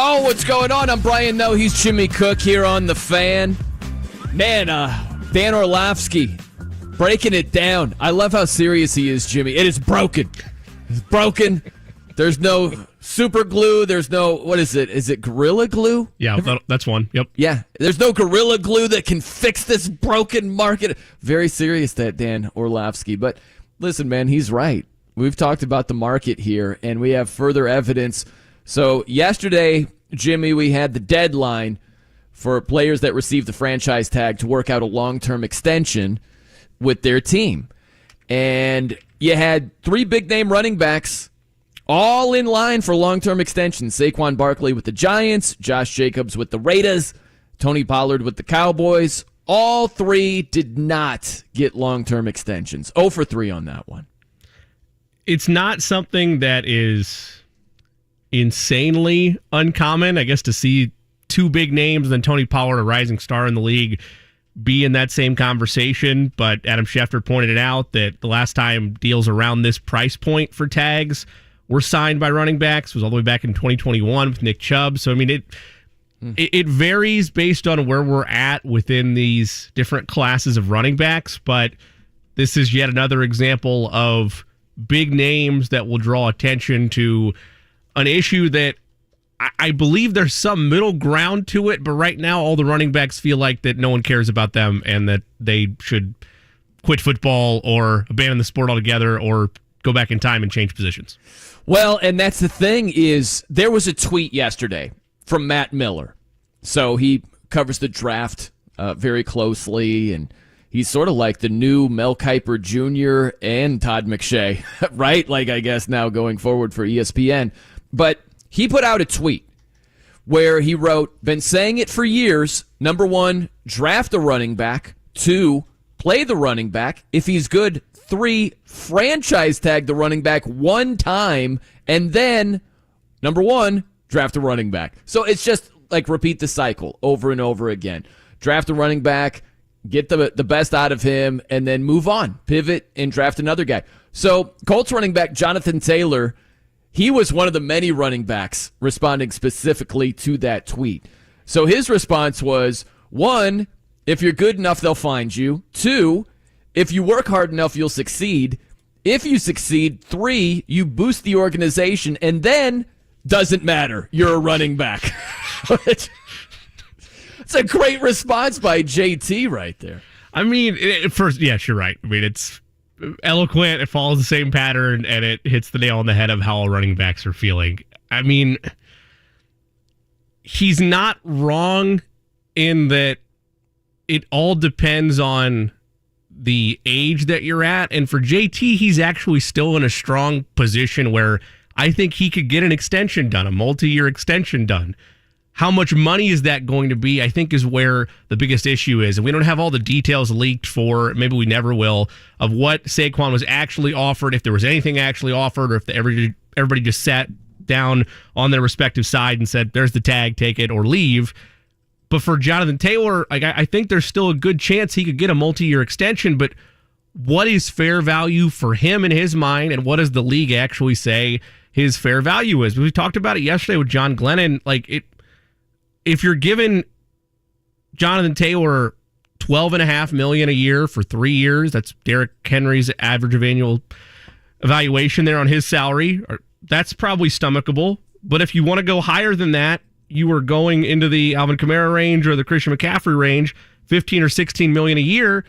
Oh, what's going on? I'm Brian Noe. He's Jimmy Cook here on The Fan. Man, Dan Orlovsky breaking it down. I love how serious he is, Jimmy. It is broken. It's broken. There's no super glue. There's no, what is it? Is it Gorilla Glue? Yeah, that's one. Yep. Yeah, there's no Gorilla Glue that can fix this broken market. Very serious, that Dan Orlovsky. But listen, man, he's right. We've talked about the market here, and we have further evidence. So yesterday, Jimmy, we had the deadline for players that received the franchise tag to work out a long-term extension with their team. And you had three big-name running backs all in line for long-term extensions. Saquon Barkley with the Giants, Josh Jacobs with the Raiders, Tony Pollard with the Cowboys. All three did not get long-term extensions. 0 for 3 on that one. It's not something that is insanely uncommon, I guess, to see two big names and Tony Pollard, a rising star in the league, be in that same conversation. But Adam Schefter pointed it out that the last time deals around this price point for tags were signed by running backs was all the way back in 2021 with Nick Chubb. So, I mean, it varies based on where we're at within these different classes of running backs. But this is yet another example of big names that will draw attention to an issue that I believe there's some middle ground to it, but right now all the running backs feel like that no one cares about them and that they should quit football or abandon the sport altogether or go back in time and change positions. Well, and that's the thing is there was a tweet yesterday from Matt Miller. So he covers the draft very closely, and he's sort of like the new Mel Kiper Jr. and Todd McShay, right? Like, I guess now going forward for ESPN. But he put out a tweet where he wrote, been saying it for years. Number 1, draft a running back. 2, play the running back. If he's good, 3, franchise tag the running back 1 time. And then, number 1, draft a running back. So it's just like repeat the cycle over and over again. Draft a running back, get the best out of him, and then move on. Pivot and draft another guy. So Colts running back Jonathan Taylor, he was one of the many running backs responding specifically to that tweet. So his response was, 1, if you're good enough, they'll find you. 2, if you work hard enough, you'll succeed. If you succeed, 3, you boost the organization, and then doesn't matter. You're a running back. It's a great response by JT right there. I mean, first, yes, you're right. I mean, it's eloquent, it follows the same pattern, and it hits the nail on the head of how all running backs are feeling. I mean, he's not wrong in that it all depends on the age that you're at, and for JT, he's actually still in a strong position where I think he could get an extension done, a multi-year extension done. How much money is that going to be, I think, is where the biggest issue is. And we don't have all the details leaked for, maybe we never will, of what Saquon was actually offered, if there was anything actually offered, or if everybody just sat down on their respective side and said, there's the tag, take it or leave. But for Jonathan Taylor, I think there's still a good chance he could get a multi-year extension, but what is fair value for him in his mind, and what does the league actually say his fair value is? We talked about it yesterday with John Glennon. If you're giving Jonathan Taylor $12.5 million a year for 3 years, that's Derrick Henry's average of annual evaluation there on his salary, that's probably stomachable. But if you want to go higher than that, you are going into the Alvin Kamara range or the Christian McCaffrey range, $15 or $16 million a year.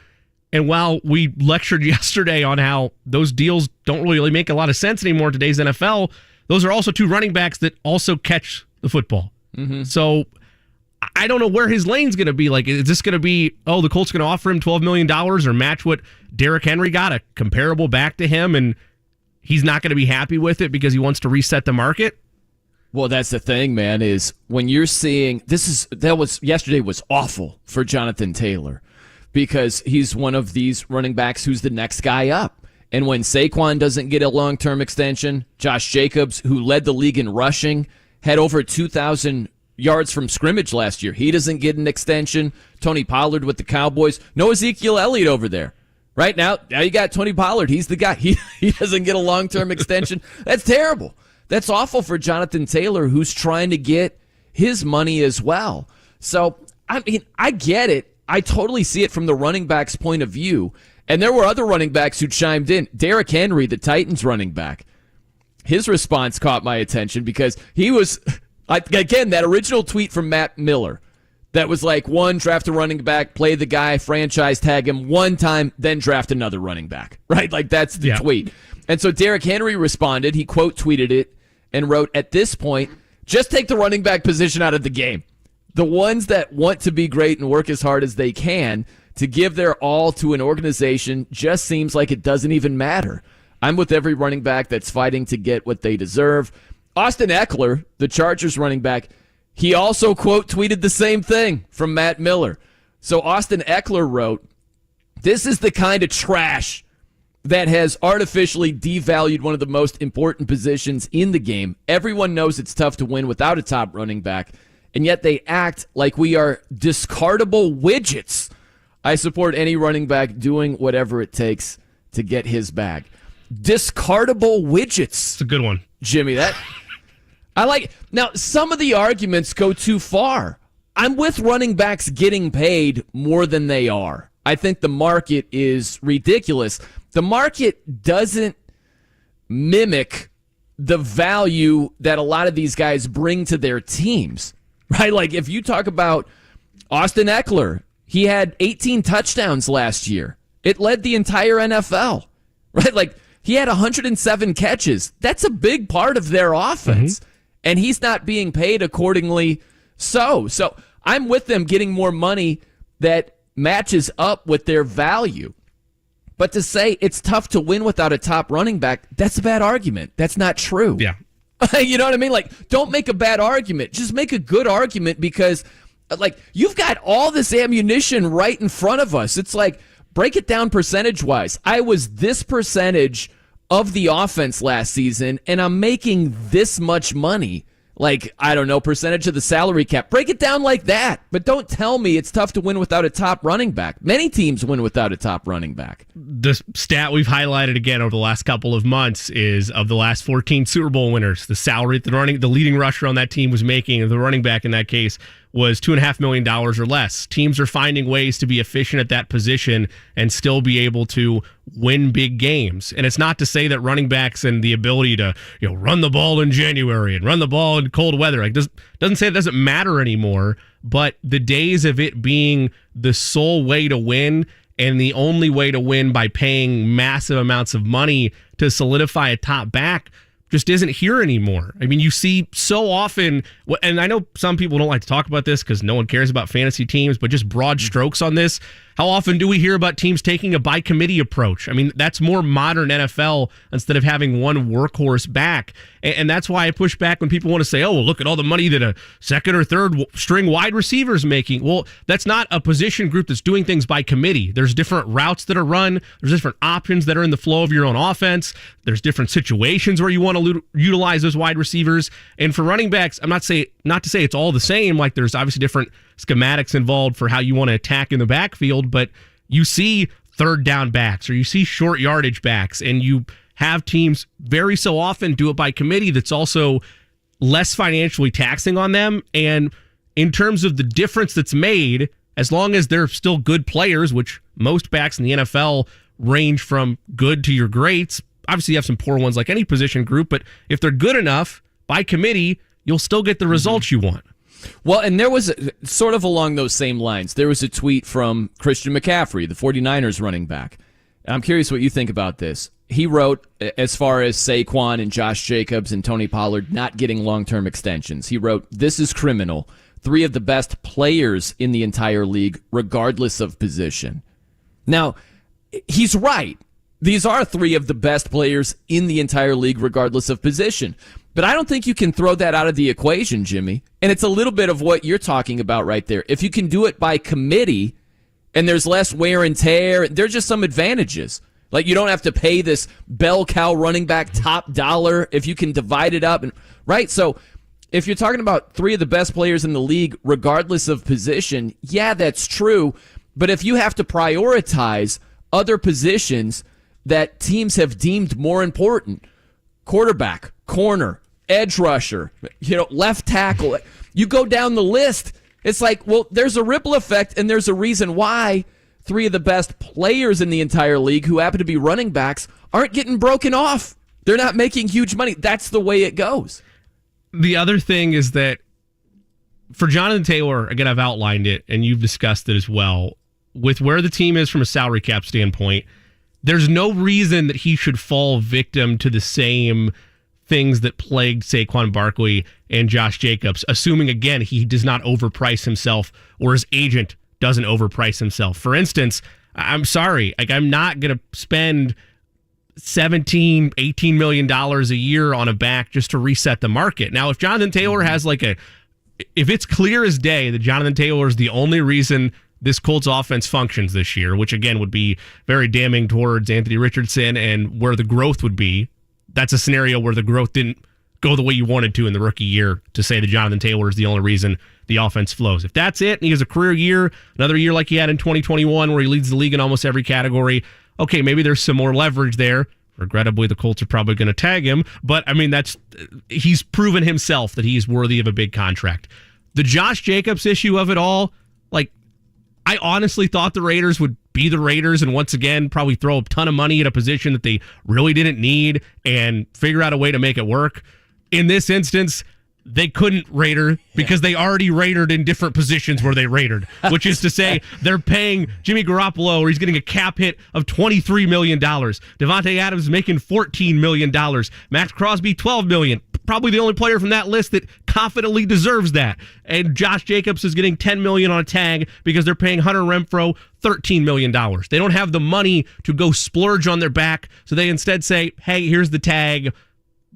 And while we lectured yesterday on how those deals don't really make a lot of sense anymore in today's NFL, those are also two running backs that also catch the football. Mm-hmm. So I don't know where his lane's going to be. Like, is this going to be, the Colts going to offer him $12 million or match what Derrick Henry got, a comparable back to him, and he's not going to be happy with it because he wants to reset the market? Well, that's the thing, man, is when you're seeing yesterday was awful for Jonathan Taylor because he's one of these running backs who's the next guy up. And when Saquon doesn't get a long-term extension, Josh Jacobs, who led the league in rushing, had over 2,000 yards from scrimmage last year. He doesn't get an extension. Tony Pollard with the Cowboys. No Ezekiel Elliott over there. Right now you got Tony Pollard. He's the guy. He doesn't get a long-term extension. That's terrible. That's awful for Jonathan Taylor, who's trying to get his money as well. So, I mean, I get it. I totally see it from the running back's point of view. And there were other running backs who chimed in. Derrick Henry, the Titans running back, his response caught my attention because he was, again, that original tweet from Matt Miller that was like, one, draft a running back, play the guy, franchise tag him one time, then draft another running back, right? Like, that's the tweet. And so Derrick Henry responded. He quote tweeted it and wrote, at this point, just take the running back position out of the game. The ones that want to be great and work as hard as they can to give their all to an organization just seems like it doesn't even matter. I'm with every running back that's fighting to get what they deserve. Austin Eckler, the Chargers running back, he also quote tweeted the same thing from Matt Miller. So Austin Eckler wrote, this is the kind of trash that has artificially devalued one of the most important positions in the game. Everyone knows it's tough to win without a top running back, and yet they act like we are discardable widgets. I support any running back doing whatever it takes to get his bag. Discardable widgets. It's a good one. Jimmy, that I like. Now, some of the arguments go too far. I'm with running backs getting paid more than they are. I think the market is ridiculous. The market doesn't mimic the value that a lot of these guys bring to their teams, right? Like, if you talk about Austin Eckler, he had 18 touchdowns last year. It led the entire NFL, right? Like, he had 107 catches. That's a big part of their offense. Mm-hmm. And he's not being paid accordingly. So I'm with them getting more money that matches up with their value. But to say it's tough to win without a top running back, that's a bad argument. That's not true. Yeah. You know what I mean? Like, don't make a bad argument. Just make a good argument because, like, you've got all this ammunition right in front of us. It's like, break it down percentage-wise. I was this percentage of the offense last season, and I'm making this much money. Like, I don't know, percentage of the salary cap. Break it down like that. But don't tell me it's tough to win without a top running back. Many teams win without a top running back. The stat we've highlighted again over the last couple of months is of the last 14 Super Bowl winners, the salary the leading rusher on that team was making, the running back in that case, was $2.5 million or less. Teams are finding ways to be efficient at that position and still be able to win big games. And it's not to say that running backs and the ability to run the ball in January and run the ball in cold weather, like, doesn't say it doesn't matter anymore, but the days of it being the sole way to win and the only way to win by paying massive amounts of money to solidify a top back just isn't here anymore. I mean, you see so often, and I know some people don't like to talk about this because no one cares about fantasy teams, but just broad strokes on this. How often do we hear about teams taking a by committee approach? I mean, that's more modern NFL instead of having one workhorse back. And that's why I push back when people want to say, oh, well, look at all the money that a second or third string wide receiver is making. Well, that's not a position group that's doing things by committee. There's different routes that are run. There's different options that are in the flow of your own offense. There's different situations where you want to utilize those wide receivers. And for running backs, I'm not to say it's all the same. Like, there's obviously different schematics involved for how you want to attack in the backfield, but you see third down backs or you see short yardage backs, and you have teams very so often do it by committee that's also less financially taxing on them. And in terms of the difference that's made, as long as they're still good players, which most backs in the NFL range from good to your greats. Obviously, you have some poor ones like any position group, but if they're good enough by committee, you'll still get the results you want. Well, and there was sort of along those same lines. There was a tweet from Christian McCaffrey, the 49ers running back. I'm curious what you think about this. He wrote, as far as Saquon and Josh Jacobs and Tony Pollard not getting long-term extensions, he wrote, "This is criminal. 3 of the best players in the entire league, regardless of position." Now, he's right. These are 3 of the best players in the entire league, regardless of position. But I don't think you can throw that out of the equation, Jimmy. And it's a little bit of what you're talking about right there. If you can do it by committee and there's less wear and tear, there's just some advantages. Like, you don't have to pay this bell cow running back top dollar if you can divide it up. Right? So if you're talking about 3 of the best players in the league, regardless of position, yeah, that's true. But if you have to prioritize other positions that teams have deemed more important, quarterback, corner, edge rusher, left tackle. You go down the list. It's like, well, there's a ripple effect, and there's a reason why three of the best players in the entire league who happen to be running backs aren't getting broken off. They're not making huge money. That's the way it goes. The other thing is that for Jonathan Taylor, again, I've outlined it, and you've discussed it as well, with where the team is from a salary cap standpoint, there's no reason that he should fall victim to the same things that plagued Saquon Barkley and Josh Jacobs, assuming, again, he does not overprice himself or his agent doesn't overprice himself. For instance, I'm sorry, I'm not going to spend $17, $18 million a year on a back just to reset the market. Now, if Jonathan Taylor has if it's clear as day that Jonathan Taylor is the only reason this Colts offense functions this year, which again would be very damning towards Anthony Richardson and where the growth would be, that's a scenario where the growth didn't go the way you wanted to in the rookie year to say that Jonathan Taylor is the only reason the offense flows. If that's it, and he has a career year, another year like he had in 2021 where he leads the league in almost every category, okay, maybe there's some more leverage there. Regrettably, the Colts are probably going to tag him, but he's proven himself that he's worthy of a big contract. The Josh Jacobs issue of it all, I honestly thought the Raiders would be the Raiders and once again probably throw a ton of money at a position that they really didn't need and figure out a way to make it work. In this instance, they couldn't Raider because they already Raidered in different positions where they Raidered, which is to say they're paying Jimmy Garoppolo, or he's getting a cap hit of $23 million. Devontae Adams making $14 million. Max Crosby, $12 million. Probably the only player from that list that confidently deserves that. And Josh Jacobs is getting $10 million on a tag because they're paying Hunter Renfrow $13 million. They don't have the money to go splurge on their back, so they instead say, hey, here's the tag.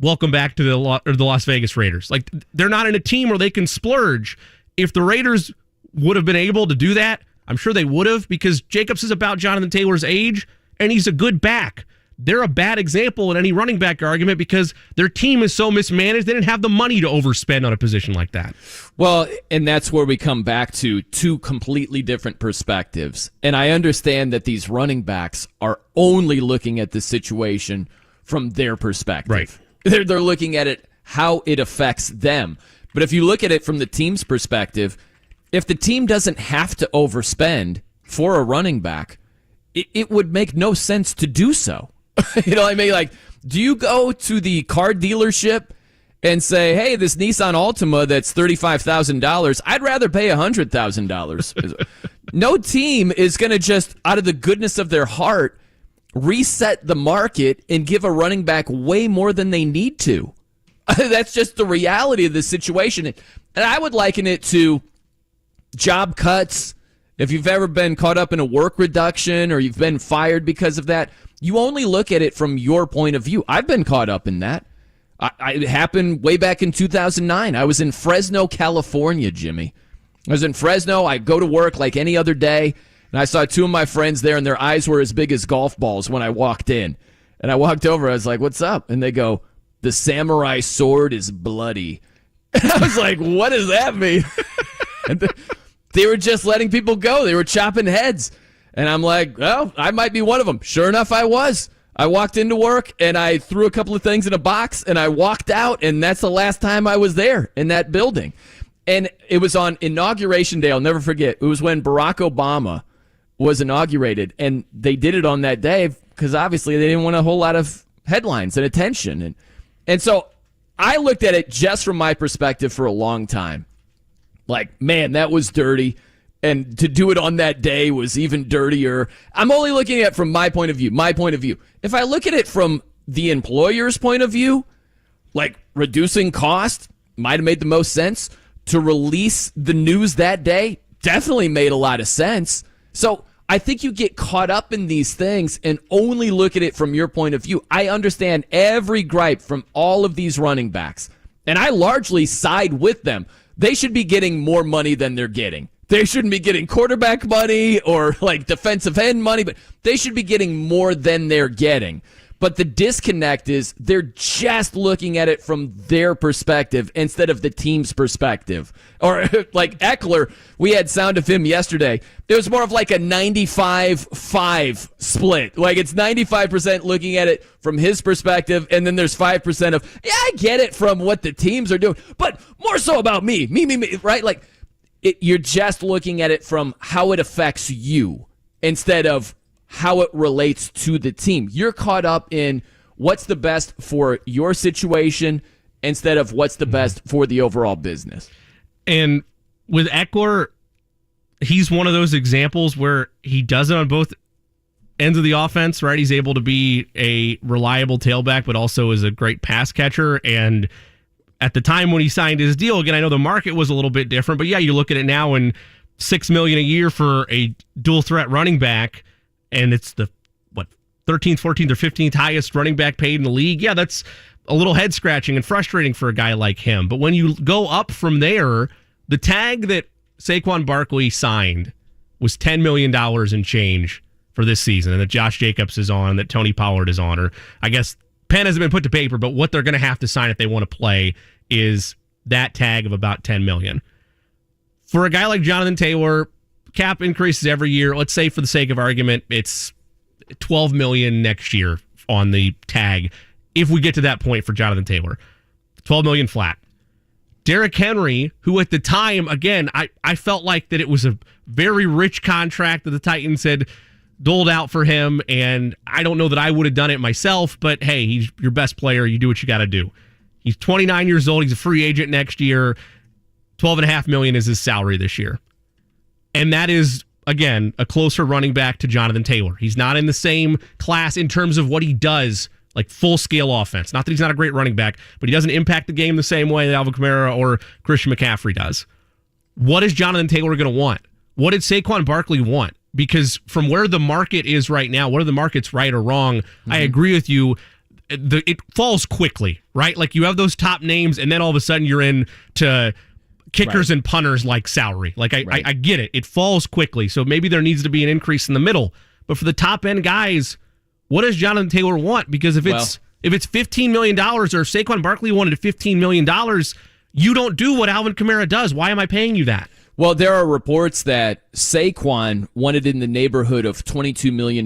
Welcome back to the Las Vegas Raiders. They're not in a team where they can splurge. If the Raiders would have been able to do that, I'm sure they would have, because Jacobs is about Jonathan Taylor's age, and he's a good back. They're a bad example in any running back argument because their team is so mismanaged, they didn't have the money to overspend on a position like that. Well, and that's where we come back to two completely different perspectives. And I understand that these running backs are only looking at the situation from their perspective. Right. They're looking at it, how it affects them. But if you look at it from the team's perspective, if the team doesn't have to overspend for a running back, it would make no sense to do so. Do you go to the car dealership and say, hey, this Nissan Altima that's $35,000, I'd rather pay $100,000. No team is going to just, out of the goodness of their heart, reset the market and give a running back way more than they need to. That's just the reality of the situation. And I would liken it to job cuts. If you've ever been caught up in a work reduction or you've been fired because of that, you only look at it from your point of view. I've been caught up in that. It happened way back in 2009. I was in Fresno, California, Jimmy. I was in Fresno. I go to work like any other day, and I saw two of my friends there, and their eyes were as big as golf balls when I walked in. And I walked over. I was like, what's up? And they go, the samurai sword is bloody. And I was like, what does that mean? And they were just letting people go. They were chopping heads. And I'm like, well, I might be one of them. Sure enough, I was. I walked into work, and I threw a couple of things in a box, and I walked out, and that's the last time I was there in that building. And it was on Inauguration Day. I'll never forget. It was when Barack Obama was inaugurated, and they did it on that day because obviously they didn't want a whole lot of headlines and attention. And so I looked at it just from my perspective for a long time. Like, man, that was dirty. And to do it on that day was even dirtier. I'm only looking at it from my point of view. If I look at it from the employer's point of view, like reducing cost might have made the most sense. To release the news that day definitely made a lot of sense. So I think you get caught up in these things and only look at it from your point of view. I understand every gripe from all of these running backs, and I largely side with them. They should be getting more money than they're getting. They shouldn't be getting quarterback money or like defensive end money, but they should be getting more than they're getting. But the disconnect is they're just looking at it from their perspective instead of the team's perspective. Or like Eckler, we had sound of him yesterday. It was more of like a 95-5 split. Like it's 95% looking at it from his perspective, and then there's 5% of, yeah, I get it from what the teams are doing, but more so about me, right? Like you're just looking at it from how it affects you instead of how it relates to the team. You're caught up in what's the best for your situation instead of what's the best for the overall business. And with Eckler, he's one of those examples where he does it on both ends of the offense, right? He's able to be a reliable tailback, but also is a great pass catcher. And at the time when he signed his deal, again, I know the market was a little bit different, but yeah, you look at it now and $6 million a year for a dual threat running back, and it's the 13th, 14th, or 15th highest running back paid in the league. Yeah, that's a little head scratching and frustrating for a guy like him. But when you go up from there, the tag that Saquon Barkley signed was $10 million and change for this season, and that Josh Jacobs is on, that Tony Pollard is on, or I guess pen hasn't been put to paper, but what they're going to have to sign if they want to play is that tag of about $10 million. For a guy like Jonathan Taylor, cap increases every year. Let's say, for the sake of argument, it's $12 million next year on the tag. If we get to that point for Jonathan Taylor, $12 million flat. Derrick Henry, who at the time, again, I felt like that it was a very rich contract that the Titans had doled out for him, and I don't know that I would have done it myself, but hey, he's your best player. You do what you got to do. He's 29 years old. He's a free agent next year. $12.5 million is his salary this year. And that is, again, a closer running back to Jonathan Taylor. He's not in the same class in terms of what he does, like full-scale offense. Not that he's not a great running back, but he doesn't impact the game the same way that Alvin Kamara or Christian McCaffrey does. What is Jonathan Taylor going to want? What did Saquon Barkley want? Because from where the market is right now, whether the market's right or wrong, I agree with you. It falls quickly, right? Like you have those top names, and then all of a sudden you're into kickers and punters like salary. Like I get it. It falls quickly. So maybe there needs to be an increase in the middle. But for the top end guys, what does Jonathan Taylor want? Because if it's $15 million, or if Saquon Barkley wanted $15 million, you don't do what Alvin Kamara does. Why am I paying you that? Well, there are reports that Saquon wanted in the neighborhood of $22 million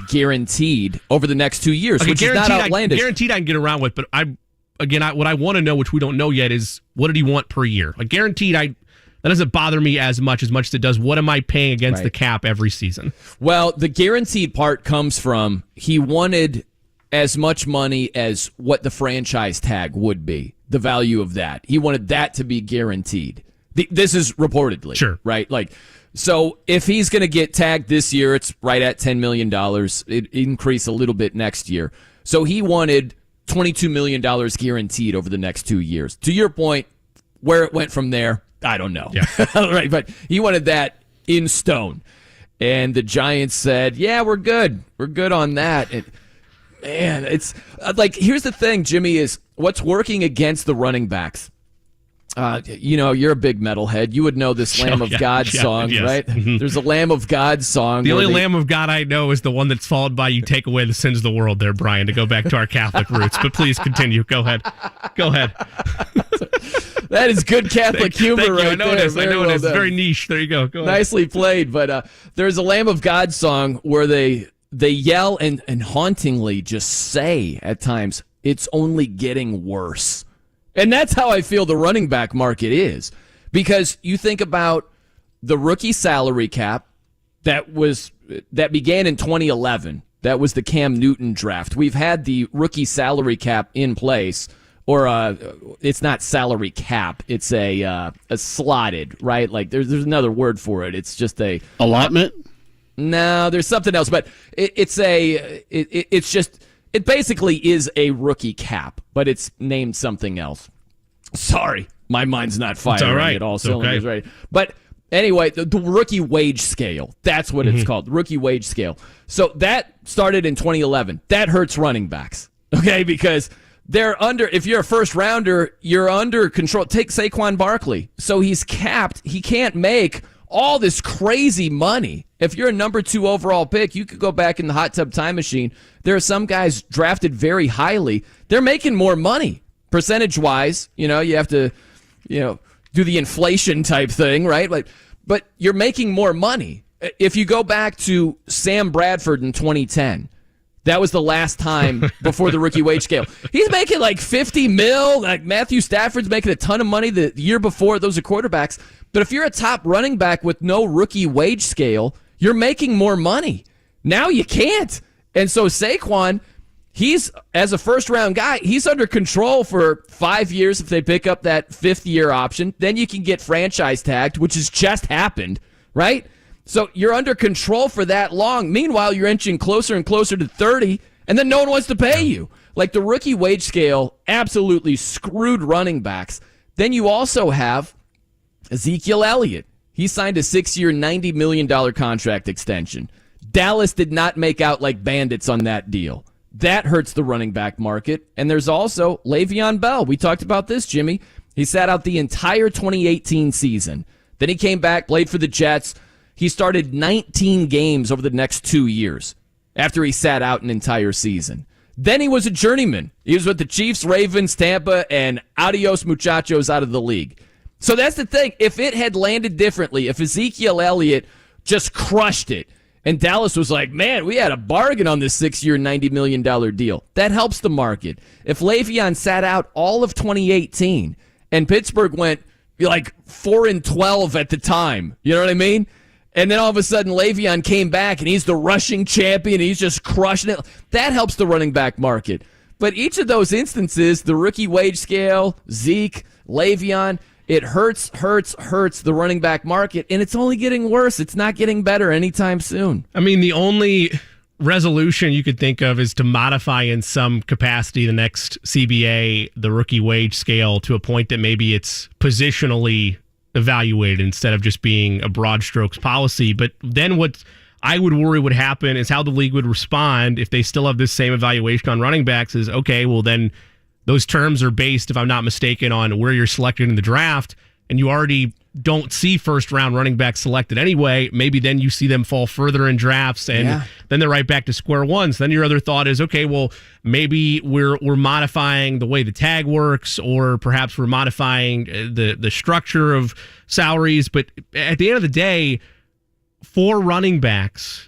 guaranteed over the next 2 years, which is not outlandish. Guaranteed I can get around with, but what I want to know, which we don't know yet, is what did he want per year? Like guaranteed, that doesn't bother me as much as it does what am I paying against the cap every season? Well, the guaranteed part comes from he wanted as much money as what the franchise tag would be, the value of that. He wanted that to be guaranteed. This is reportedly. Sure. Right? Like, so if he's going to get tagged this year, it's right at $10 million. It increase a little bit next year. So he wanted $22 million guaranteed over the next 2 years. To your point, where it went from there, I don't know. Yeah. Right, but he wanted that in stone. And the Giants said, yeah, we're good. We're good on that. And, man, it's like, here's the thing, Jimmy, is what's working against the running backs. You're a big metalhead. You would know this Lamb of God song, right? Mm-hmm. There's a Lamb of God song. The only Lamb of God I know is the one that's followed by "You take away the sins of the world." There, Brian, to go back to our Catholic roots. But please continue. Go ahead. That is good Catholic humor, thank you. right I know there. it is. I know it is. It's very niche. There you go. Go ahead. Nicely played. But there's a Lamb of God song where they yell and hauntingly just say at times, "It's only getting worse." And that's how I feel the running back market is. Because you think about the rookie salary cap that began in 2011. That was the Cam Newton draft. We've had the rookie salary cap in place, or it's not salary cap. It's a slotted, right? Like there's another word for it. It's just a allotment. No, there's something else, but it basically is a rookie cap, but it's named something else. Sorry, my mind's not firing at all cylinders, right? But anyway, the rookie wage scale, that's what it's called, rookie wage scale. So that started in 2011. That hurts running backs, okay? Because they're under, if you're a first rounder, you're under control. Take Saquon Barkley. So he's capped. He can't make all this crazy money. If you're a number 2 overall pick, you could go back in the hot tub time machine. There are some guys drafted very highly. They're making more money percentage-wise. You have to, do the inflation type thing, right? But you're making more money. If you go back to Sam Bradford in 2010, that was the last time before the rookie wage scale. He's making like $50 million. Like Matthew Stafford's making a ton of money the year before. Those are quarterbacks. But if you're a top running back with no rookie wage scale, you're making more money. Now you can't. And so Saquon, he's, as a first-round guy, he's under control for 5 years if they pick up that 5th-year option. Then you can get franchise tagged, which has just happened, right? So you're under control for that long. Meanwhile, you're inching closer and closer to 30, and then no one wants to pay you. Like the rookie wage scale absolutely screwed running backs. Then you also have Ezekiel Elliott. He signed a 6-year, $90 million contract extension. Dallas did not make out like bandits on that deal. That hurts the running back market. And there's also Le'Veon Bell. We talked about this, Jimmy. He sat out the entire 2018 season. Then he came back, played for the Jets. He started 19 games over the next 2 years after he sat out an entire season. Then he was a journeyman. He was with the Chiefs, Ravens, Tampa, and adios muchachos out of the league. So that's the thing. If it had landed differently, if Ezekiel Elliott just crushed it, and Dallas was like, man, we had a bargain on this 6-year, $90 million deal, that helps the market. If Le'Veon sat out all of 2018 and Pittsburgh went like 4-12 at the time, you know what I mean? And then all of a sudden Le'Veon came back and he's the rushing champion. He's just crushing it. That helps the running back market. But each of those instances, the rookie wage scale, Zeke, Le'Veon, it hurts the running back market, and it's only getting worse. It's not getting better anytime soon. I mean, the only resolution you could think of is to modify in some capacity the next CBA, the rookie wage scale, to a point that maybe it's positionally evaluated instead of just being a broad strokes policy. But then what I would worry would happen is how the league would respond if they still have this same evaluation on running backs is, okay, well then those terms are based, if I'm not mistaken, on where you're selected in the draft, and you already don't see first-round running backs selected anyway. Maybe then you see them fall further in drafts, and then they're right back to square one. So then your other thought is, okay, well, maybe we're modifying the way the tag works, or perhaps we're modifying the structure of salaries. But at the end of the day, for running backs,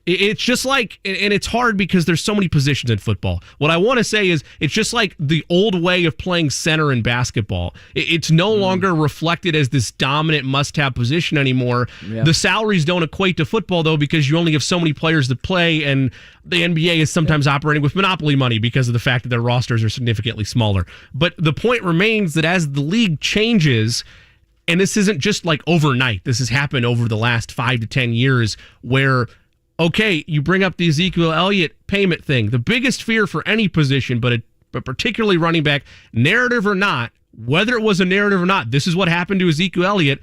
it's just like, and it's hard because there's so many positions in football. What I want to say is it's just like the old way of playing center in basketball. It's no longer reflected as this dominant must-have position anymore. Yeah. The salaries don't equate to football, though, because you only have so many players to play, and the NBA is sometimes operating with monopoly money because of the fact that their rosters are significantly smaller. But the point remains that as the league changes, and this isn't just like overnight, this has happened over the last 5 to 10 years, where okay, you bring up the Ezekiel Elliott payment thing. The biggest fear for any position, but particularly running back, narrative or not, whether it was a narrative or not, this is what happened to Ezekiel Elliott.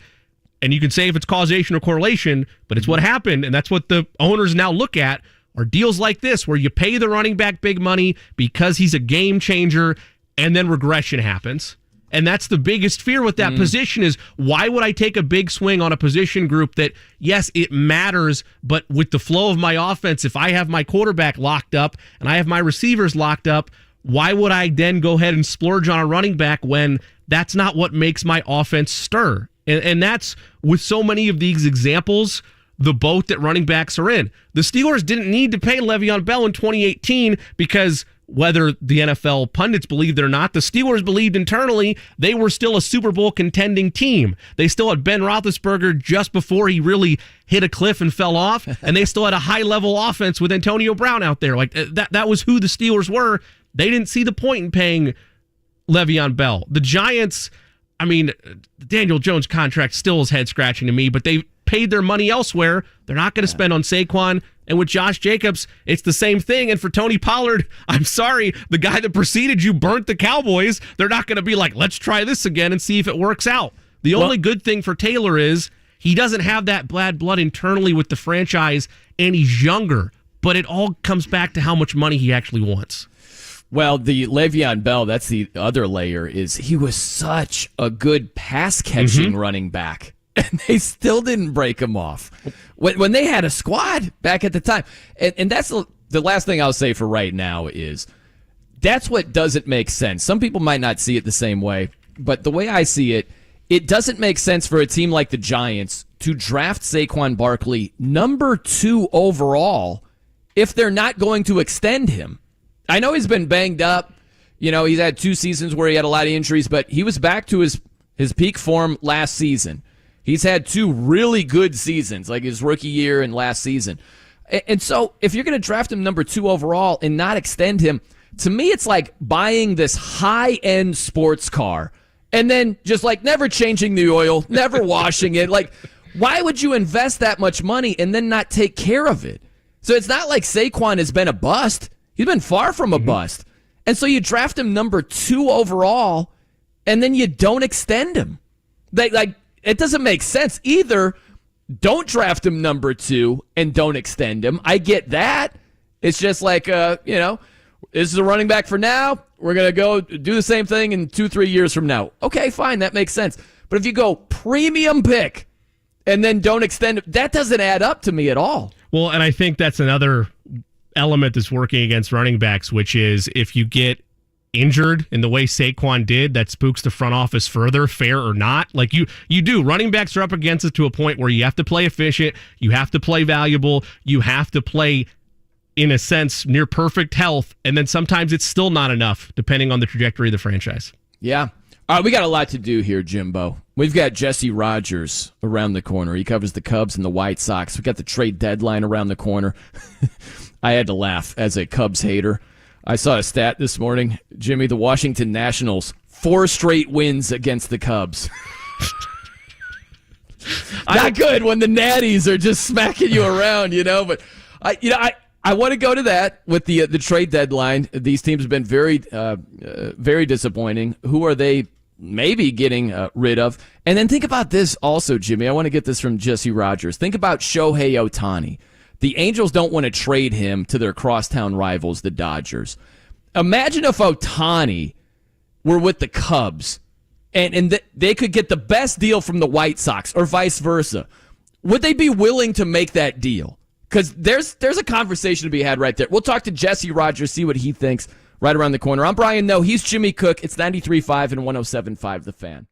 And you can say if it's causation or correlation, but it's what happened, and that's what the owners now look at, are deals like this where you pay the running back big money because he's a game changer, and then regression happens. And that's the biggest fear with that position is, why would I take a big swing on a position group that, yes, it matters, but with the flow of my offense, if I have my quarterback locked up and I have my receivers locked up, why would I then go ahead and splurge on a running back when that's not what makes my offense stir? And that's, with so many of these examples, the boat that running backs are in. The Steelers didn't need to pay Le'Veon Bell in 2018 because whether the NFL pundits believed it or not, the Steelers believed internally they were still a Super Bowl contending team. They still had Ben Roethlisberger just before he really hit a cliff and fell off, and they still had a high-level offense with Antonio Brown out there. Like that was who the Steelers were. They didn't see the point in paying Le'Veon Bell. The Giants, I mean, Daniel Jones' contract still is head-scratching to me, but they paid their money elsewhere. They're not going to spend on Saquon. And with Josh Jacobs, it's the same thing. And for Tony Pollard, I'm sorry, the guy that preceded you burnt the Cowboys. They're not going to be like, let's try this again and see if it works out. The only good thing for Taylor is he doesn't have that bad blood internally with the franchise, and he's younger. But it all comes back to how much money he actually wants. Well, the Le'Veon Bell, that's the other layer, is he was such a good pass-catching running back. and they still didn't break him off when they had a squad back at the time. And that's the last thing I'll say for right now is that's what doesn't make sense. Some people might not see it the same way, but the way I see it, it doesn't make sense for a team like the Giants to draft Saquon Barkley number 2 overall if they're not going to extend him. I know he's been banged up. You know, he's had 2 seasons where he had a lot of injuries, but he was back to his peak form last season. He's had 2 really good seasons, like his rookie year and last season. And so if you're going to draft him number 2 overall and not extend him, to me it's like buying this high-end sports car and then just like never changing the oil, never washing it. Like, why would you invest that much money and then not take care of it? So it's not like Saquon has been a bust. He's been far from a bust. And so you draft him number 2 overall, and then you don't extend him. Like it doesn't make sense. Either don't draft him number 2 and don't extend him. I get that. It's just like, this is a running back for now. We're going to go do the same thing in 2-3 years from now. Okay, fine. That makes sense. But if you go premium pick and then don't extend it, that doesn't add up to me at all. Well, and I think that's another element that's working against running backs, which is if you get injured in the way Saquon did, that spooks the front office further, fair or not. Like you do. Running backs are up against it to a point where you have to play efficient, you have to play valuable, you have to play, in a sense, near perfect health, and then sometimes it's still not enough, depending on the trajectory of the franchise. Yeah. All right, we got a lot to do here, Jimbo. We've got Jesse Rogers around the corner. He covers the Cubs and the White Sox. We got the trade deadline around the corner. I had to laugh as a Cubs hater. I saw a stat this morning, Jimmy, the Washington Nationals, 4 straight wins against the Cubs. Not good when the Natties are just smacking you around, but I want to go to that with the trade deadline. These teams have been very disappointing. Who are they maybe getting rid of? And then think about this also, Jimmy. I want to get this from Jesse Rogers. Think about Shohei Ohtani. The Angels don't want to trade him to their crosstown rivals, the Dodgers. Imagine if Ohtani were with the Cubs and they could get the best deal from the White Sox or vice versa. Would they be willing to make that deal? Because there's a conversation to be had right there. We'll talk to Jesse Rogers, see what he thinks right around the corner. I'm Brian Noe. He's Jimmy Cook. It's 93.5 and 107.5 The Fan.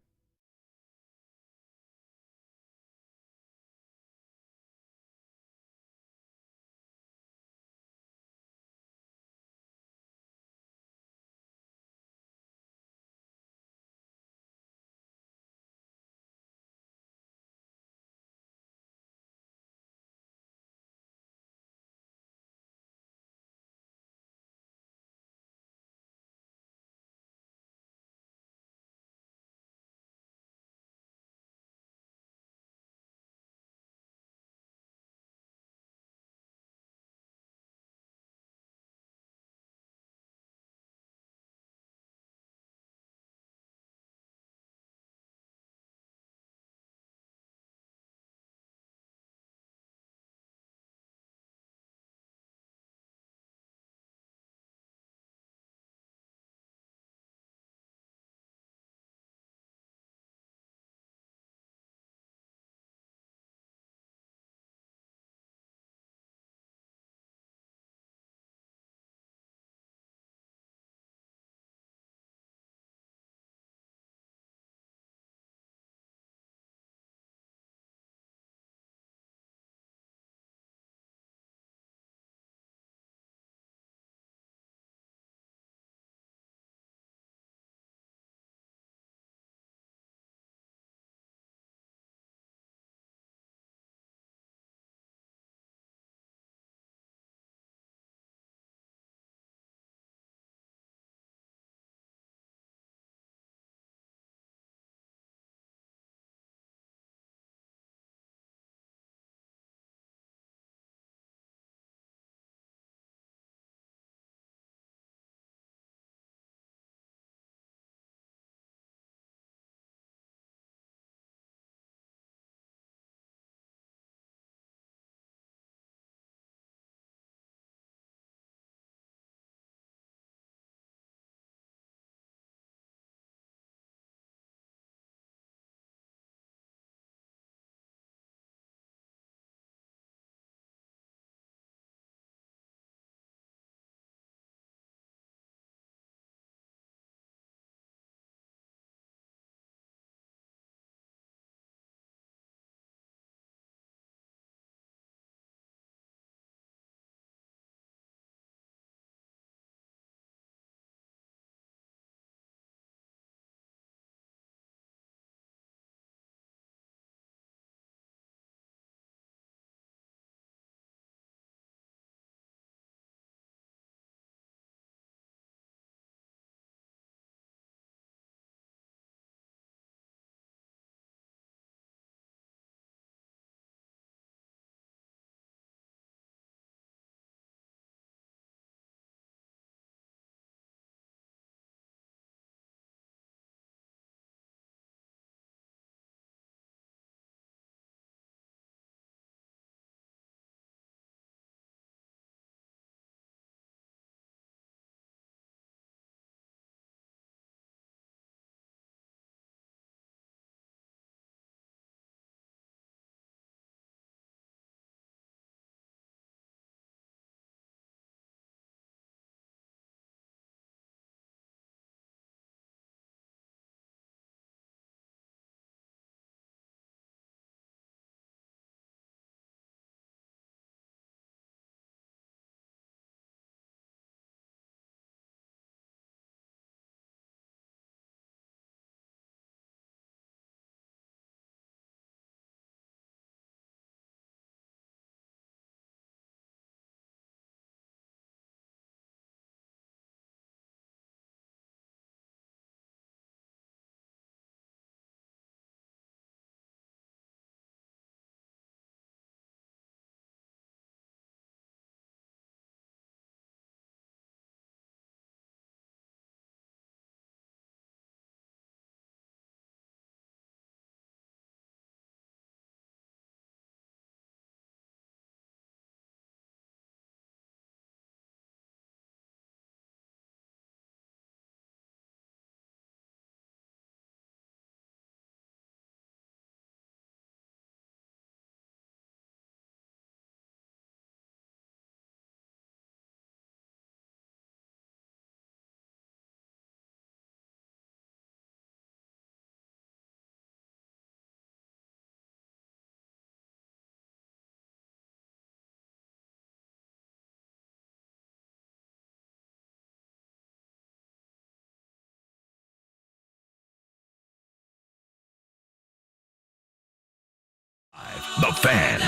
The Fan.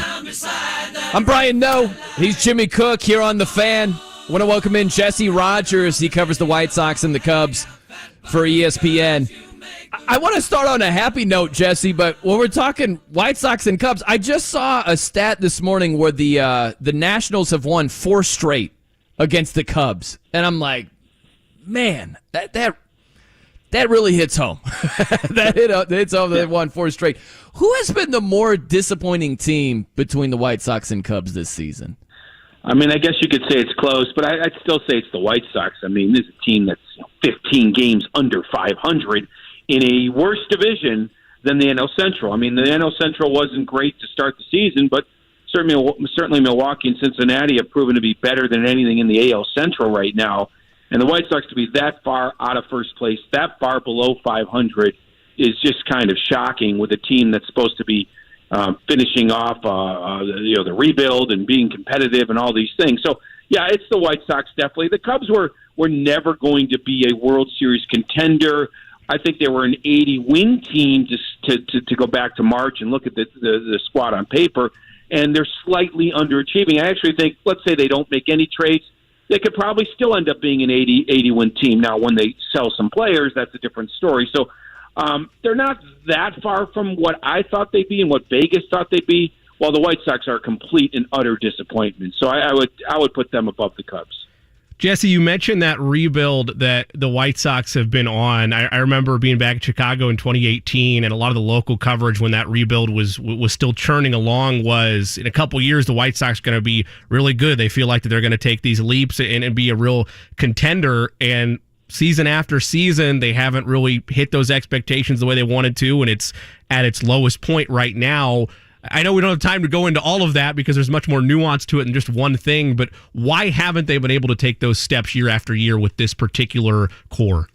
I'm Brian Noe. He's Jimmy Cook here on The Fan. I want to welcome in Jesse Rogers. He covers the White Sox and the Cubs for ESPN. I want to start on a happy note, Jesse, but when we're talking White Sox and Cubs, I just saw a stat this morning where the Nationals have won 4 straight against the Cubs. And I'm like, man, that really hits home. That hits home. They've won 4 straight. Who has been the more disappointing team between the White Sox and Cubs this season? I mean, I guess you could say it's close, but I'd still say it's the White Sox. I mean, this is a team that's 15 games under 500 in a worse division than the NL Central. I mean, the NL Central wasn't great to start the season, but certainly Milwaukee and Cincinnati have proven to be better than anything in the AL Central right now. And the White Sox to be that far out of first place, that far below 500, is just kind of shocking with a team that's supposed to be finishing off the rebuild and being competitive and all these things. So, yeah, it's the White Sox definitely. The Cubs were never going to be a World Series contender. I think they were an 80-win team to go back to March and look at the squad on paper, and they're slightly underachieving. I actually think, let's say they don't make any trades, they could probably still end up being an 80-win team. Now, when they sell some players, that's a different story. So they're not that far from what I thought they'd be and what Vegas thought they'd be, while the White Sox are a complete and utter disappointment. So I would put them above the Cubs. Jesse, you mentioned that rebuild that the White Sox have been on. I remember being back in Chicago in 2018, and a lot of the local coverage when that rebuild was still churning along was, in a couple years, the White Sox are going to be really good. They feel like that they're going to take these leaps and be a real contender. And season after season, they haven't really hit those expectations the way they wanted to, and it's at its lowest point right now. I know we don't have time to go into all of that because there's much more nuance to it than just one thing, but why haven't they been able to take those steps year after year with this particular core?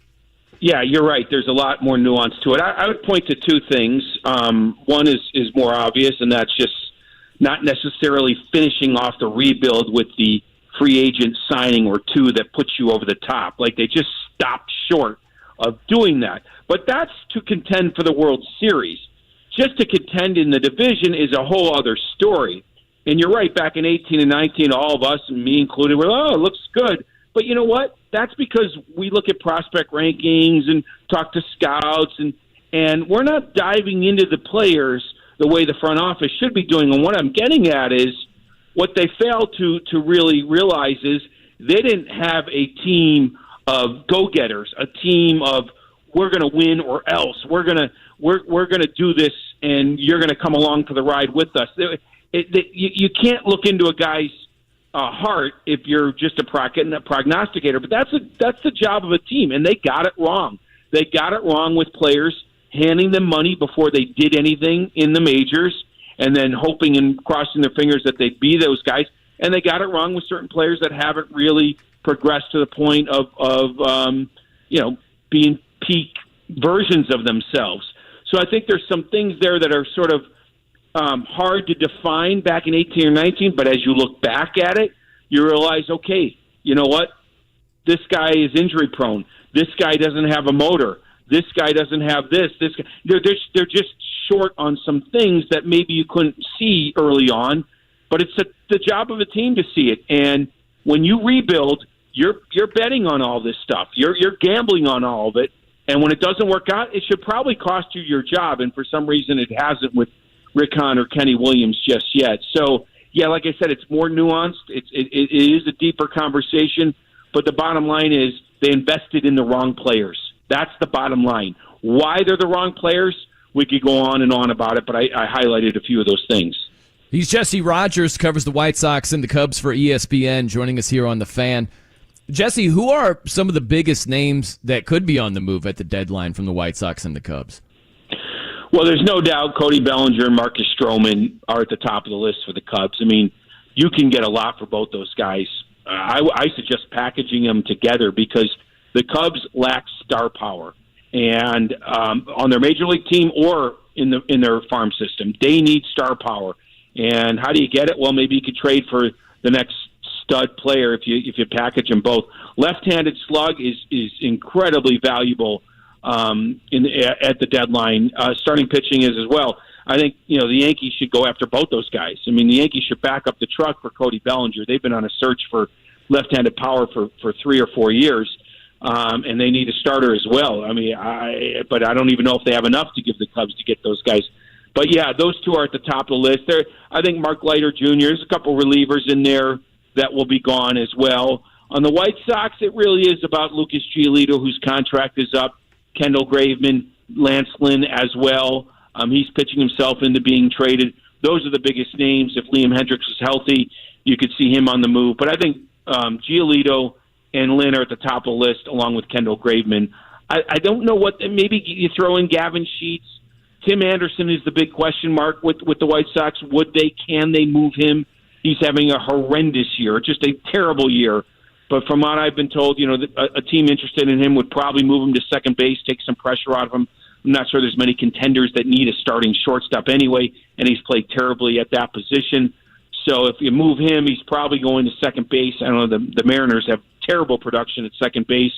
Yeah, you're right. There's a lot more nuance to it. I would point to 2 things. One is more obvious, and that's just not necessarily finishing off the rebuild with the free agent signing or 2 that puts you over the top. Like, they just stopped short of doing that. But that's to contend for the World Series. Just to contend in the division is a whole other story. And you're right, back in 18 and 19, all of us, and me included, were, it looks good. But you know what? That's because we look at prospect rankings and talk to scouts, and we're not diving into the players the way the front office should be doing. And what I'm getting at is what they failed to really realize is they didn't have a team of go-getters, a team of we're going to win or else. We're going to do this, and you're going to come along for the ride with us. You can't look into a guy's heart if you're just a prognosticator, but that's the job of a team, and they got it wrong. They got it wrong with players handing them money before they did anything in the majors, and then hoping and crossing their fingers that they'd be those guys. And they got it wrong with certain players that haven't really progressed to the point of being peak versions of themselves. So I think there's some things there that are sort of hard to define back in 18 or 19, but as you look back at it, you realize, okay, you know what? This guy is injury prone. This guy doesn't have a motor. This guy doesn't have this. This guy, they're just short on some things that maybe you couldn't see early on, but it's the job of a team to see it. And when you rebuild, you're betting on all this stuff. You're gambling on all of it. And when it doesn't work out, it should probably cost you your job. And for some reason, it hasn't with Rick Hahn or Kenny Williams just yet. So, yeah, like I said, it's more nuanced. It is a deeper conversation. But the bottom line is they invested in the wrong players. That's the bottom line. Why they're the wrong players, we could go on and on about it, but I highlighted a few of those things. He's Jesse Rogers, covers the White Sox and the Cubs for ESPN, joining us here on The Fan. Jesse, who are some of the biggest names that could be on the move at the deadline from the White Sox and the Cubs? Well, there's no doubt Cody Bellinger and Marcus Stroman are at the top of the list for the Cubs. I mean, you can get a lot for both those guys. I suggest packaging them together because the Cubs lack star power. And on their major league team or in their farm system, they need star power. And how do you get it? Well, maybe you could trade for the next stud player if you package them both. Left-handed slug is incredibly valuable at the deadline. Starting pitching is as well. I think, the Yankees should go after both those guys. I mean, the Yankees should back up the truck for Cody Bellinger. They've been on a search for left-handed power for 3 or 4 years, and they need a starter as well. I mean, but I don't even know if they have enough to give the Cubs to get those guys. But, yeah, those two are at the top of the list. I think Mark Leiter Jr., there's a couple relievers in there that will be gone as well. On the White Sox, it really is about Lucas Giolito, whose contract is up, Kendall Graveman, Lance Lynn as well. He's pitching himself into being traded. Those are the biggest names. If Liam Hendricks is healthy, you could see him on the move. But I think Giolito and Lynn are at the top of the list, along with Kendall Graveman. I don't know maybe you throw in Gavin Sheets. Tim Anderson is the big question mark with the White Sox. Can they move him? He's having a horrendous year, just a terrible year. But from what I've been told, a team interested in him would probably move him to second base, take some pressure out of him. I'm not sure there's many contenders that need a starting shortstop anyway, and he's played terribly at that position. So if you move him, he's probably going to second base. I don't know, the Mariners have terrible production at second base,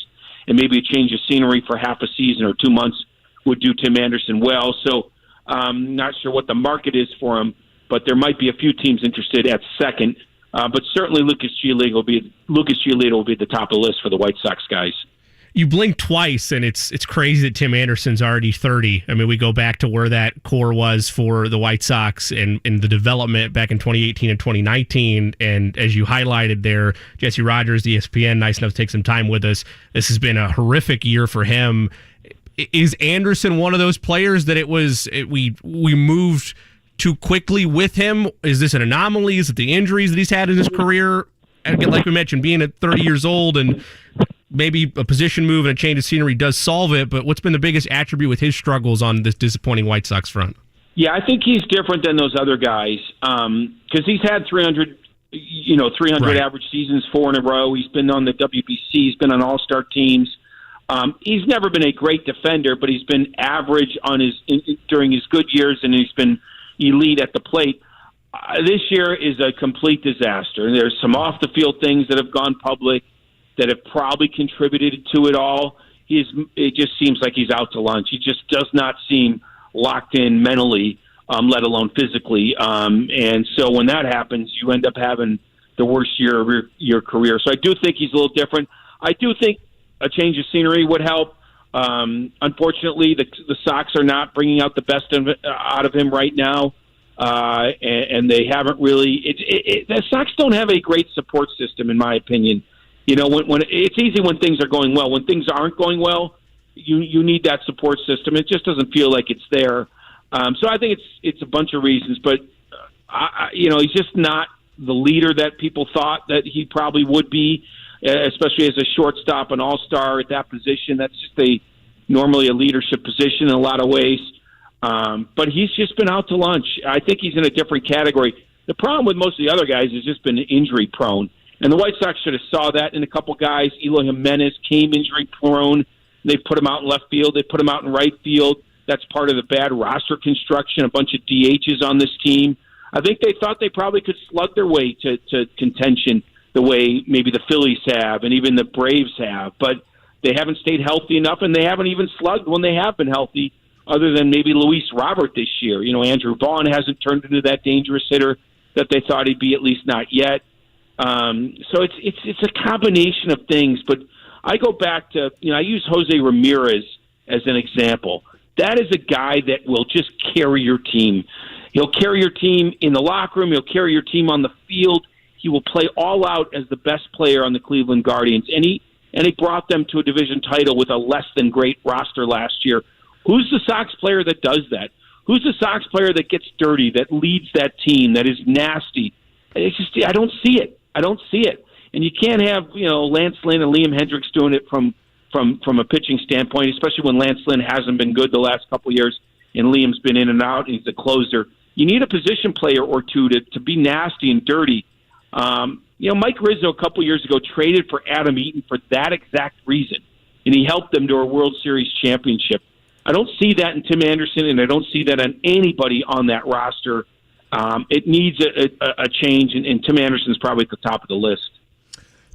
and maybe a change of scenery for half a season or 2 months would do Tim Anderson well. So I'm not sure what the market is for him, but there might be a few teams interested at second. But certainly Lucas Giolito will be at the top of the list for the White Sox guys. You blink twice, and it's crazy that Tim Anderson's already 30. I mean, we go back to where that core was for the White Sox and the development back in 2018 and 2019. And as you highlighted there, Jesse Rogers, ESPN, nice enough to take some time with us. This has been a horrific year for him. Is Anderson one of those players that we moved too quickly with him? Is this an anomaly? Is it the injuries that he's had in his career? Again, like we mentioned, being at 30 years old and maybe a position move and a change of scenery does solve it, but what's been the biggest attribute with his struggles on this disappointing White Sox front? Yeah, I think he's different than those other guys because he's had 300 right. Average seasons 4 in a row. He's been on the WBC. He's been on all-star teams. He's never been a great defender, but he's been average during his good years, and he's been elite at the plate. This year is a complete disaster. There's some off-the-field things that have gone public that have probably contributed to it all. It just seems like he's out to lunch. He just does not seem locked in mentally, let alone physically. And so when that happens, you end up having the worst year of your career. So I do think he's a little different. I do think a change of scenery would help. Unfortunately, the Sox are not bringing out the best out of him right now. And they haven't really. The Sox don't have a great support system, in my opinion. When it's easy when things are going well. When things aren't going well, you need that support system. It just doesn't feel like it's there. So I think it's a bunch of reasons, but he's just not the leader that people thought that he probably would be, especially as a shortstop, an all-star at that position. That's just normally a leadership position in a lot of ways. But he's just been out to lunch. I think he's in a different category. The problem with most of the other guys has just been injury prone. And the White Sox should have saw that in a couple guys. Eloy Jimenez came injury prone. They put him out in left field. They put him out in right field. That's part of the bad roster construction, a bunch of DHs on this team. I think they thought they probably could slug their way to contention the way maybe the Phillies have and even the Braves have. But they haven't stayed healthy enough, and they haven't even slugged when they have been healthy, other than maybe Luis Robert this year. Andrew Vaughn hasn't turned into that dangerous hitter that they thought he'd be, at least not yet. So it's a combination of things. But I go back to, I use Jose Ramirez as an example. That is a guy that will just carry your team. He'll carry your team in the locker room. He'll carry your team on the field. He will play all out as the best player on the Cleveland Guardians. And he brought them to a division title with a less than great roster last year. Who's the Sox player that does that? Who's the Sox player that gets dirty, that leads that team, that is nasty? It's just, I don't see it. And you can't have, Lance Lynn and Liam Hendricks doing it from a pitching standpoint, especially when Lance Lynn hasn't been good the last couple of years and Liam's been in and out and he's the closer. You need a position player or two to be nasty and dirty. Mike Rizzo a couple of years ago traded for Adam Eaton for that exact reason, and he helped them to a World Series championship. I don't see that in Tim Anderson, and I don't see that on anybody on that roster. It needs a change, and Tim Anderson's probably at the top of the list.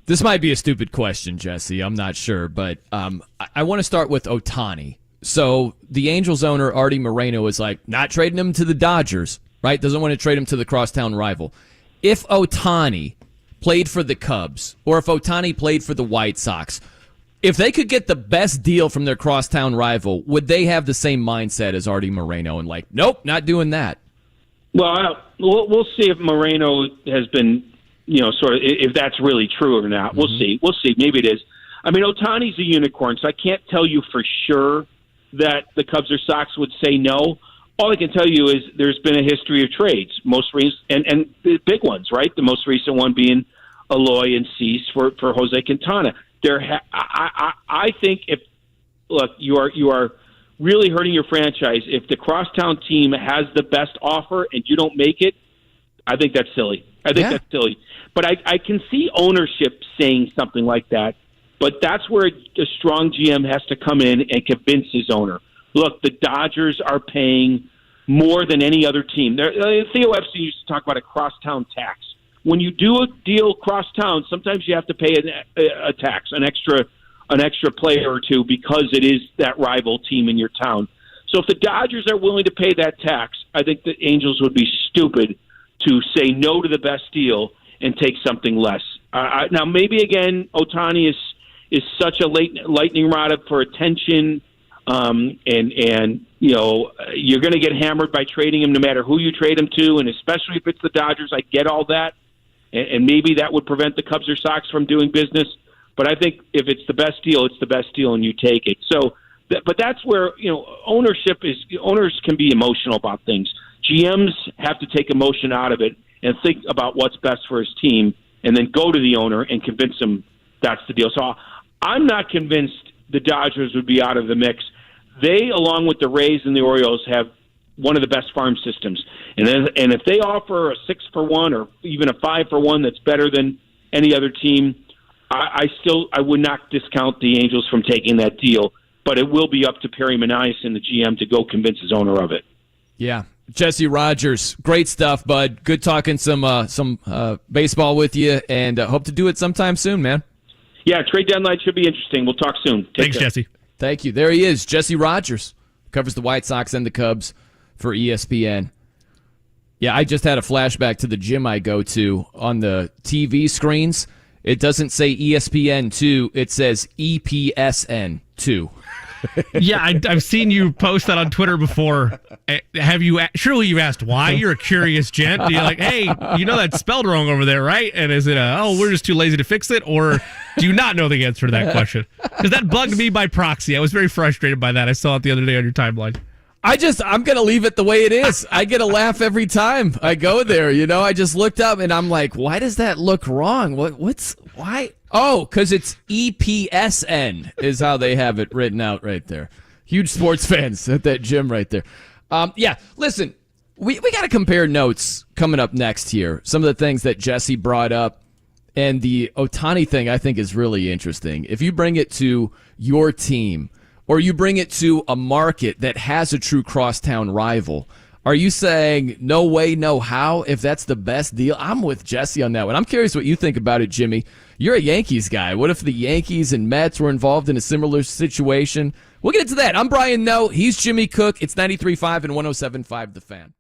This might be a stupid question, Jesse. I'm not sure, but I want to start with Ohtani, So the Angels owner, Artie Moreno, is like, not trading him to the Dodgers, right? Doesn't want to trade him to the crosstown rival. If Ohtani played for the Cubs, or if Ohtani played for the White Sox, if they could get the best deal from their crosstown rival, would they have the same mindset as Artie Moreno and like, nope, not doing that? Well, we'll see if Moreno has been, sort of, if that's really true or not. We'll see. We'll see. Maybe it is. I mean, Ohtani's a unicorn, so I can't tell you for sure that the Cubs or Sox would say no. All I can tell you is there's been a history of trades, most recent, and the big ones, right? The most recent one being Aloy and Cease for Jose Quintana. I think you are really hurting your franchise if the crosstown team has the best offer and you don't make it. I think that's silly. That's silly. But I can see ownership saying something like that. But that's where a strong GM has to come in and convince his owner. Look, the Dodgers are paying more than any other team. Theo Epstein used to talk about a crosstown tax. When you do a deal crosstown, sometimes you have to pay a tax, an extra player or two, because it is that rival team in your town. So if the Dodgers are willing to pay that tax, I think the Angels would be stupid to say no to the best deal and take something less. Now, maybe again, Ohtani is such a lightning rod for attention, and you're going to get hammered by trading him no matter who you trade him to, and especially if it's the Dodgers. I get all that, and maybe that would prevent the Cubs or Sox from doing business. But I think if it's the best deal, it's the best deal, and you take it. So, but that's where owners can be emotional about things. GMs have to take emotion out of it and think about what's best for his team, and then go to the owner and convince him that's the deal. So I'm not convinced the Dodgers would be out of the mix. They, along with the Rays and the Orioles, have one of the best farm systems. And if they offer a 6-for-1 or even a 5-for-1 that's better than any other team, I would not discount the Angels from taking that deal. But it will be up to Perry Manias and the GM to go convince his owner of it. Yeah. Jesse Rogers, great stuff, bud. Good talking some baseball with you, and hope to do it sometime soon, man. Yeah, trade deadline should be interesting. We'll talk soon. Thanks, care. Jesse. Thank you. There he is, Jesse Rogers. Covers the White Sox and the Cubs for ESPN. Yeah, I just had a flashback to the gym I go to. On the TV screens, it doesn't say ESPN2, it says EPSN2. Yeah, I've seen you post that on Twitter before. Surely you've asked why? You're a curious gent. You're like, hey, that's spelled wrong over there, right? And is it we're just too lazy to fix it? Or do you not know the answer to that question? Because that bugged me by proxy. I was very frustrated by that. I saw it the other day on your timeline. I'm going to leave it the way it is. I get a laugh every time I go there. I just looked up and I'm like, why does that look wrong? Why? Oh, because it's EPSN is how they have it written out right there. Huge sports fans at that gym right there. Yeah, listen, we got to compare notes coming up next here. Some of the things that Jesse brought up, and the Ohtani thing I think is really interesting. If you bring it to your team, or you bring it to a market that has a true crosstown rival, are you saying no way, no how if that's the best deal? I'm with Jesse on that one. I'm curious what you think about it, Jimmy. You're a Yankees guy. What if the Yankees and Mets were involved in a similar situation? We'll get into that. I'm Brian Noe. He's Jimmy Cook. It's 93.5 and 107.5 The Fan.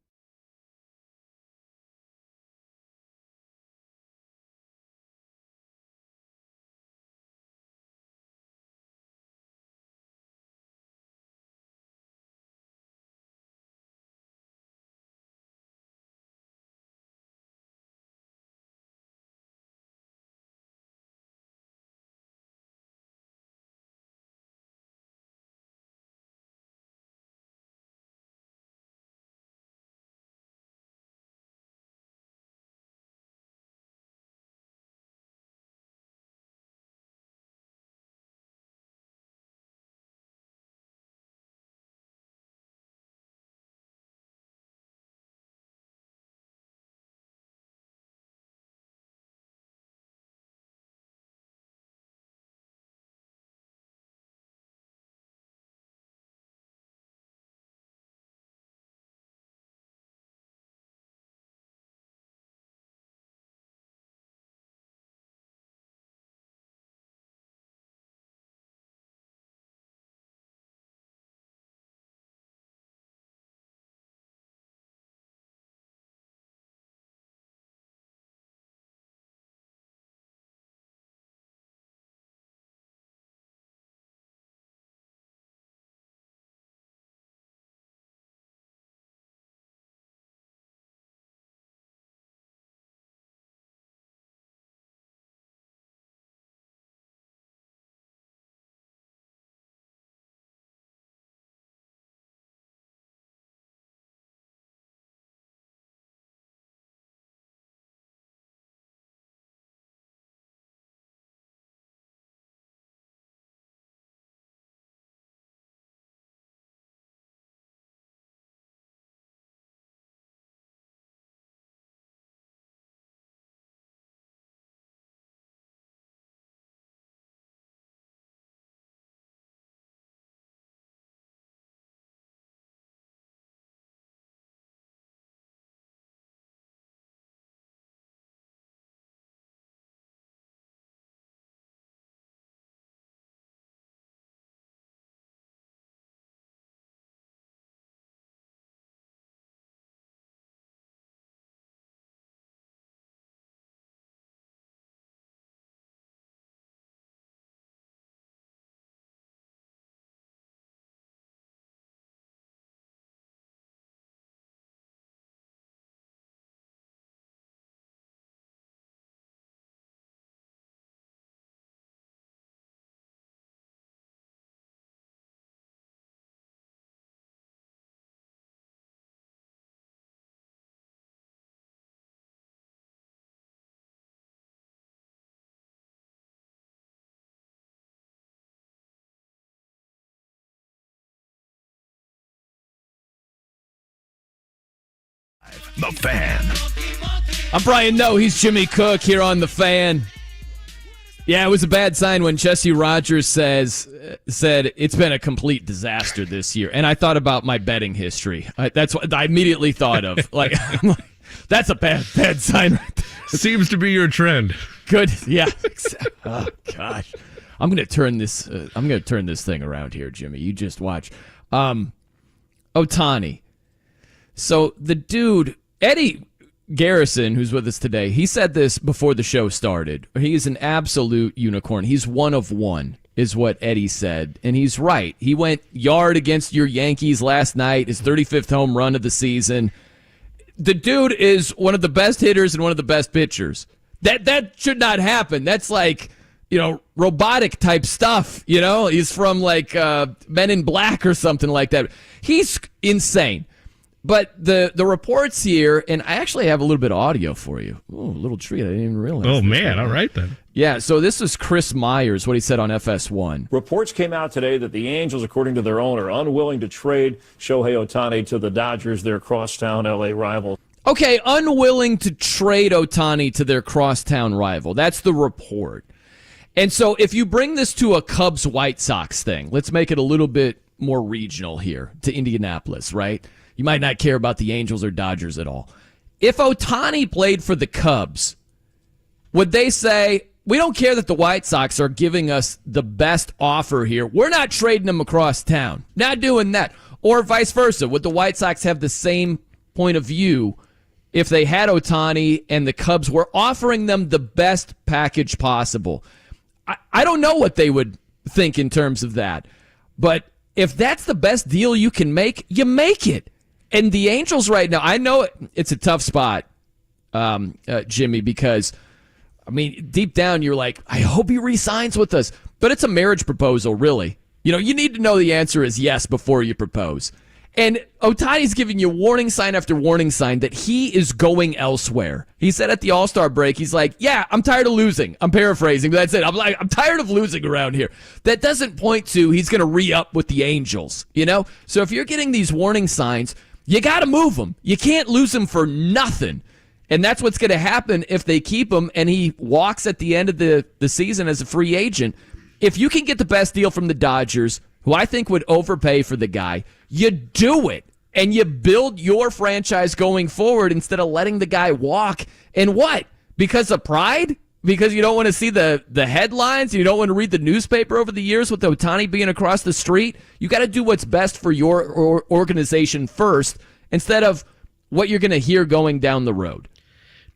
The Fan. I'm Brian Noe. He's Jimmy Cook here on The Fan. Yeah, it was a bad sign when Jesse Rogers said it's been a complete disaster this year. And I thought about my betting history. That's what I immediately thought of. I'm like, that's a bad sign right there. Seems to be your trend. Good. Yeah. Oh, gosh. I'm going to turn this thing around here, Jimmy. You just watch. Ohtani. So the dude, Eddie Garrison, who's with us today, he said this before the show started. He is an absolute unicorn. He's one of one, is what Eddie said. And he's right. He went yard against your Yankees last night, his 35th home run of the season. The dude is one of the best hitters and one of the best pitchers. That should not happen. That's like, robotic type stuff. He's from like Men in Black or something like that. He's insane. But the reports here, and I actually have a little bit of audio for you. Oh, a little treat. I didn't even realize. Oh, man. All right, then. Yeah, so this is Chris Myers, what he said on FS1. Reports came out today that the Angels, according to their owner, are unwilling to trade Shohei Ohtani to the Dodgers, their crosstown L.A. rival. Okay, unwilling to trade Ohtani to their crosstown rival. That's the report. And so if you bring this to a Cubs-White Sox thing, let's make it a little bit more regional here to Indianapolis, right? You might not care about the Angels or Dodgers at all. If Ohtani played for the Cubs, would they say, we don't care that the White Sox are giving us the best offer here. We're not trading them across town. Not doing that. Or vice versa. Would the White Sox have the same point of view if they had Ohtani and the Cubs were offering them the best package possible? I don't know what they would think in terms of that. But if that's the best deal you can make, you make it. And the Angels right now, I know it's a tough spot, Jimmy, because, deep down you're like, I hope he re-signs with us. But it's a marriage proposal, really. You need to know the answer is yes before you propose. And Ohtani's giving you warning sign after warning sign that he is going elsewhere. He said at the All-Star break, he's like, yeah, I'm tired of losing. I'm paraphrasing, but that's it. I'm tired of losing around here. That doesn't point to he's going to re-up with the Angels, So if you're getting these warning signs, you got to move him. You can't lose him for nothing. And that's what's going to happen if they keep him and he walks at the end of the season as a free agent. If you can get the best deal from the Dodgers, who I think would overpay for the guy, you do it. And you build your franchise going forward instead of letting the guy walk. And what? Because of pride? Because you don't want to see the headlines? You don't want to read the newspaper over the years with Ohtani being across the street? You got to do what's best for your organization first instead of what you're going to hear going down the road.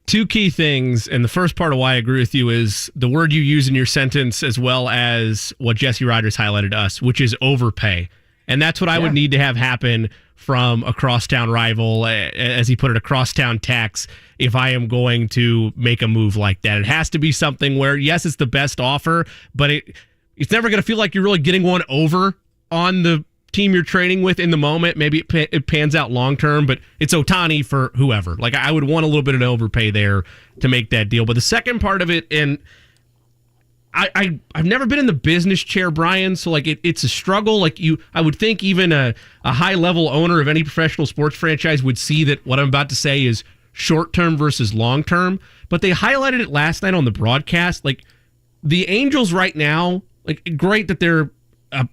Two key things, and the first part of why I agree with you is the word you use in your sentence as well as what Jesse Rogers highlighted to us, which is overpay. And that's what I would need to have happen from a crosstown rival, as he put it, a crosstown tax, if I am going to make a move like that. It has to be something where, yes, it's the best offer, but it's never going to feel like you're really getting one over on the team you're trading with in the moment. Maybe it pans out long term, but it's Ohtani for whoever. Like, I would want a little bit of an overpay there to make that deal. But the second part of it, and I've never been in the business chair, Brian, so like it's a struggle. Like I would think even a high level owner of any professional sports franchise would see that what I'm about to say is short term versus long term. But they highlighted it last night on the broadcast. Like, the Angels right now, like, great that they're a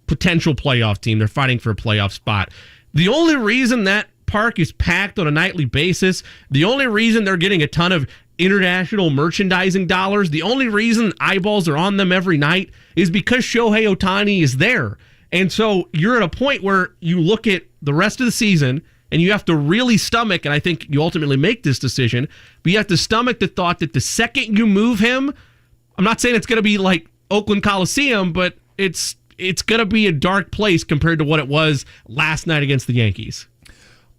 potential playoff team. They're fighting for a playoff spot. The only reason that park is packed on a nightly basis, the only reason they're getting a ton of international merchandising dollars, the only reason eyeballs are on them every night is because Shohei Ohtani is there. And so you're at a point where you look at the rest of the season and you have to really stomach, and I think you ultimately make this decision, but you have to stomach the thought that the second you move him, I'm not saying it's going to be like Oakland Coliseum, but it's going to be a dark place compared to what it was last night against the Yankees.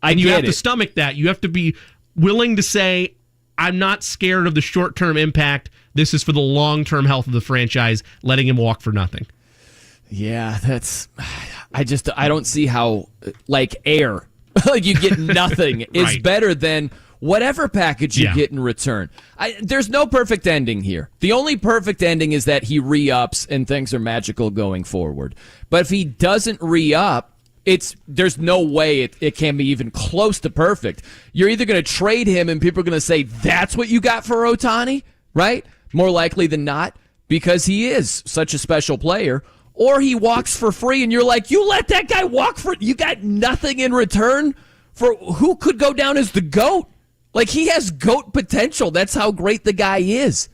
And you have to stomach that. You have to be willing to say, I'm not scared of the short-term impact. This is for the long-term health of the franchise, letting him walk for nothing. Yeah, I don't see how, like, air, like, you get nothing is better than whatever package you get in return. There's no perfect ending here. The only perfect ending is that he re-ups and things are magical going forward. But if he doesn't re-up, there's no way it can be even close to perfect. You're either going to trade him and people are going to say that's what you got for Ohtani, right? More likely than not, because he is such a special player. Or he walks for free and you're like, you let that guy walk for, you got nothing in return for who could go down as the GOAT. Like, he has GOAT potential. That's how great the guy is.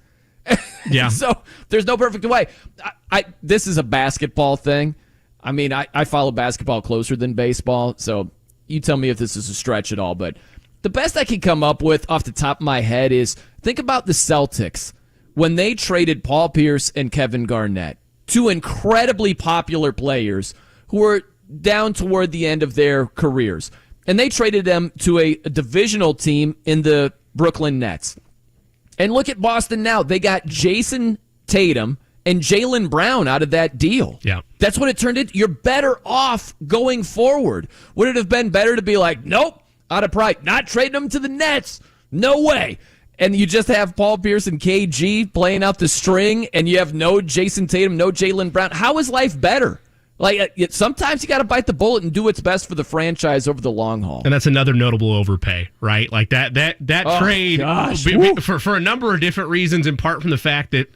Yeah. So there's no perfect way. This is a basketball thing. I mean, I follow basketball closer than baseball, so you tell me if this is a stretch at all. But the best I can come up with off the top of my head is think about the Celtics when they traded Paul Pierce and Kevin Garnett, two incredibly popular players who were down toward the end of their careers. And they traded them to a divisional team in the Brooklyn Nets. And look at Boston now. They got Jason Tatum and Jaylen Brown out of that deal. Yeah. That's what it turned into. You're better off going forward. Would it have been better to be like, nope, out of pride, not trading them to the Nets? No way. And you just have Paul Pierce and KG playing out the string, and you have no Jason Tatum, no Jaylen Brown. How is life better? Like, sometimes you got to bite the bullet and do what's best for the franchise over the long haul. And that's another notable overpay, right? Like that trade for a number of different reasons, in part from the fact that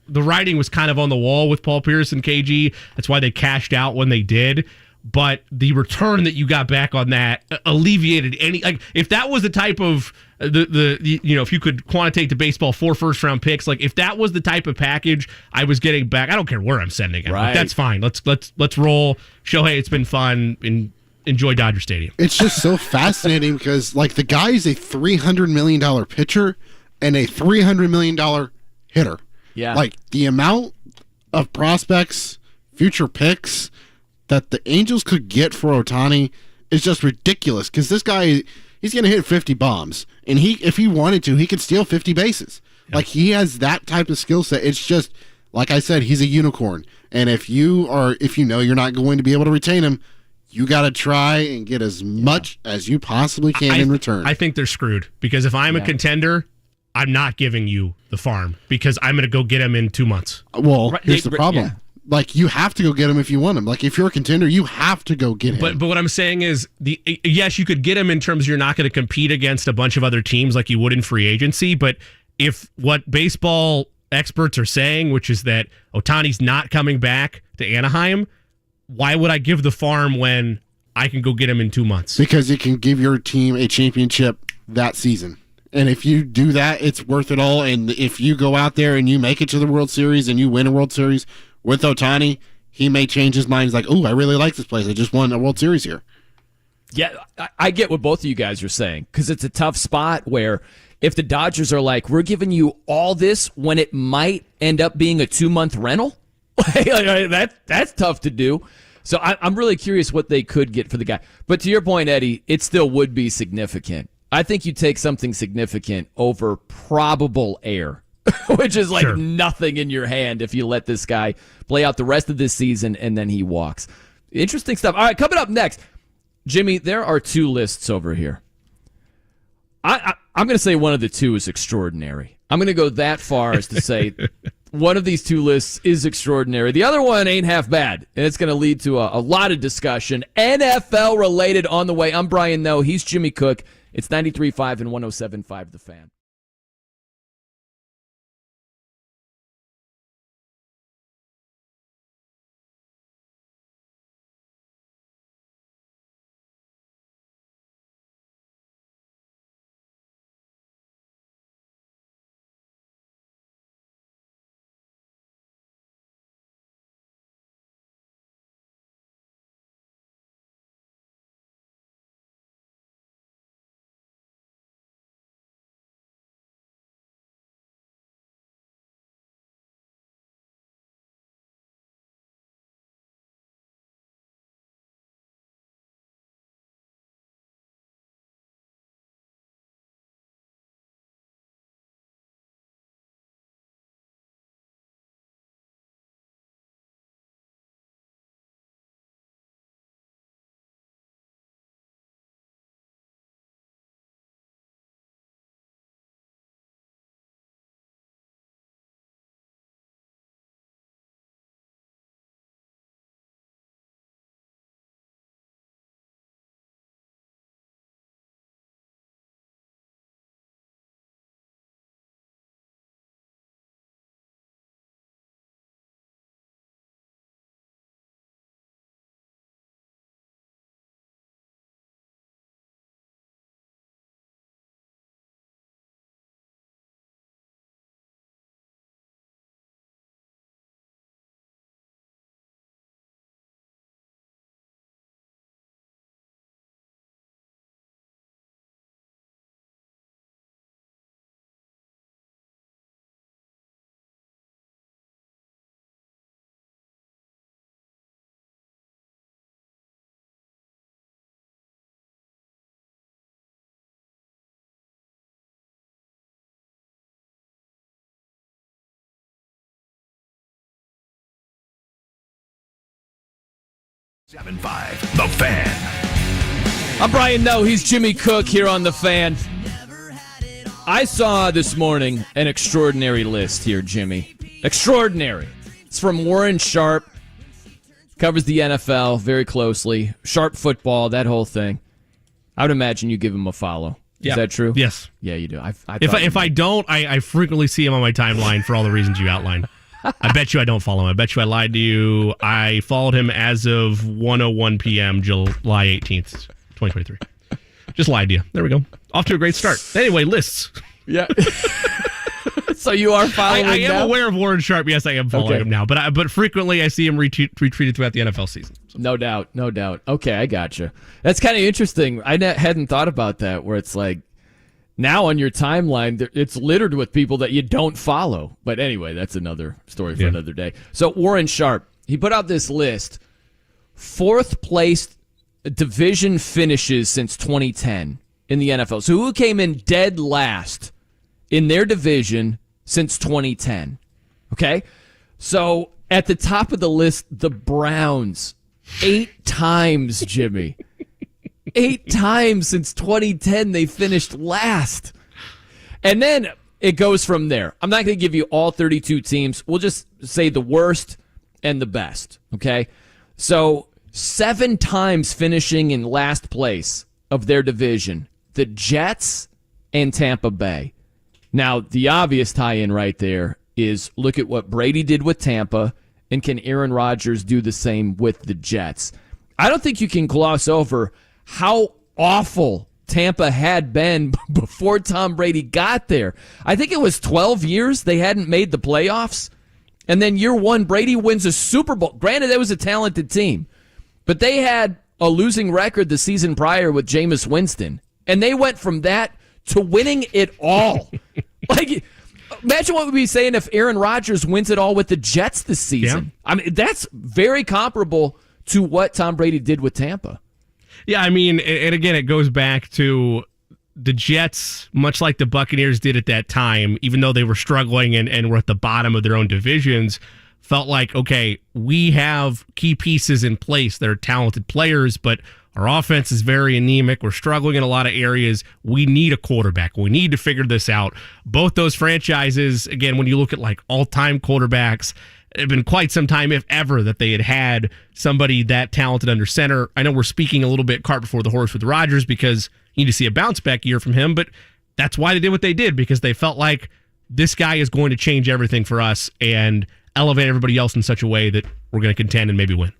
the writing was kind of on the wall with Paul Pierce and KG. That's why they cashed out when they did. But the return that you got back on that alleviated any, like, if that was the type of if you could quantitate the baseball 4 first-round picks, like if that was the type of package I was getting back, I don't care where I'm sending it. Right. Like, that's fine. Let's roll. Shohei, it's been fun. And enjoy Dodger Stadium. It's just so fascinating because, like, the guy is a $300 million pitcher and a $300 million hitter. Yeah. Like, the amount of prospects, future picks that the Angels could get for Ohtani is just ridiculous because this guy, he's going to hit 50 bombs. And if he wanted to, he could steal 50 bases. Yeah. Like, he has that type of skill set. It's just, like I said, he's a unicorn. And if you know you're not going to be able to retain him, you got to try and get as much as you possibly can in return. I think they're screwed because if I'm a contender, I'm not giving you the farm because I'm going to go get him in 2 months. Well, here's the problem. Yeah. Like, you have to go get him if you want him. Like, if you're a contender, you have to go get him. But what I'm saying is, yes, you could get him in terms of you're not going to compete against a bunch of other teams like you would in free agency. But if what baseball experts are saying, which is that Ohtani's not coming back to Anaheim, why would I give the farm when I can go get him in 2 months? Because it can give your team a championship that season. And if you do that, it's worth it all. And if you go out there and you make it to the World Series and you win a World Series with Ohtani, he may change his mind. He's like, oh, I really like this place. I just won a World Series here. Yeah, I get what both of you guys are saying because it's a tough spot where if the Dodgers are like, we're giving you all this when it might end up being a 2-month rental, that's tough to do. So I'm really curious what they could get for the guy. But to your point, Eddie, it still would be significant. I think you take something significant over probable air, which is like nothing in your hand if you let this guy play out the rest of this season and then he walks. Interesting stuff. All right, coming up next, Jimmy, there are 2 lists over here. I'm going to say one of the 2 is extraordinary. I'm going to go that far as to say one of these 2 lists is extraordinary. The other one ain't half bad, and it's going to lead to a lot of discussion. NFL related on the way. I'm Brian Noe. He's Jimmy Cook. It's 93.5 and 107.5 The Fan. 7-5, The Fan. I'm Brian Noe. He's Jimmy Cook here on The Fan. I saw this morning an extraordinary list here, Jimmy. Extraordinary. It's from Warren Sharp. Covers the NFL very closely. Sharp football, that whole thing. I would imagine you give him a follow. Is that true? Yes. Yeah, you do. If I don't, I frequently see him on my timeline for all the reasons you outlined. I bet you I don't follow him. I bet you I lied to you. I followed him as of 1:01 p.m. July 18th, 2023. Just lied to you. There we go. Off to a great start. Anyway, lists. Yeah. So you are following I am now? aware of Warren Sharp. Yes, I am following him now. But frequently I see him retweeted throughout the NFL season. So. No doubt. Okay, I gotcha. That's kind of interesting. I hadn't thought about that, where it's like now on your timeline, it's littered with people that you don't follow. But anyway, that's another story for another day. So Warren Sharp, he put out this list. 4th place division finishes since 2010 in the NFL. So who came in dead last in their division since 2010? Okay? So at the top of the list, the Browns. 8 times, Jimmy. 8 times since 2010 they finished last. And then it goes from there. I'm not going to give you all 32 teams. We'll just say the worst and the best, okay? So 7 times finishing in last place of their division, the Jets and Tampa Bay. Now, the obvious tie-in right there is look at what Brady did with Tampa, and can Aaron Rodgers do the same with the Jets? I don't think you can gloss over how awful Tampa had been before Tom Brady got there. I think it was 12 years they hadn't made the playoffs, and then year 1, Brady wins a Super Bowl. Granted, that was a talented team, but they had a losing record the season prior with Jameis Winston, and they went from that to winning it all. Like, imagine what we'd be saying if Aaron Rodgers wins it all with the Jets this season. Yeah. I mean, that's very comparable to what Tom Brady did with Tampa. Yeah, I mean, and again, it goes back to the Jets, much like the Buccaneers did at that time, even though they were struggling and were at the bottom of their own divisions, felt like, okay, we have key pieces in place that are talented players, but our offense is very anemic. We're struggling in a lot of areas. We need a quarterback. We need to figure this out. Both those franchises, again, when you look at like all-time quarterbacks, it had been quite some time, if ever, that they had somebody that talented under center. I know we're speaking a little bit cart before the horse with Rodgers because you need to see a bounce-back year from him, but that's why they did what they did, because they felt like this guy is going to change everything for us and elevate everybody else in such a way that we're going to contend and maybe win.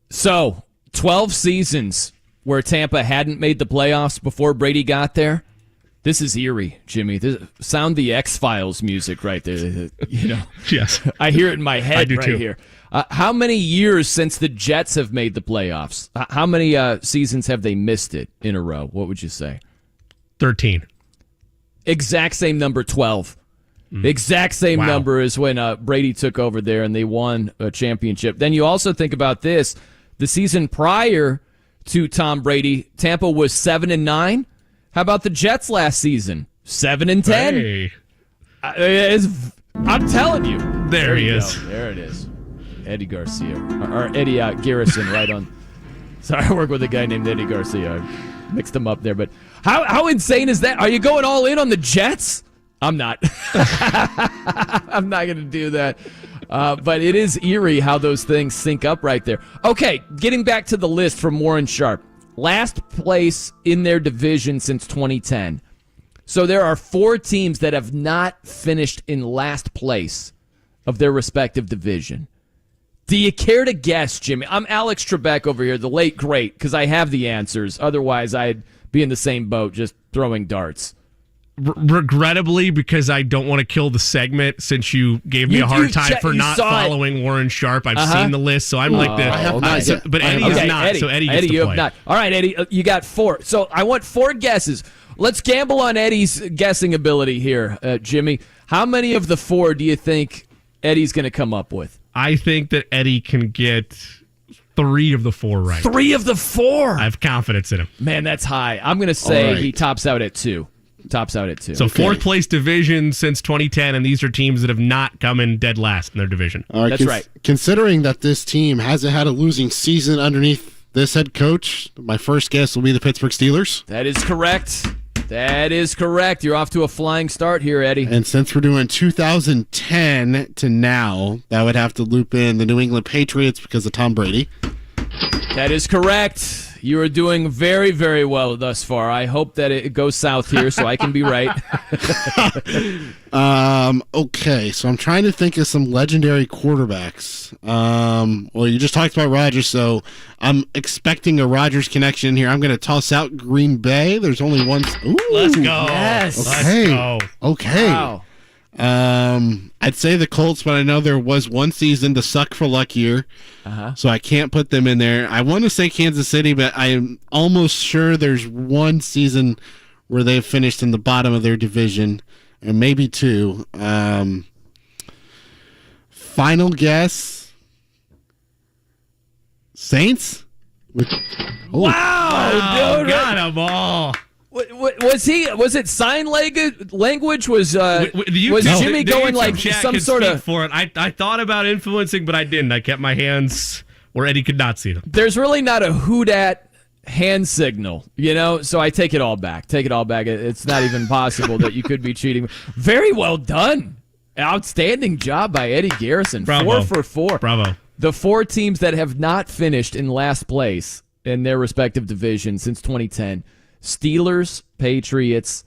So 12 seasons where Tampa hadn't made the playoffs before Brady got there. This is eerie, Jimmy. Sound the X-Files music right there. You know, yes, I hear it in my head right too. here. How many years since the Jets have made the playoffs? How many seasons have they missed it in a row? What would you say? 13. Exact same number, 12. Exact same number as when Brady took over there and they won a championship. Then you also think about this. The season prior to Tom Brady, Tampa was 7-9. How about the Jets last season? 7-10. Hey. I'm telling you. There he is. Go. There it is. Eddie Garcia. Or Eddie Garrison right on. Sorry, I work with a guy named Eddie Garcia. I mixed him up there. But how insane is that? Are you going all in on the Jets? I'm not. I'm not going to do that. But it is eerie how those things sync up right there. Okay, getting back to the list from Warren Sharp. Last place in their division since 2010. So there are 4 teams that have not finished in last place of their respective division. Do you care to guess, Jimmy? I'm Alex Trebek over here, the late great, because I have the answers. Otherwise, I'd be in the same boat just throwing darts. Regrettably, because I don't want to kill the segment, since you gave me a hard time for not following Warren Sharp. I've seen the list, so I'm like this. But Eddie is not, Eddie, so Eddie gets to you play. Have not. All right, Eddie, you got 4. So I want 4 guesses. Let's gamble on Eddie's guessing ability here, Jimmy. How many of the 4 do you think Eddie's going to come up with? I think that Eddie can get 3 of the 4 right. 3 of the 4? I have confidence in him. Man, that's high. I'm going to say he tops out at 2. tops out at 2. So fourth place division since 2010, and these are teams that have not come in dead last in their division. All right, That's right. Considering that this team hasn't had a losing season underneath this head coach, my first guess will be the Pittsburgh Steelers. That is correct. That is correct. You're off to a flying start here, Eddie. And since we're doing 2010 to now, that would have to loop in the New England Patriots because of Tom Brady. That is correct. You are doing very, very well thus far. I hope that it goes south here so I can be right. Okay, so I'm trying to think of some legendary quarterbacks. Well, you just talked about Rodgers, so I'm expecting a Rodgers connection here. I'm going to toss out Green Bay. There's only one. Ooh, Let's go. Yes. Okay. Let's go. Okay. Wow. I'd say the Colts, but I know there was one season, the suck for luck year, so I can't put them in there. I want to say Kansas City, but I'm almost sure there's one season where they've finished in the bottom of their division, and maybe two. Final guess, Saints? Wow, dude. Got them all. Was it sign language? Was Jimmy going like some sort of? For it, I thought about influencing, but I didn't. I kept my hands where Eddie could not see them. There's really not a hoodat hand signal, so I take it all back. It's not even possible that you could be cheating. Very well done. Outstanding job by Eddie Garrison. Bravo. 4 for 4. Bravo. The 4 teams that have not finished in last place in their respective divisions since 2010: Steelers, Patriots,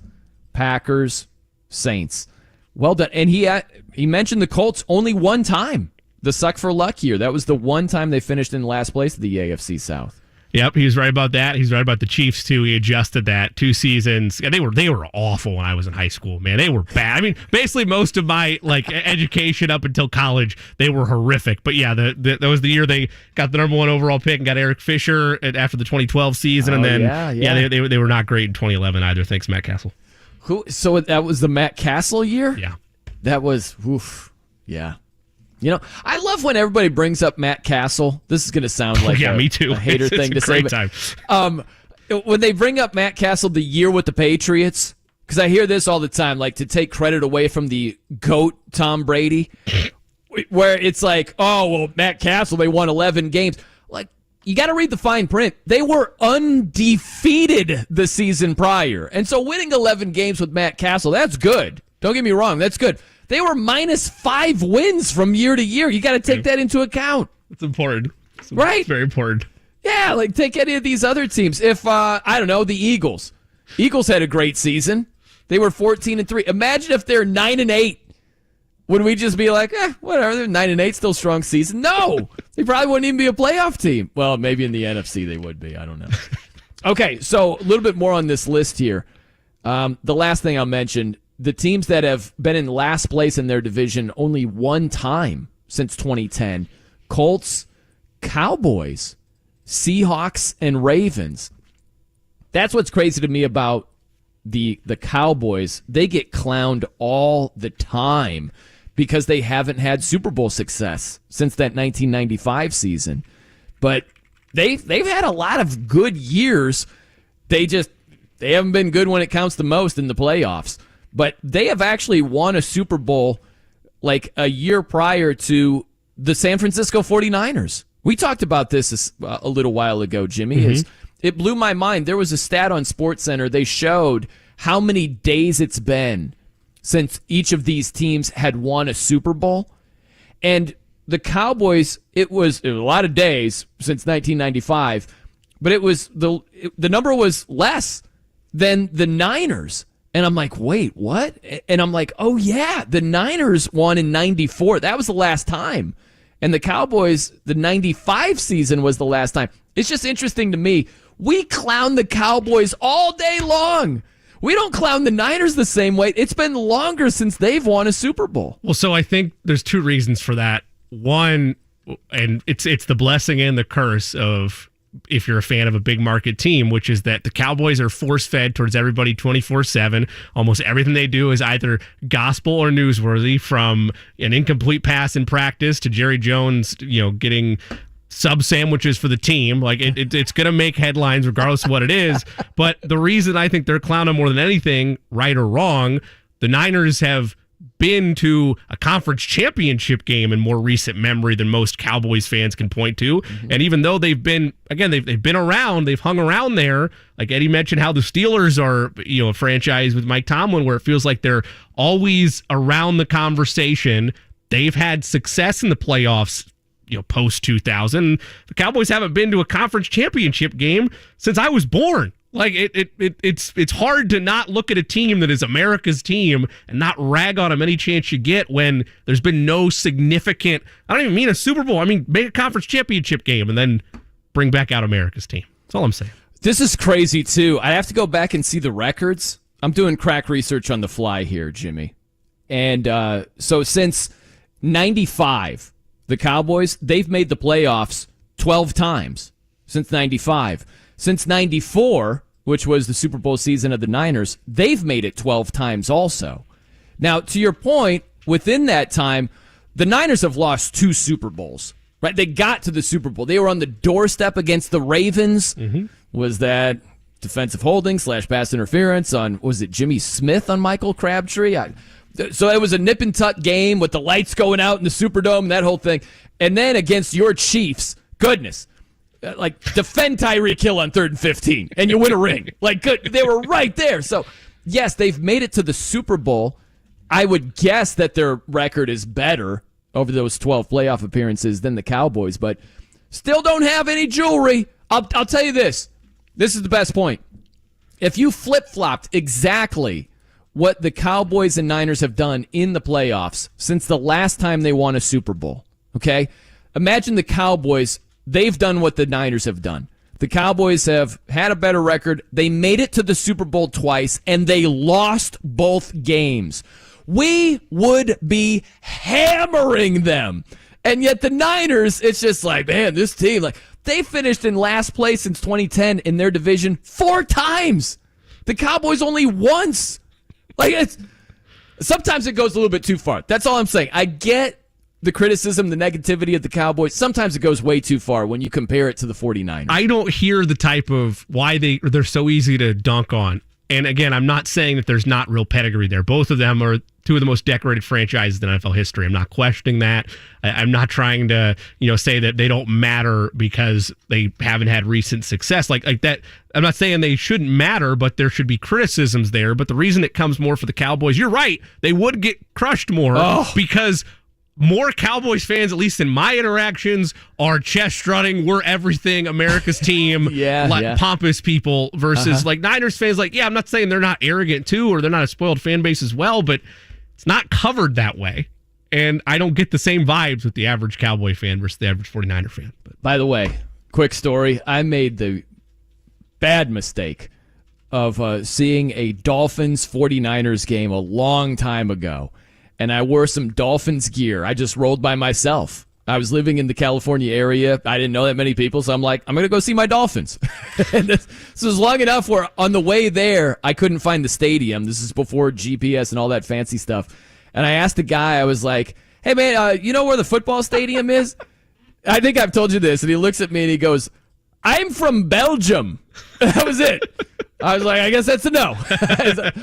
Packers, Saints. Well done. And he mentioned the Colts only one time. The suck for luck year. That was the one time they finished in last place of the AFC South. Yep, he was right about that. He's right about the Chiefs too. He adjusted that 2 seasons. They were awful when I was in high school, man. They were bad. I mean, basically most of my education up until college, they were horrific. But yeah, that was the year they got the number 1 overall pick and got Eric Fisher after the 2012 season, and then they were not great in 2011 either. Thanks, Matt Castle. So that was the Matt Castle year? Yeah, that was yeah. I love when everybody brings up Matt Castle. This is going to sound like me too. A hater it's thing a to say. Great time. When they bring up Matt Castle the year with the Patriots, because I hear this all the time, like to take credit away from the GOAT Tom Brady, where it's like, oh, well, Matt Castle, they won 11 games. Like, you got to read the fine print. They were undefeated the season prior. And so winning 11 games with Matt Castle, that's good. Don't get me wrong, that's good. They were -5 wins from year to year. You got to take that into account. It's important. Right? It's very important. Yeah, like take any of these other teams. If, I don't know, the Eagles. Eagles had a great season. They were 14-3. Imagine if they're 9-8. Would we just be like, whatever, they're 9-8, still strong season? No. They probably wouldn't even be a playoff team. Well, maybe in the NFC they would be. I don't know. Okay, so a little bit more on this list here. The last thing I'll mention, the teams that have been in last place in their division only one time since 2010: Colts, Cowboys, Seahawks, and Ravens. That's what's crazy to me about the Cowboys. They get clowned all the time because they haven't had Super Bowl success since that 1995 season. But they've had a lot of good years. They haven't been good when it counts the most in the playoffs. But they have actually won a Super Bowl like a year prior to the San Francisco 49ers. We talked about this a little while ago, Jimmy. It blew my mind. There was a stat on SportsCenter. They showed how many days it's been since each of these teams had won a Super Bowl. And the Cowboys, it was a lot of days since 1995, but it was the number was less than the Niners. And I'm like, wait, what? And I'm like, oh, yeah, the Niners won in 94. That was the last time. And the Cowboys, the 95 season was the last time. It's just interesting to me. We clown the Cowboys all day long. We don't clown the Niners the same way. It's been longer since they've won a Super Bowl. Well, so I think there's 2 reasons for that. One, and it's the blessing and the curse of if you're a fan of a big market team, which is that the Cowboys are force-fed towards everybody 24/7. Almost everything they do is either gospel or newsworthy, from an incomplete pass in practice to Jerry Jones, getting sub sandwiches for the team. Like it's going to make headlines regardless of what it is. But the reason I think they're clowning more than anything, right or wrong, the Niners have been to a conference championship game in more recent memory than most Cowboys fans can point to. Mm-hmm. And even though they've been around, they've hung around there. Like Eddie mentioned how the Steelers are, a franchise with Mike Tomlin where it feels like they're always around the conversation. They've had success in the playoffs, post 2000. The Cowboys haven't been to a conference championship game since I was born. Like it's hard to not look at a team that is America's team and not rag on them any chance you get when there's been no significant. I don't even mean a Super Bowl. I mean make a conference championship game and then bring back out America's team. That's all I'm saying. This is crazy too. I have to go back and see the records. I'm doing crack research on the fly here, Jimmy. And so since '95, the Cowboys they've made the playoffs 12 times since '95. Since 94, which was the Super Bowl season of the Niners, they've made it 12 times also. Now, to your point, within that time, the Niners have lost 2 Super Bowls. Right? They got to the Super Bowl. They were on the doorstep against the Ravens. Mm-hmm. Was that defensive holding / pass interference on, was it Jimmy Smith on Michael Crabtree? So it was a nip and tuck game with the lights going out in the Superdome and that whole thing. And then against your Chiefs, goodness. Like, defend Tyreek Hill on 3rd and 15, and you win a ring. Like, good, they were right there. So, yes, they've made it to the Super Bowl. I would guess that their record is better over those 12 playoff appearances than the Cowboys, but still don't have any jewelry. I'll tell you this. This is the best point. If you flip-flopped exactly what the Cowboys and Niners have done in the playoffs since the last time they won a Super Bowl, okay? Imagine the Cowboys. They've done what the Niners have done. The Cowboys have had a better record. They made it to the Super Bowl twice, and they lost both games. We would be hammering them. And yet the Niners, it's just like, man, this team, like they finished in last place since 2010 in their division 4 times. The Cowboys only once. Like sometimes it goes a little bit too far. That's all I'm saying. I get the criticism, the negativity of the Cowboys. Sometimes it goes way too far when you compare it to the 49ers. I don't hear the type of why they're so easy to dunk on. And again, I'm not saying that there's not real pedigree there. Both of them are 2 of the most decorated franchises in NFL history. I'm not questioning that. I'm not trying to, say that they don't matter because they haven't had recent success like that. I'm not saying they shouldn't matter, but there should be criticisms there. But the reason it comes more for the Cowboys, you're right, they would get crushed more because more Cowboys fans, at least in my interactions, are chest strutting. We're everything, America's team, pompous people versus like Niners fans. Like, I'm not saying they're not arrogant too, or they're not a spoiled fan base as well, but it's not covered that way. And I don't get the same vibes with the average Cowboy fan versus the average 49er fan. But by the way, quick story. I made the bad mistake of seeing a Dolphins 49ers game a long time ago. And I wore some Dolphins gear. I just rolled by myself. I was living in the California area. I didn't know that many people, so I'm like, I'm going to go see my Dolphins. And this was long enough where on the way there, I couldn't find the stadium. This is before GPS and all that fancy stuff. And I asked the guy, I was like, hey, man, you know where the football stadium is? I think I've told you this. And he looks at me and he goes, I'm from Belgium. That was it. I was like, I guess that's a no.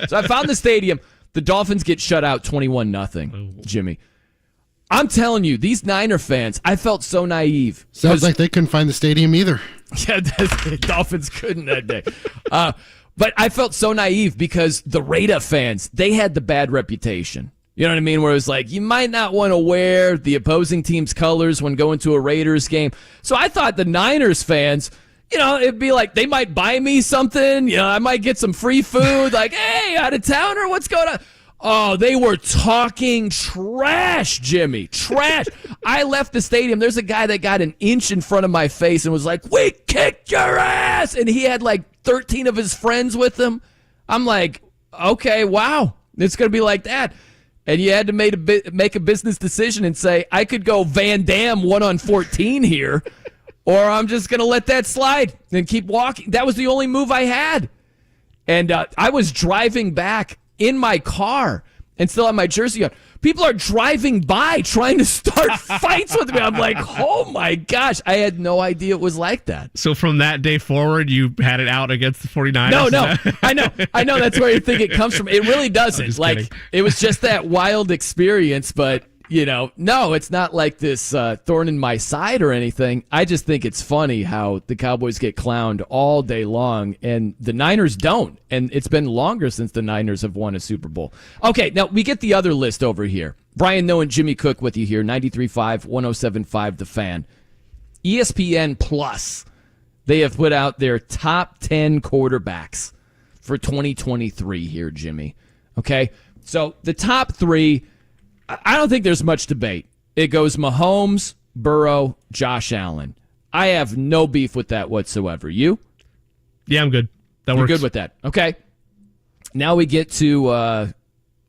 So I found the stadium. The Dolphins get shut out 21-0, Jimmy. I'm telling you, these Niner fans, I felt so naive. Sounds like they couldn't find the stadium either. Yeah, the Dolphins couldn't that day. But I felt so naive because the Raider fans, they had the bad reputation. You know what I mean? Where it was like, you might not want to wear the opposing team's colors when going to a Raiders game. So I thought the Niners fans, it'd be like they might buy me something. I might get some free food. Like, hey, out of towner, what's going on? Oh, they were talking trash, Jimmy. Trash. I left the stadium. There's a guy that got an inch in front of my face and was like, we kicked your ass. And he had like 13 of his friends with him. I'm like, okay, wow. It's going to be like that. And you had to make a business decision and say, I could go Van Dam 1-on-14 here. Or I'm just going to let that slide and keep walking. That was the only move I had. And I was driving back in my car and still had my jersey on. People are driving by trying to start fights with me. I'm like, oh my gosh, I had no idea it was like that. So from that day forward, you had it out against the 49ers? No. I know that's where you think it comes from. It really doesn't. Like, kidding. it was just that wild experience, but, no, it's not like this thorn in my side or anything. I just think it's funny how the Cowboys get clowned all day long, and the Niners don't. And it's been longer since the Niners have won a Super Bowl. Okay, now we get the other list over here. Brian Noe and Jimmy Cook with you here, 93.5, 107.5 The Fan. ESPN Plus, they have put out their top 10 quarterbacks for 2023 here, Jimmy. Okay, so the top 3, I don't think there's much debate. It goes Mahomes, Burrow, Josh Allen. I have no beef with that whatsoever. You? Yeah, I'm good. That You're works. good with that. Okay. Now we get to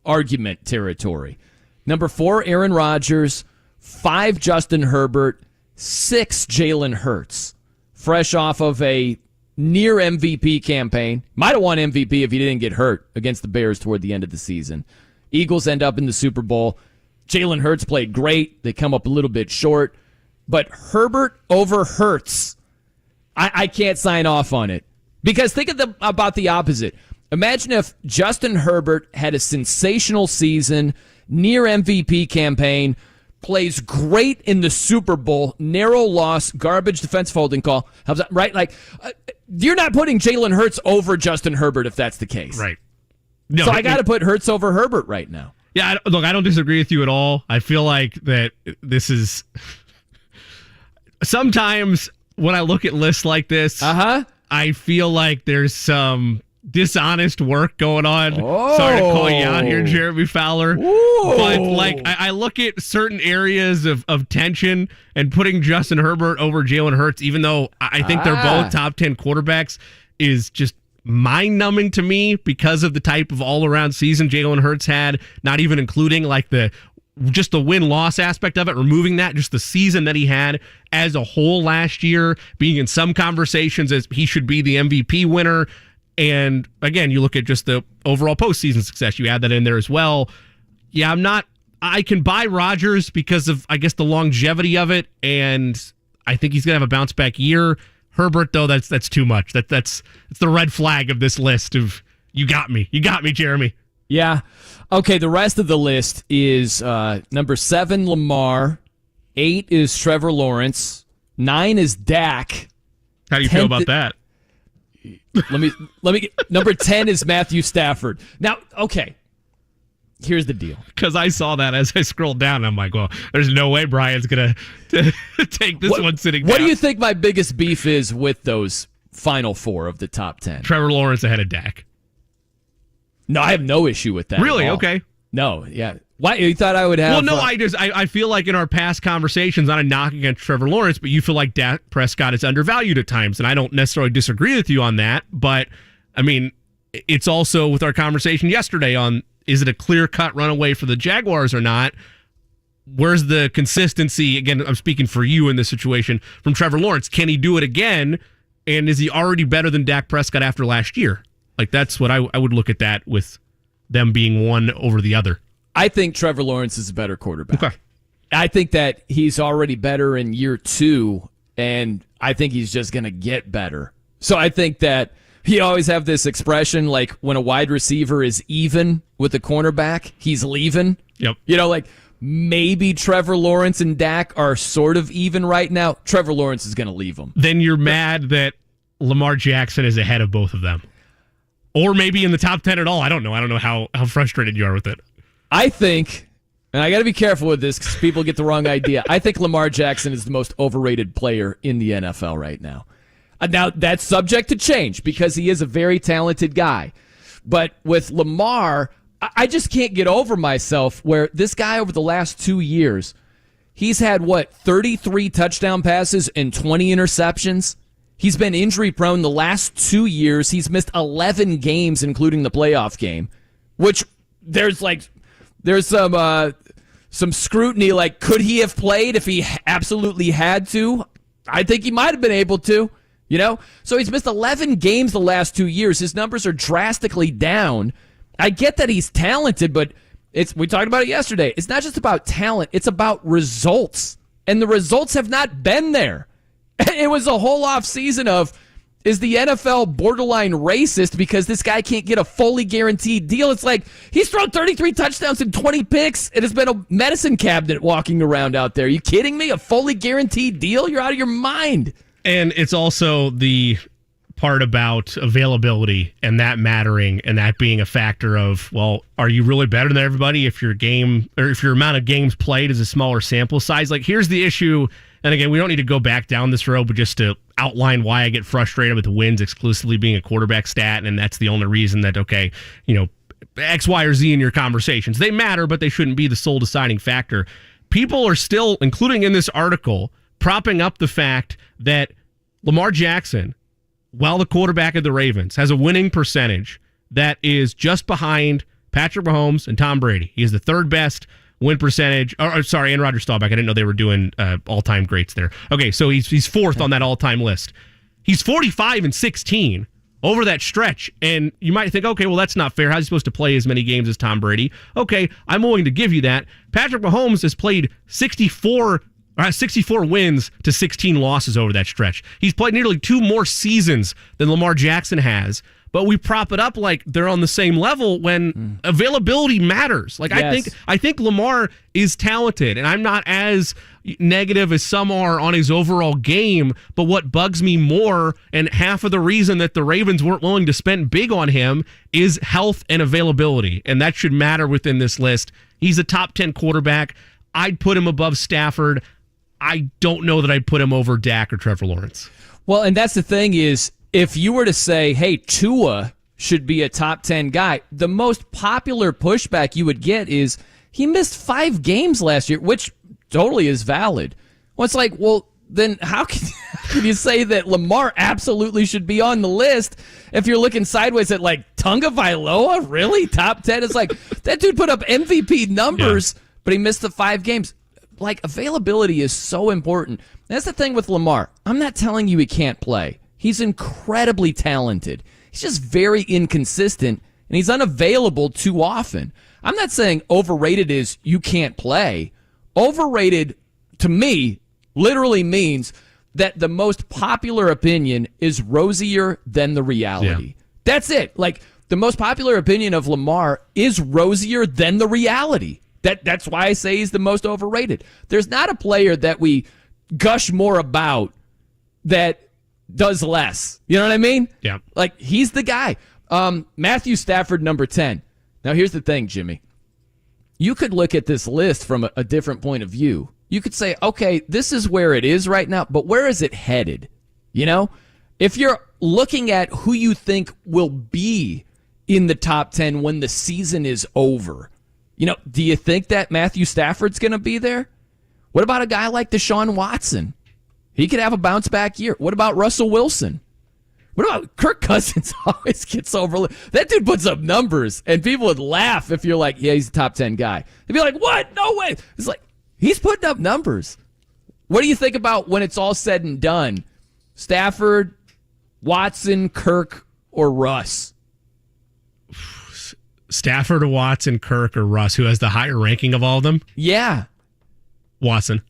argument territory. Number 4, Aaron Rodgers. 5, Justin Herbert. 6, Jalen Hurts. Fresh off of a near MVP campaign. Might have won MVP if he didn't get hurt against the Bears toward the end of the season. Eagles end up in the Super Bowl. Jalen Hurts played great. They come up a little bit short. But Herbert over Hurts, I can't sign off on it. Because think about the opposite. Imagine if Justin Herbert had a sensational season, near MVP campaign, plays great in the Super Bowl, narrow loss, garbage defensive holding call. How's that, right? Like, you're not putting Jalen Hurts over Justin Herbert if that's the case. Right. No, So I got to put Hurts over Herbert right now. Yeah, look, I don't disagree with you at all. I feel like that this is... Sometimes when I look at lists like this, I feel like there's some dishonest work going on. Sorry to call you out here, Jeremy Fowler. But like I look at certain areas of tension and putting Justin Herbert over Jalen Hurts, even though I think they're both top 10 quarterbacks, is just mind-numbing to me because of the type of all-around season Jalen Hurts had, not even including like the win-loss aspect of it, removing that, just the season that he had as a whole last year, being in some conversations as he should be the MVP winner. And again, you look at just the overall postseason success, you add that in there as well. Yeah, I can buy Rodgers because of, I guess, the longevity of it, and I think he's going to have a bounce-back year. Herbert, though, that's too much. That's the red flag of this list of, you got me, Jeremy. Yeah. Okay, the rest of the list is number 7, Lamar. 8 is Trevor Lawrence. 9 is Dak. How do you feel about that? Let me number 10 is Matthew Stafford. Now, okay. Here's the deal. Because I saw that as I scrolled down, I'm like, well, there's no way Brian's going to take this one sitting down. What do you think my biggest beef is with those final 4 of the top 10? Trevor Lawrence ahead of Dak. No, I have no issue with that. Really? At all. Okay. No, yeah. Why you thought I would have? Well, no, I feel like in our past conversations, not a knock against Trevor Lawrence, but you feel like Dak Prescott is undervalued at times, and I don't necessarily disagree with you on that. But I mean, it's also with our conversation yesterday on, is it a clear-cut runaway for the Jaguars or not? Where's the consistency? Again, I'm speaking for you in this situation from Trevor Lawrence. Can he do it again? And is he already better than Dak Prescott after last year? Like, that's what I would look at that with them being one over the other. I think Trevor Lawrence is a better quarterback. Okay. I think that he's already better in year 2, and I think he's just going to get better. So I think that you always have this expression, like when a wide receiver is even with a cornerback, he's leaving. Yep. Like maybe Trevor Lawrence and Dak are sort of even right now. Trevor Lawrence is going to leave them. Then you're mad that Lamar Jackson is ahead of both of them. Or maybe in the top 10 at all. I don't know. I don't know how frustrated you are with it. I think, and I got to be careful with this because people get the wrong idea. I think Lamar Jackson is the most overrated player in the NFL right now. Now, that's subject to change because he is a very talented guy. But with Lamar, I just can't get over myself where this guy over the last 2 years, he's had, 33 touchdown passes and 20 interceptions? He's been injury prone the last 2 years. He's missed 11 games, including the playoff game, which there's some scrutiny. Like, could he have played if he absolutely had to? I think he might have been able to, So he's missed 11 games the last 2 years. His numbers are drastically down. I get that he's talented, but We talked about it yesterday. It's not just about talent. It's about results. And the results have not been there. It was a whole off season of, is the NFL borderline racist because this guy can't get a fully guaranteed deal? It's like he's thrown 33 touchdowns and 20 picks. It has been a medicine cabinet walking around out there. Are you kidding me? A fully guaranteed deal? You're out of your mind. And it's also the part about availability and that mattering and that being a factor of, well, are you really better than everybody if your game or if your amount of games played is a smaller sample size? Like, here's the issue. And again, we don't need to go back down this road, but just to outline why I get frustrated with the wins exclusively being a quarterback stat. And that's the only reason that, okay, X, Y, or Z in your conversations, they matter, but they shouldn't be the sole deciding factor. People are still, including in this article, propping up the fact that Lamar Jackson, while the quarterback of the Ravens, has a winning percentage that is just behind Patrick Mahomes and Tom Brady. He is the third best win percentage. And Roger Staubach. I didn't know they were doing all-time greats there. Okay, so he's fourth on that all-time list. He's 45-16 over that stretch, and you might think, okay, well, that's not fair. How's he supposed to play as many games as Tom Brady? Okay, I'm willing to give you that. Patrick Mahomes has played 64 wins to 16 losses over that stretch. He's played nearly 2 more seasons than Lamar Jackson has, but we prop it up like they're on the same level when availability matters. Like, yes. I think Lamar is talented, and I'm not as negative as some are on his overall game, but what bugs me more, and half of the reason that the Ravens weren't willing to spend big on him, is health and availability, and that should matter within this list. He's a top 10 quarterback. I'd put him above Stafford. I don't know that I'd put him over Dak or Trevor Lawrence. Well, and that's the thing is, if you were to say, hey, Tua should be a top 10 guy, the most popular pushback you would get is he missed 5 games last year, which totally is valid. Well, it's like, well, then how can you say that Lamar absolutely should be on the list if you're looking sideways at like Tunga Vailoa? Really? Top 10? It's like, that dude put up MVP numbers, but he missed the 5 games. Like, availability is so important. That's the thing with Lamar. I'm not telling you he can't play. He's incredibly talented. He's just very inconsistent, and he's unavailable too often. I'm not saying overrated is you can't play. Overrated, to me, literally means that the most popular opinion is rosier than the reality. Yeah. That's it. Like, the most popular opinion of Lamar is rosier than the reality. That's why I say he's the most overrated. There's not a player that we gush more about that does less. You know what I mean? Yeah. Like, he's the guy. Matthew Stafford, number 10. Now, here's the thing, Jimmy. You could look at this list from a different point of view. You could say, okay, this is where it is right now, but where is it headed? You know? If you're looking at who you think will be in the top 10 when the season is over, do you think that Matthew Stafford's going to be there? What about a guy like Deshaun Watson? He could have a bounce-back year. What about Russell Wilson? What about Kirk Cousins? Always gets overlooked. That dude puts up numbers, and people would laugh if you're like, yeah, he's a top 10 guy. They'd be like, what? No way. It's like, he's putting up numbers. What do you think about when it's all said and done? Stafford, Watson, Kirk, or Russ? Stafford, Watson, Kirk, or Russ? Who has the higher ranking of all of them? Yeah. Watson.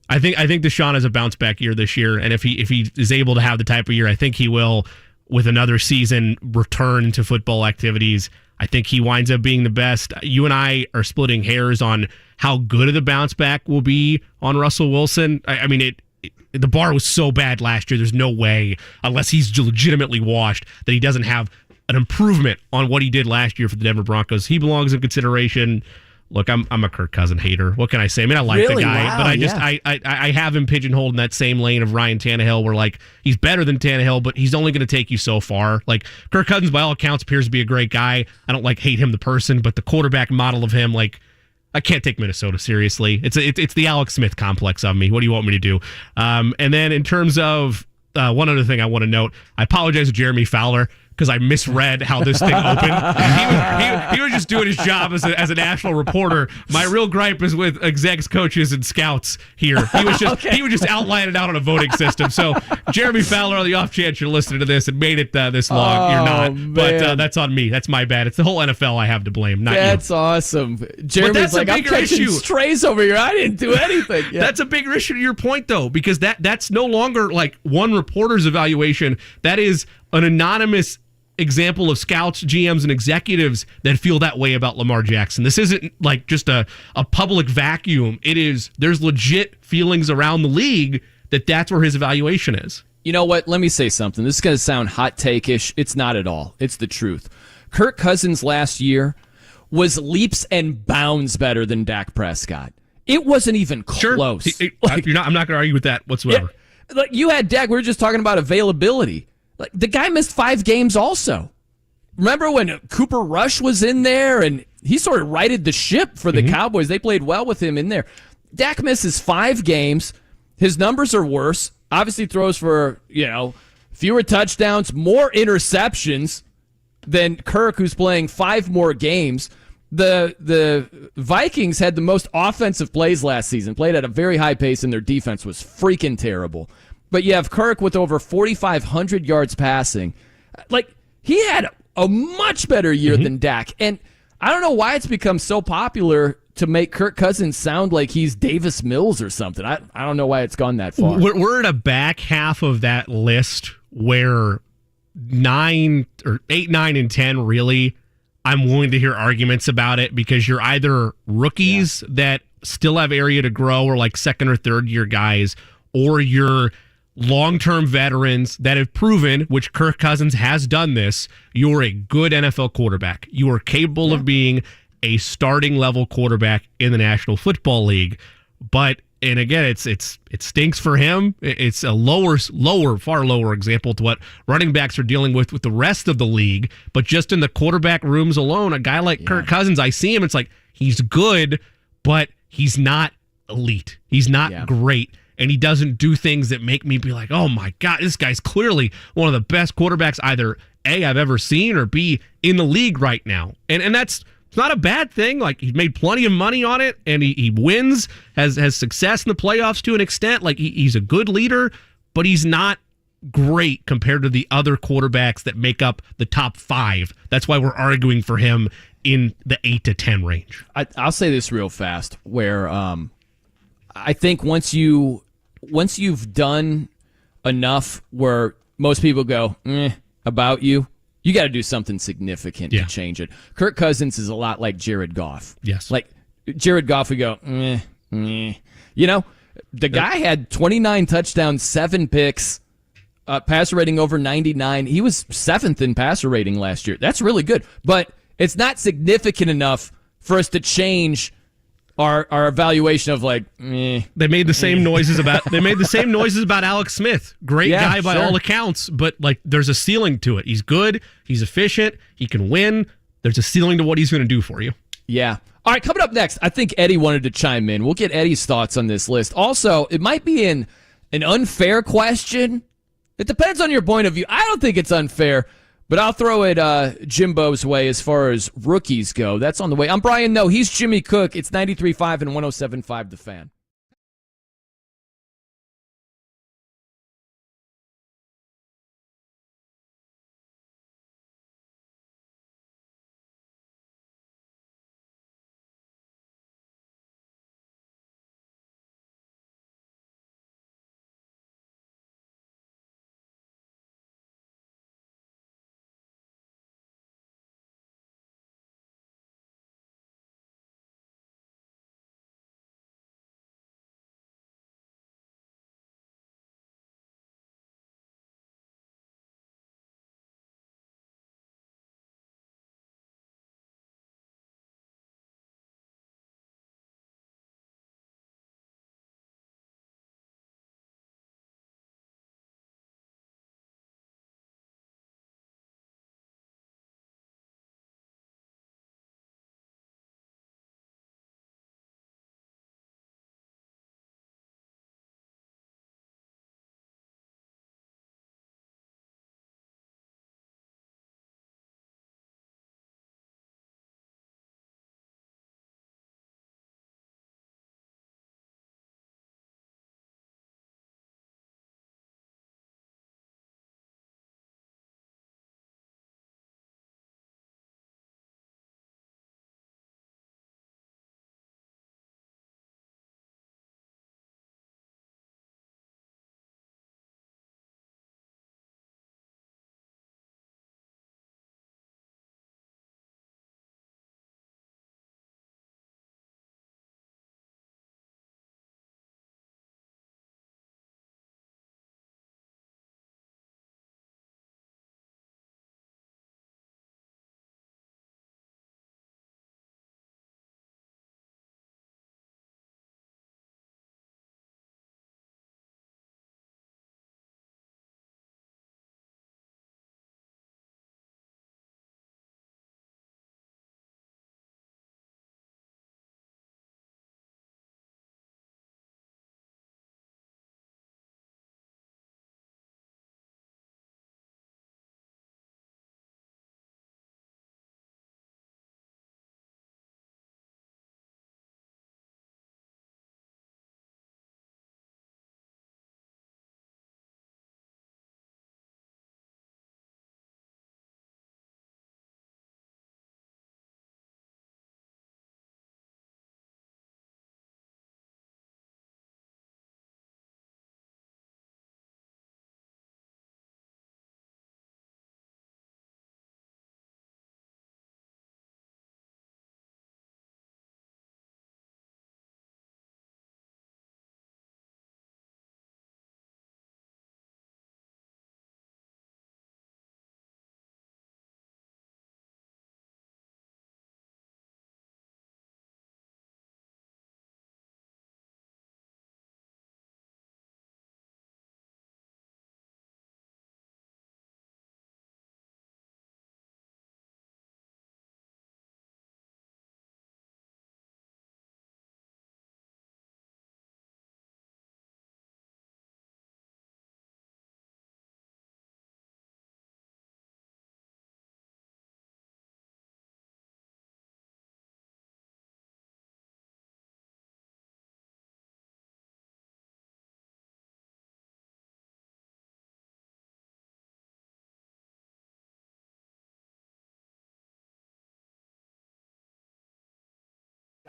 I think Deshaun has a bounce back year this year, and if he is able to have the type of year I think he will, with another season return to football activities, I think he winds up being the best. You and I are splitting hairs on how good of the bounce back will be on Russell Wilson. I mean, the bar was so bad last year. There's no way, unless he's legitimately washed, that he doesn't have an improvement on what he did last year for the Denver Broncos. He belongs in consideration. Look, I'm a Kirk Cousins hater. What can I say? I mean, I like the guy, wow, but I have him pigeonholed in that same lane of Ryan Tannehill, where like he's better than Tannehill, but he's only going to take you so far. Like, Kirk Cousins, by all accounts, appears to be a great guy. I don't hate him the person, but the quarterback model of him, like, I can't take Minnesota seriously. It's the Alex Smith complex of me. What do you want me to do? And then in terms of one other thing I want to note, I apologize to Jeremy Fowler because I misread how this thing opened. He was just doing his job as a national reporter. My real gripe is with execs, coaches, and scouts here. He was just he would just outline it out on a voting system. So Jeremy Fowler, on the off chance you're listening to this and made it this long, you're not. Man. But that's on me. That's my bad. It's the whole NFL I have to blame, not That's you. awesome. Jeremy's that's a like, I'm bigger catching issue. strays over here. I didn't do anything. Yeah. That's a bigger issue to your point, though, because that's no longer like one reporter's evaluation. That is an anonymous example of scouts, GMs, and executives that feel that way about Lamar Jackson. This isn't like just a public vacuum. There's legit feelings around the league that's where his evaluation is. You know what? Let me say something. This is going to sound hot take-ish. It's not at all. It's the truth. Kirk Cousins last year was leaps and bounds better than Dak Prescott. It wasn't even close. Sure. I'm not going to argue with that whatsoever. Yeah, like you had Dak. We were just talking about availability. Like the guy missed 5 games also. Remember when Cooper Rush was in there and he sort of righted the ship for the Cowboys? They played well with him in there. Dak misses 5 games. His numbers are worse. Obviously throws for, fewer touchdowns, more interceptions than Kirk, who's playing 5 more games. The Vikings had the most offensive plays last season, played at a very high pace, and their defense was freaking terrible. But you have Kirk with over 4,500 yards passing. Like, he had a much better year than Dak. And I don't know why it's become so popular to make Kirk Cousins sound like he's Davis Mills or something. I don't know why it's gone that far. We're at a back half of that list where 9 or 8, 9, and 10 really, I'm willing to hear arguments about it because you're either rookies that still have area to grow or like second or third year guys, or you're long-term veterans that have proven, which Kirk Cousins has done this, you're a good NFL quarterback. You are capable of being a starting level quarterback in the National Football League. But, and again, it stinks for him. It's a far lower example to what running backs are dealing with the rest of the league. But just in the quarterback rooms alone, a guy like Kirk Cousins, I see him, it's like he's good, but he's not elite. He's not great. And he doesn't do things that make me be like, oh my God, this guy's clearly one of the best quarterbacks either A, I've ever seen, or B, in the league right now. And that's not a bad thing. Like, he's made plenty of money on it, and he wins, has success in the playoffs to an extent. Like, he's a good leader, but he's not great compared to the other quarterbacks that make up the top 5. That's why we're arguing for him in the 8 to 10 range. I'll say this real fast, where I think once you've done enough where most people go, about you got to do something significant to change it. Kirk Cousins is a lot like Jared Goff. Yes. Like Jared Goff would go, the guy had 29 touchdowns, 7 picks, passer rating over 99. He was 7th in passer rating last year. That's really good. But it's not significant enough for us to change our evaluation of like, They made the same noises about Alex Smith. Great guy by all accounts, but like there's a ceiling to it. He's good, he's efficient, he can win. There's a ceiling to what he's going to do for you. Yeah. All right, coming up next, I think Eddie wanted to chime in. We'll get Eddie's thoughts on this list. Also, it might be an unfair question. It depends on your point of view. I don't think it's unfair, but I'll throw it Jimbo's way as far as rookies go. That's on the way. I'm Brian Noe. He's Jimmy Cook. It's 93.5 and 107.5 The Fan.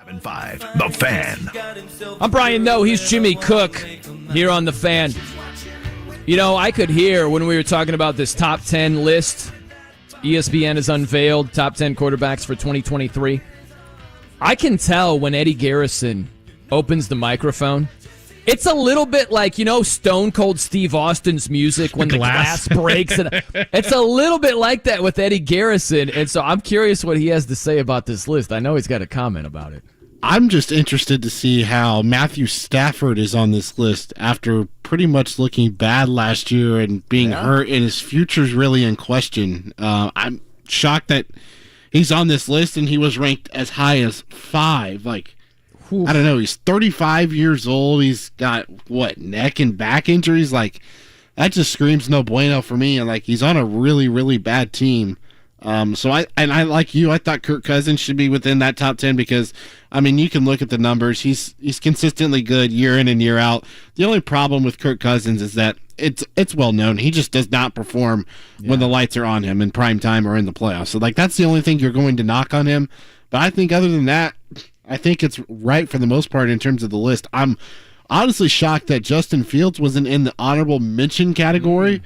5, The Fan. I'm Brian Noe. He's Jimmy Cook here on The Fan. You know, I could hear when we were talking about this top 10 list. ESPN has unveiled top 10 quarterbacks for 2023. I can tell when Eddie Garrison opens the microphone. It's a little bit like, you know, Stone Cold Steve Austin's music when the glass breaks. And it's a little bit like that with Eddie Garrison. And so I'm curious what he has to say about this list. I know he's got a comment about it. I'm just interested to see how Matthew Stafford is on this list after pretty much looking bad last year and being hurt, and his future's really in question. I'm shocked that he's on this list and he was ranked as high as 5. Like, I don't know. He's 35 years old. He's got, neck and back injuries? Like, that just screams no bueno for me. And, like, he's on a really, really bad team. So I like you, I thought Kirk Cousins should be within that top 10 because, I mean, you can look at the numbers. He's consistently good year in and year out. The only problem with Kirk Cousins is that it's well known. He just does not perform when the lights are on him in prime time or in the playoffs. So, like, that's the only thing you're going to knock on him. But I think other than that, I think it's right for the most part in terms of the list. I'm honestly shocked that Justin Fields wasn't in the honorable mention category.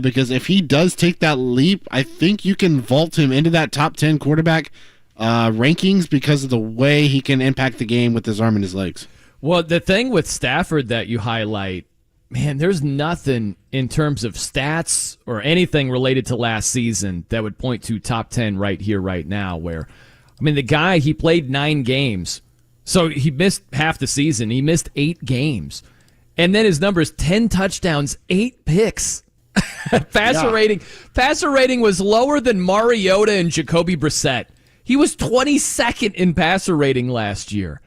Because if he does take that leap, I think you can vault him into that top 10 quarterback rankings because of the way he can impact the game with his arm and his legs. Well, the thing with Stafford that you highlight, man, there's nothing in terms of stats or anything related to last season that would point to top 10 right here, right now, where, I mean, the guy, he played 9 games. So he missed half the season. He missed 8 games. And then his numbers, 10 touchdowns, 8 picks. Passer rating was lower than Mariota and Jacoby Brissett. He was 22nd in passer rating last year.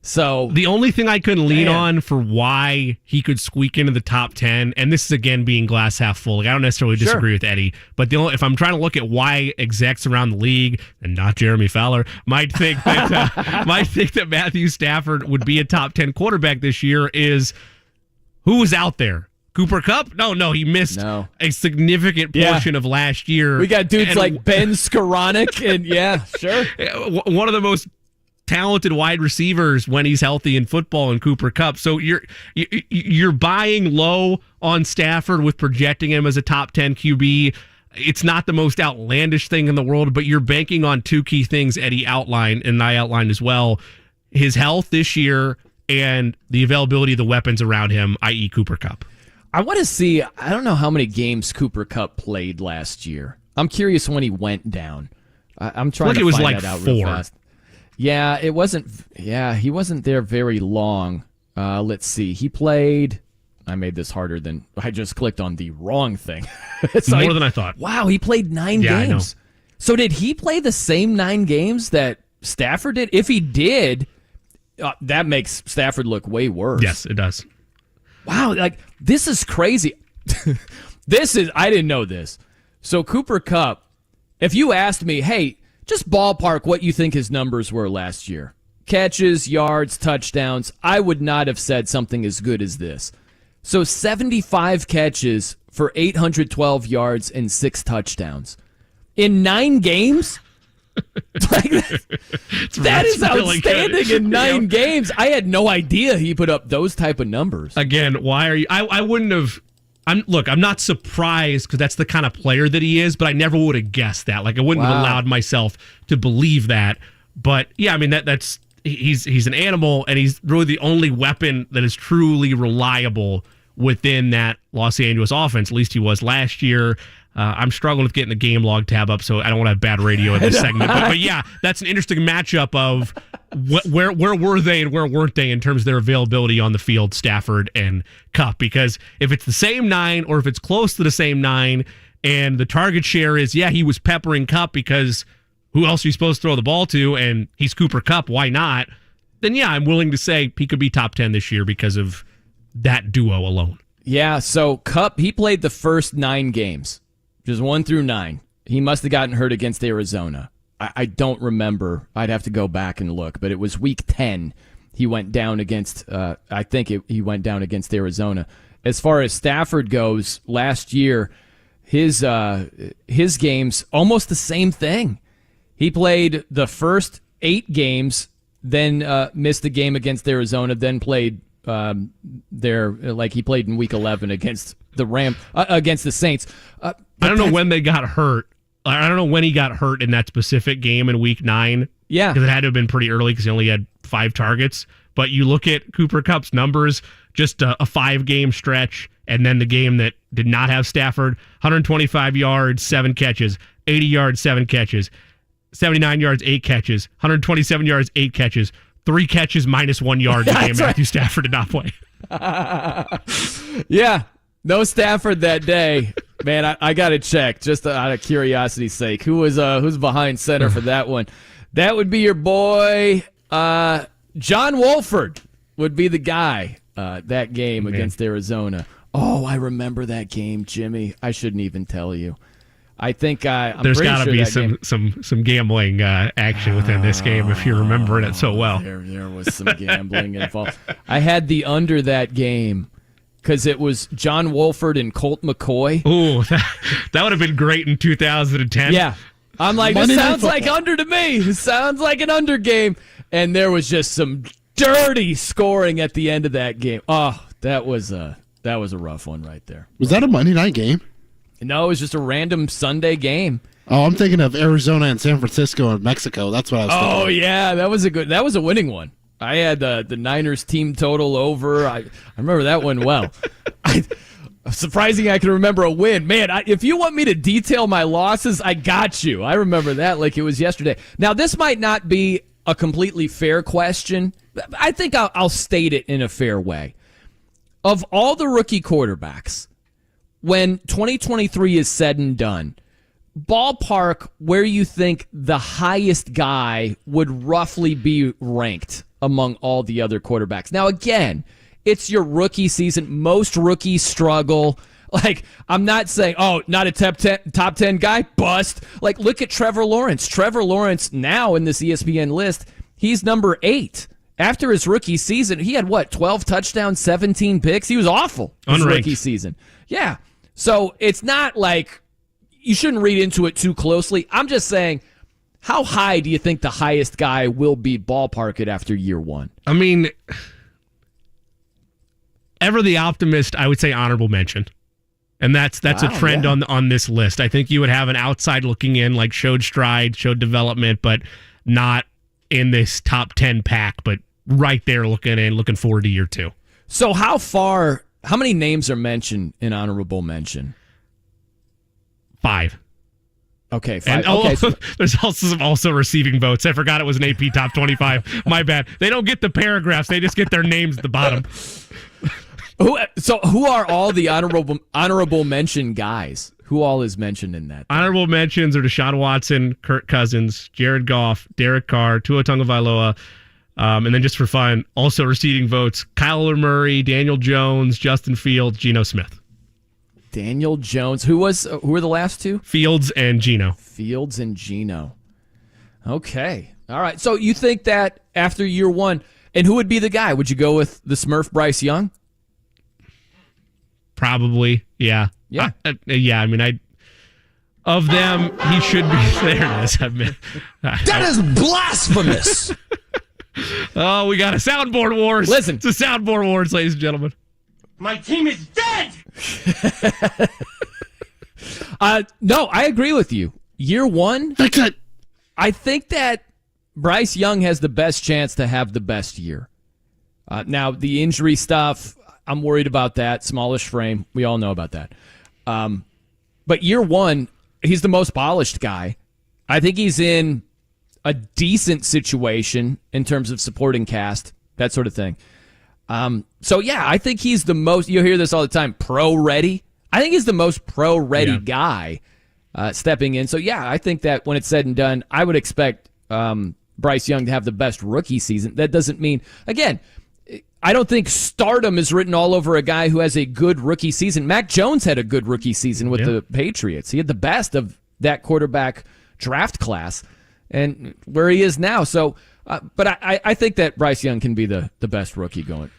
So the only thing I could lean on for why he could squeak into the top 10, and this is again being glass half full. Like, I don't necessarily disagree with Eddie, but if I'm trying to look at why execs around the league and not Jeremy Fowler might think that Matthew Stafford would be a top 10 quarterback this year is who was out there. Cooper Kupp? No, he missed a significant portion of last year. We got dudes like Ben Skoranek, and one of the most talented wide receivers when he's healthy in football in Cooper Kupp. So you're buying low on Stafford with projecting him as a top 10 QB. It's not the most outlandish thing in the world, but you're banking on 2 key things Eddie outlined, and I outlined as well. His health this year and the availability of the weapons around him, i.e. Cooper Kupp. I want to see, I don't know how many games Cooper Kupp played last year. I'm curious when he went down. I'm trying to find that out 4. real fast. Yeah, he wasn't there very long. Let's see. He played, I made this harder than, I just clicked on the wrong thing. More than I thought. Wow, he played 9 games. I know. So did he play the same 9 games that Stafford did? If he did, that makes Stafford look way worse. Yes, it does. Wow, like, this is crazy. I didn't know this. So Cooper Kupp, if you asked me, hey, just ballpark what you think his numbers were last year. Catches, yards, touchdowns, I would not have said something as good as this. So 75 catches for 812 yards and 6 touchdowns. In 9 games? Like, that is really outstanding good. in 9 games. I had no idea he put up those type of numbers. Again, why are you? I wouldn't have. I'm not surprised because that's the kind of player that he is. But I never would have guessed that. Like, I wouldn't have allowed myself to believe that. But yeah, I mean that's he's an animal, and he's really the only weapon that is truly reliable within that Los Angeles offense. At least he was last year. I'm struggling with getting the game log tab up, so I don't want to have bad radio in this segment. But yeah, that's an interesting matchup of where were they and where weren't they in terms of their availability on the field, Stafford and Kupp. Because if it's the same 9 or if it's close to the same 9 and the target share is, he was peppering Kupp because who else are you supposed to throw the ball to? And he's Cooper Kupp, why not? Then I'm willing to say he could be top 10 this year because of that duo alone. Yeah, so Kupp, he played the first 9 games. Just 1 through 9. He must have gotten hurt against Arizona. I don't remember. I'd have to go back and look, but it was week 10. He went down against, he went down against Arizona. As far as Stafford goes, last year, his games, almost the same thing. He played the first 8 games then missed the game against Arizona, then played he played in Week 11 against the against the Saints. I don't know when they got hurt. I don't know when he got hurt in that specific game in Week 9. Yeah, because it had to have been pretty early because he only had 5 targets. But you look at Cooper Kupp's numbers, just a 5-game stretch, and then the game that did not have Stafford, 125 yards, 7 catches, 80 yards, 7 catches, 79 yards, 8 catches, 127 yards, 8 catches, 3 catches, -1 yard in the game. Matthew Stafford did not play. Yeah, no Stafford that day. Man, I got to check, just out of curiosity's sake. Who's behind center for that one? That would be your boy, John Wolford would be the guy that game against Arizona. Oh, I remember that game, Jimmy. I shouldn't even tell you. I think there's got to be some gambling action within this game if you're remembering it so well. There was some gambling involved. I had the under that game because it was John Wolford and Colt McCoy. Ooh, that would have been great in 2010. Yeah. I'm like, this sounds like under to me. This sounds like an under game. And there was just some dirty scoring at the end of that game. Oh, that was a rough one right there. Was that a Monday night game? No, it was just a random Sunday game. Oh, I'm thinking of Arizona and San Francisco and Mexico. That's what I was thinking. Oh, yeah, that was a winning one. I had the Niners team total over. I remember that one well. Surprising I can remember a win. Man, if you want me to detail my losses, I got you. I remember that like it was yesterday. Now, this might not be a completely fair question. I think I'll state it in a fair way. Of all the rookie quarterbacks, when 2023 is said and done, ballpark where you think the highest guy would roughly be ranked among all the other quarterbacks. Now, again, it's your rookie season. Most rookies struggle. Like, I'm not saying, oh, not a top 10 guy, bust. Like, look at Trevor Lawrence. Trevor Lawrence now in this ESPN list, he's number 8. After his rookie season, he had, 12 touchdowns, 17 picks? He was awful his rookie season. Yeah. So it's not like you shouldn't read into it too closely. I'm just saying, how high do you think the highest guy will be ballpark it after year one? I mean, ever the optimist, I would say honorable mention. And that's a trend on this list. I think you would have an outside looking in, like showed stride, showed development, but not in this top 10 pack, but right there looking forward to year 2. So how many names are mentioned in honorable mention? 5. Okay, 5. And there's also receiving votes. I forgot it was an AP top 25. My bad. They don't get the paragraphs. They just get their names at the bottom. Who are all the honorable mention guys? Who all is mentioned in that? Honorable mentions are Deshaun Watson, Kirk Cousins, Jared Goff, Derek Carr, Tua Tagovailoa, and then just for fun, also receiving votes, Kyler Murray, Daniel Jones, Justin Fields, Geno Smith. Daniel Jones. Who were the last two? Fields and Geno. Fields and Geno. Okay. All right. So you think that after year one, and who would be the guy? Would you go with the Smurf Bryce Young? Probably, yeah. Yeah. I mean, of them, he should be. There it is. That is blasphemous. Oh, we got a soundboard wars. Listen. It's a soundboard wars, ladies and gentlemen. My team is dead! No, I agree with you. Year one, I think that Bryce Young has the best chance to have the best year. Now, the injury stuff, I'm worried about that. Smallish frame. We all know about that. But year one, he's the most polished guy. I think he's in a decent situation in terms of supporting cast, that sort of thing. So, yeah, I think he's the most, you'll hear this all the time, pro-ready. I think he's the most pro-ready guy stepping in. So, yeah, I think that when it's said and done, I would expect Bryce Young to have the best rookie season. That doesn't mean, again, I don't think stardom is written all over a guy who has a good rookie season. Mac Jones had a good rookie season with the Patriots. He had the best of that quarterback draft class and where he is now. So, but I think that Bryce Young can be the best rookie going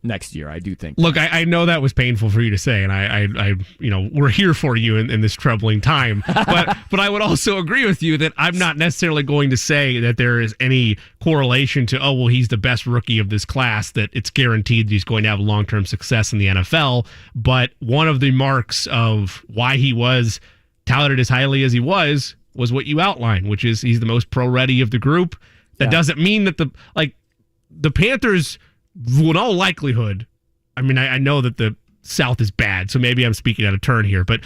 next year. I do think. Look, I know that was painful for you to say, and I we're here for you in this troubling time. But I would also agree with you that I'm not necessarily going to say that there is any correlation to, he's the best rookie of this class, that it's guaranteed that he's going to have long-term success in the NFL. But one of the marks of why he was touted as highly as he was what you outlined, which is he's the most pro-ready of the group. That doesn't mean that the Panthers, in all likelihood, I mean, I know that the South is bad, so maybe I'm speaking out of turn here, but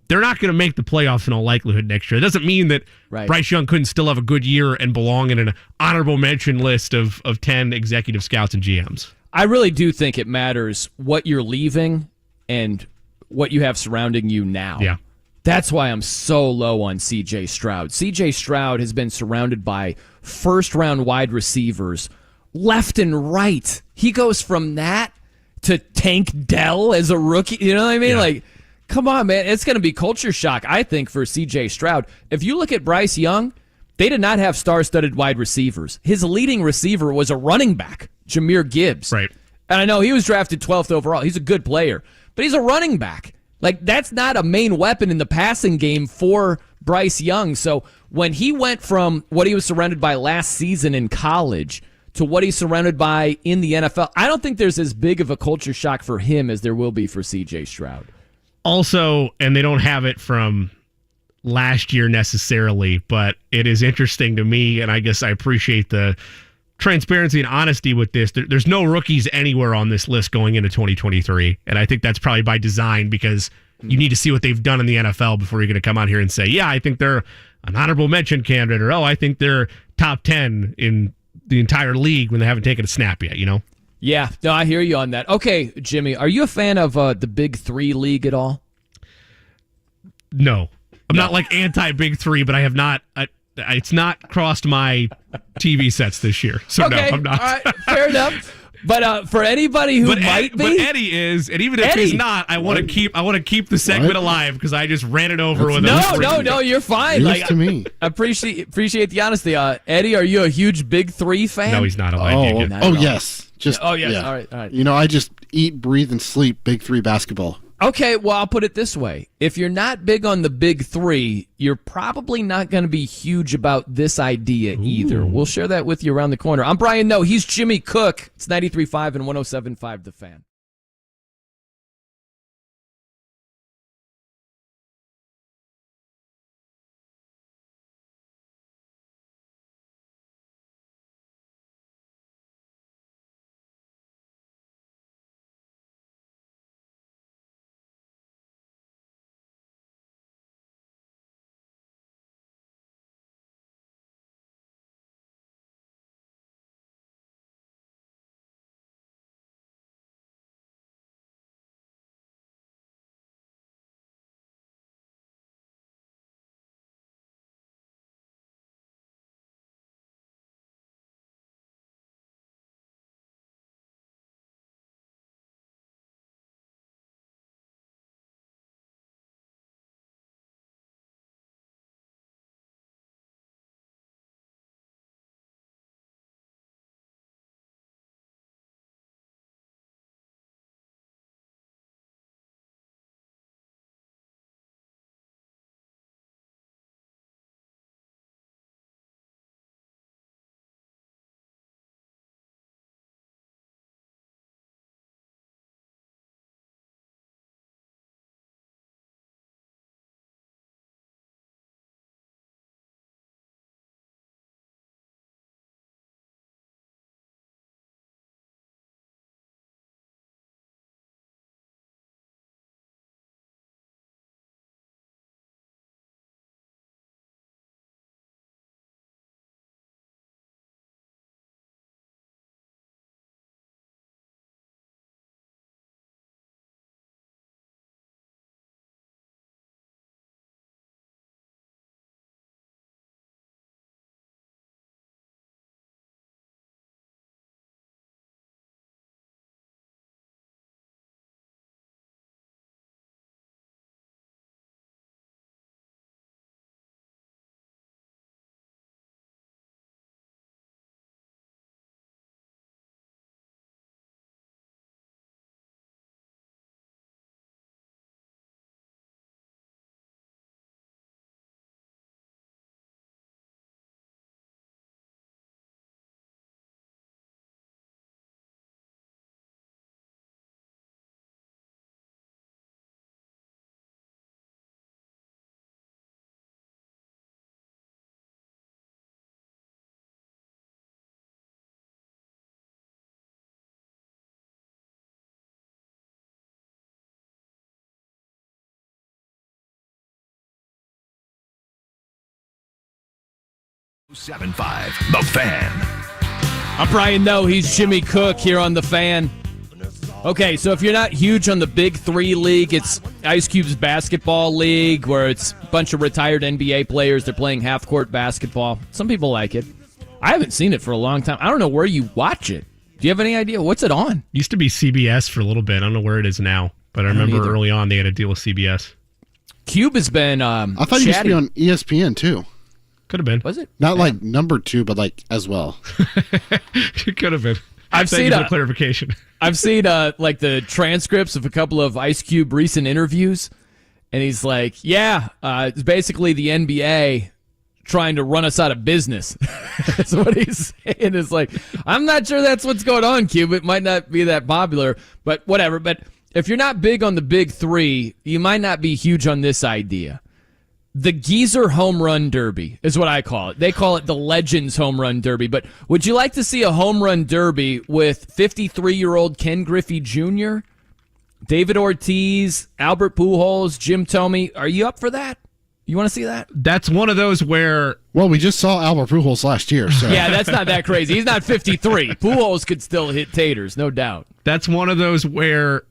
they're not going to make the playoffs in all likelihood next year. It doesn't mean that Bryce Young couldn't still have a good year and belong in an honorable mention list of 10 executive scouts and GMs. I really do think it matters what you're leaving and what you have surrounding you now. Yeah. That's why I'm so low on C.J. Stroud. C.J. Stroud has been surrounded by first-round wide receivers left and right. He goes from that to Tank Dell as a rookie. You know what I mean? Yeah. Like, come on, man. It's going to be culture shock, I think, for C.J. Stroud. If you look at Bryce Young, they did not have star-studded wide receivers. His leading receiver was a running back, Jahmyr Gibbs. Right. And I know he was drafted 12th overall. He's a good player, but he's a running back. Like, that's not a main weapon in the passing game for Bryce Young. So when he went from what he was surrounded by last season in college to what he's surrounded by in the NFL, I don't think there's as big of a culture shock for him as there will be for C.J. Stroud. Also, and they don't have it from last year necessarily, but it is interesting to me, and I guess I appreciate the transparency and honesty with this. There's no rookies anywhere on this list going into 2023, and I think that's probably by design because you need to see what they've done in the NFL before you're going to come out here and say, I think they're an honorable mention candidate, or I think they're top 10 in the entire league when they haven't taken a snap yet, Yeah, no, I hear you on that. Okay, Jimmy, are you a fan of the Big Three League at all? No. I'm not like anti-Big Three, but I have not... it's not crossed my TV sets this year, so okay, no, I'm not. All right, fair enough. But for anybody who might be, but Eddie is, and even if he's not, I want to keep the segment alive because I just ran it over with him. No, you're fine. News to me. I appreciate the honesty. Eddie, are you a huge Big Three fan? No, he's not. Yes. Yes. Yeah. All right. I just eat, breathe, and sleep Big Three basketball. Okay, well, I'll put it this way. If you're not big on the Big Three, you're probably not going to be huge about this idea either. We'll share that with you around the corner. I'm Brian Noe. He's Jimmy Cook. It's 93.5 and 107.5 The Fan. 7-5, The Fan. I'm Brian Noe. He's Jimmy Cook here on The Fan. Okay, so if you're not huge on the Big Three League, it's Ice Cube's basketball league where it's a bunch of retired NBA players. They're playing half-court basketball. Some people like it. I haven't seen it for a long time. I don't know where you watch it. Do you have any idea? What's it on? Used to be CBS for a little bit. I don't know where it is now, but I remember early on they had a deal with CBS. Cube has been I thought it used to be on ESPN, too. Could have been. Was it? Not like number 2, but like as well. It could have been. I've Thank seen you for the clarification. I've seen like the transcripts of a couple of Ice Cube recent interviews, and he's like, "Yeah, it's basically the NBA trying to run us out of business." That's what he's saying. It's like, I'm not sure that's what's going on, Cube. It might not be that popular, but whatever. But if you're not big on the Big Three, you might not be huge on this idea. The Geezer Home Run Derby is what I call it. They call it the Legends Home Run Derby. But would you like to see a home run derby with 53-year-old Ken Griffey Jr., David Ortiz, Albert Pujols, Jim Thome? Are you up for that? You want to see that? That's one of those where... Well, we just saw Albert Pujols last year. So. Yeah, that's not that crazy. He's not 53. Pujols could still hit taters, no doubt. That's one of those where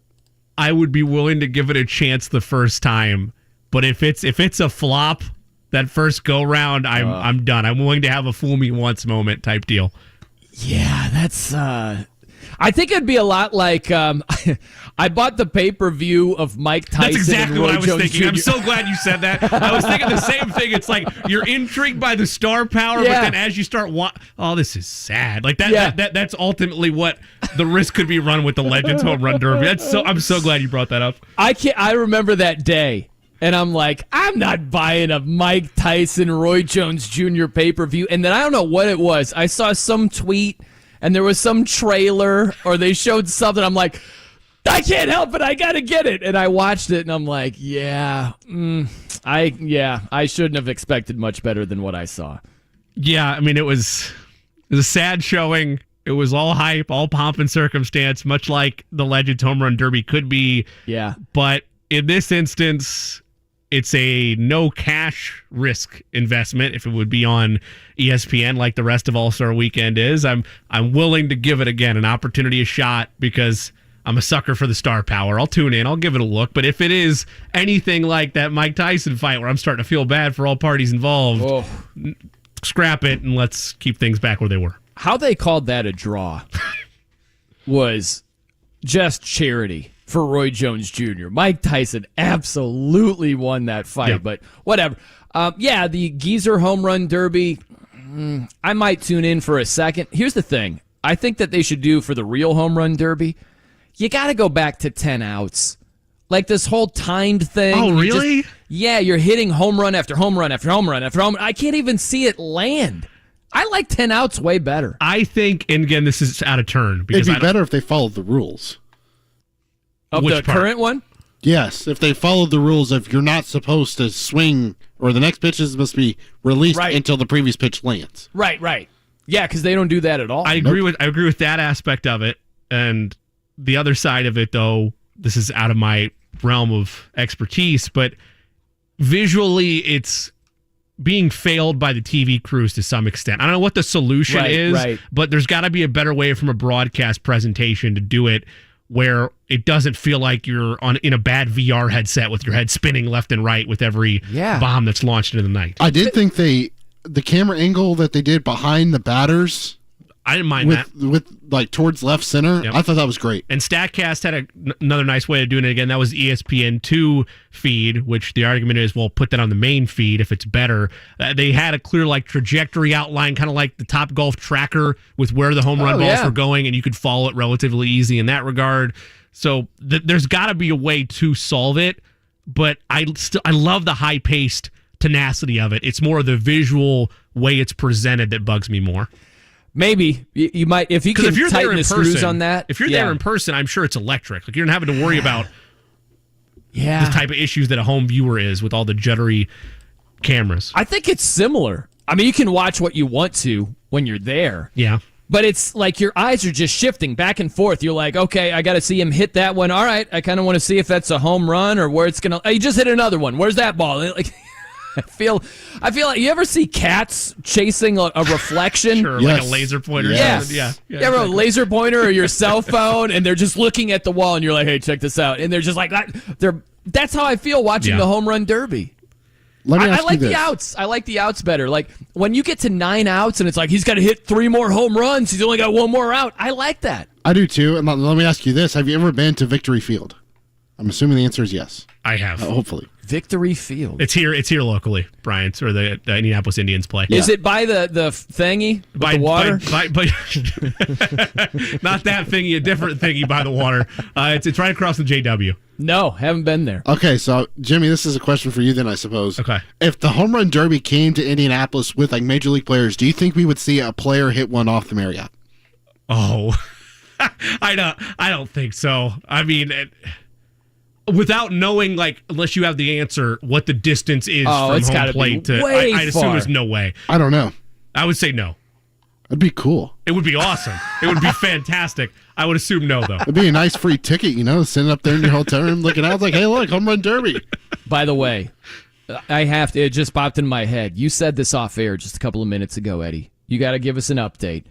I would be willing to give it a chance the first time. But if it's a flop, that first go round, I'm done. I'm willing to have a fool me once moment type deal. Yeah, that's. I think it'd be a lot like I bought the pay-per-view of Mike Tyson. That's exactly and Roy what I was Jones thinking. Jr. I'm so glad you said that. I was thinking the same thing. It's like you're intrigued by the star power, but then as you start, this is sad. Like that. Yeah. That's ultimately what the risk could be run with the Legends Home Run Derby. I'm so glad you brought that up. I remember that day. And I'm like, I'm not buying a Mike Tyson, Roy Jones Jr. pay-per-view. And then I don't know what it was. I saw some tweet, and there was some trailer, or they showed something. I'm like, I can't help it. I got to get it. And I watched it, and I'm like, I shouldn't have expected much better than what I saw. Yeah, I mean, it was a sad showing. It was all hype, all pomp and circumstance, much like the Legends Home Run Derby could be. Yeah. But in this instance... It's a no cash risk investment if it would be on ESPN like the rest of All-Star Weekend is. I'm willing to give it again an opportunity, a shot, because I'm a sucker for the star power. I'll tune in. I'll give it a look. But if it is anything like that Mike Tyson fight where I'm starting to feel bad for all parties involved, scrap it and let's keep things back where they were. How they called that a draw was just charity for Roy Jones Jr. Mike Tyson absolutely won that fight, but whatever. The Geezer Home Run Derby, I might tune in for a second. Here's the thing. I think that they should do for the real Home Run Derby, you got to go back to 10 outs. Like this whole timed thing. Oh, really? You're hitting home run after home run after home run after home run. I can't even see it land. I like 10 outs way better. I think, and again, this is out of turn. Because it'd be better if they followed the rules. Of the current one? Yes, if they followed the rules of you're not supposed to swing, or the next pitches must be released until the previous pitch lands. Right. Yeah, because they don't do that at all. I agree with that aspect of it, and the other side of it, though, this is out of my realm of expertise, but visually, it's being failed by the TV crews to some extent. I don't know what the solution is, but there's got to be a better way from a broadcast presentation to do it, where it doesn't feel like you're in a bad VR headset with your head spinning left and right with every bomb that's launched into the night. I did think the camera angle that they did behind the batters, I didn't mind that. With like towards left center, I thought that was great. And StatCast had another nice way of doing it again. That was ESPN2 feed, which the argument is, well, put that on the main feed if it's better. They had a clear trajectory outline, kind of like the Top Golf tracker with where the home run balls were going, and you could follow it relatively easy in that regard. So there's got to be a way to solve it, but I love the high-paced tenacity of it. It's more of the visual way it's presented that bugs me more. Maybe you might if you can tighten the screws on that. If you're there in person, I'm sure it's electric. Like you're not having to worry about the type of issues that a home viewer is with all the juddery cameras. I think it's similar. I mean, you can watch what you want to when you're there. Yeah. But it's like your eyes are just shifting back and forth. You're like, okay, I got to see him hit that one. All right, I kind of want to see if that's a home run or where it's going to... You just hit another one. Where's that ball? Like, I feel like you ever see cats chasing a reflection? Sure, like a laser pointer. Yes. Yeah. You ever a laser pointer or your cell phone, and they're just looking at the wall, and you're like, "Hey, check this out," and they're just like that. That's how I feel watching the home run derby. Let me ask I like you this. the outs. I like the outs better. Like when you get to 9 outs, and it's like he's got to hit 3 more home runs. He's only got 1 more out. I like that. I do too. And let me ask you this: have you ever been to Victory Field? I'm assuming the answer is yes. I have. Hopefully. Victory Field. It's here locally, Brian. It's where the Indianapolis Indians play. Is it by the thingy? By the water? Not that thingy, a different thingy by the water. It's right across the JW. No, haven't been there. Okay, so Jimmy, this is a question for you then, I suppose. Okay. If the home run derby came to Indianapolis with like major league players, do you think we would see a player hit one off the Marriott? Oh, I don't think so. I mean, without knowing, like, unless you have the answer, what the distance is from home plate to, I'd assume there's no way. I don't know. I would say no. That'd be cool. It would be awesome. It would be fantastic. I would assume no, though. It'd be a nice free ticket, sitting up there in your hotel room looking out like, hey, look, home run derby. By the way, it just popped in my head. You said this off air just a couple of minutes ago, Eddie. You got to give us an update.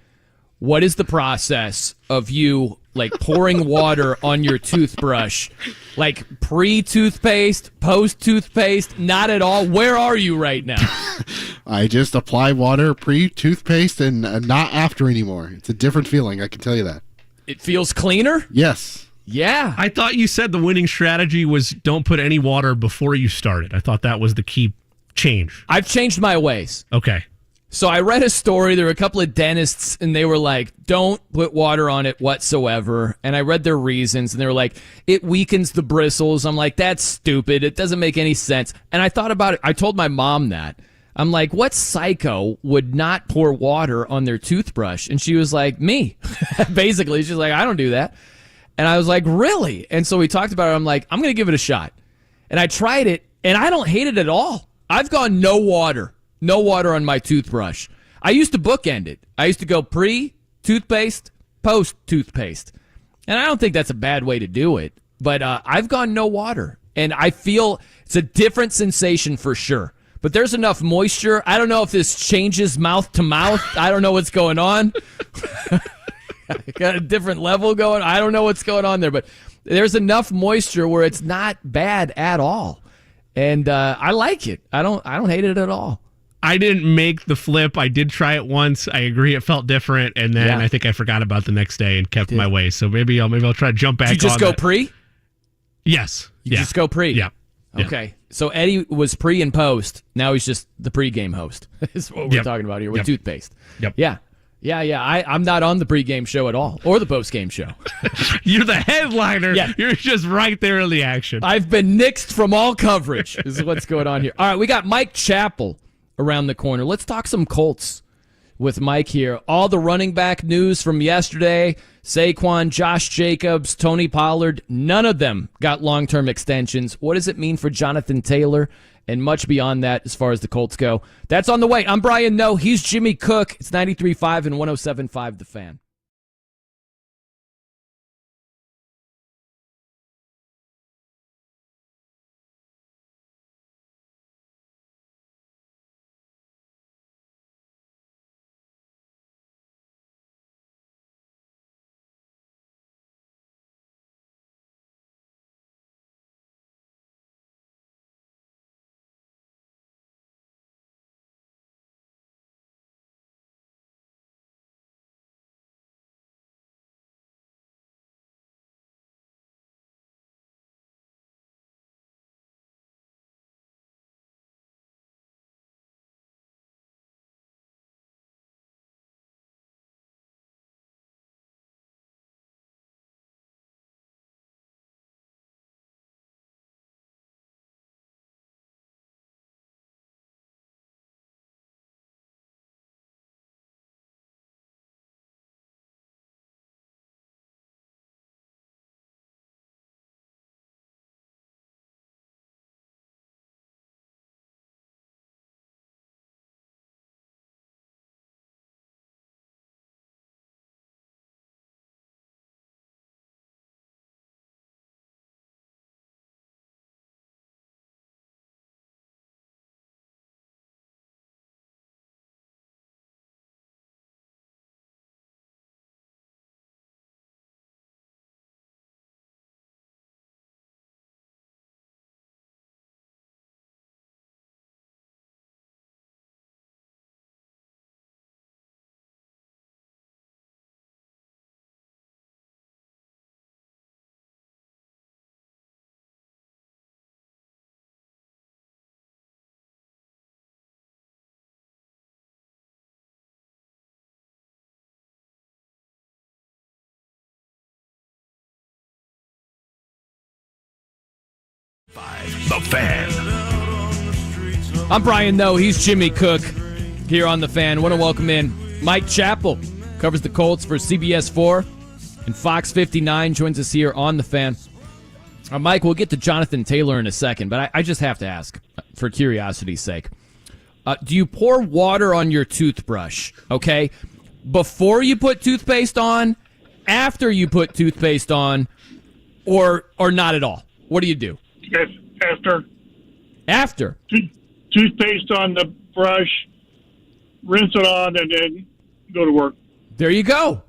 What is the process of you like pouring water on your toothbrush? Like pre-toothpaste, post-toothpaste, not at all? Where are you right now? I just apply water pre-toothpaste and not after anymore. It's a different feeling, I can tell you that. It feels cleaner? Yes. Yeah. I thought you said the winning strategy was don't put any water before you started. I thought that was the key change. I've changed my ways. Okay. So I read a story. There were a couple of dentists, and they were like, don't put water on it whatsoever. And I read their reasons, and they were like, it weakens the bristles. I'm like, that's stupid. It doesn't make any sense. And I thought about it. I told my mom that. I'm like, what psycho would not pour water on their toothbrush? And she was like, me. Basically, she's like, I don't do that. And I was like, really? And so we talked about it. I'm like, I'm going to give it a shot. And I tried it, and I don't hate it at all. I've gone no water on my toothbrush. I used to bookend it. I used to go pre-toothpaste, post-toothpaste. And I don't think that's a bad way to do it. But I've gone no water. And I feel it's a different sensation for sure. But there's enough moisture. I don't know if this changes mouth to mouth. I don't know what's going on. Got a different level going. I don't know what's going on there. But there's enough moisture where it's not bad at all. And I like it. I don't hate it at all. I didn't make the flip. I did try it once. I agree it felt different, and then I think I forgot about the next day and kept my way. So maybe I'll try to jump back. Did you just go pre? Yes. You just go pre? Yeah. Okay. So Eddie was pre and post. Now he's just the pregame host. Is what we're talking about here with toothpaste. Yep. Yeah. I'm not on the pregame show at all, or the postgame show. You're the headliner. Yeah. You're just right there in the action. I've been nixed from all coverage. This is what's going on here. All right, we got Mike Chappell around the corner. Let's talk some Colts with Mike here. All the running back news from yesterday, Saquon, Josh Jacobs, Tony Pollard, none of them got long-term extensions. What does it mean for Jonathan Taylor? And much beyond that as far as the Colts go. That's on the way. I'm Brian Noe. He's Jimmy Cook. It's 93.5 and 107.5 The Fan. The Fan. I'm Brian Noe. He's Jimmy Cook here on The Fan. Want to welcome in Mike Chappell, covers the Colts for CBS 4 and Fox 59, joins us here on The Fan. Mike, we'll get to Jonathan Taylor in a second, but I just have to ask, for curiosity's sake. Do you pour water on your toothbrush, okay, before you put toothpaste on, after you put toothpaste on, or not at all? What do you do? After. After? Toothpaste on the brush, rinse it on, and then go to work. There you go.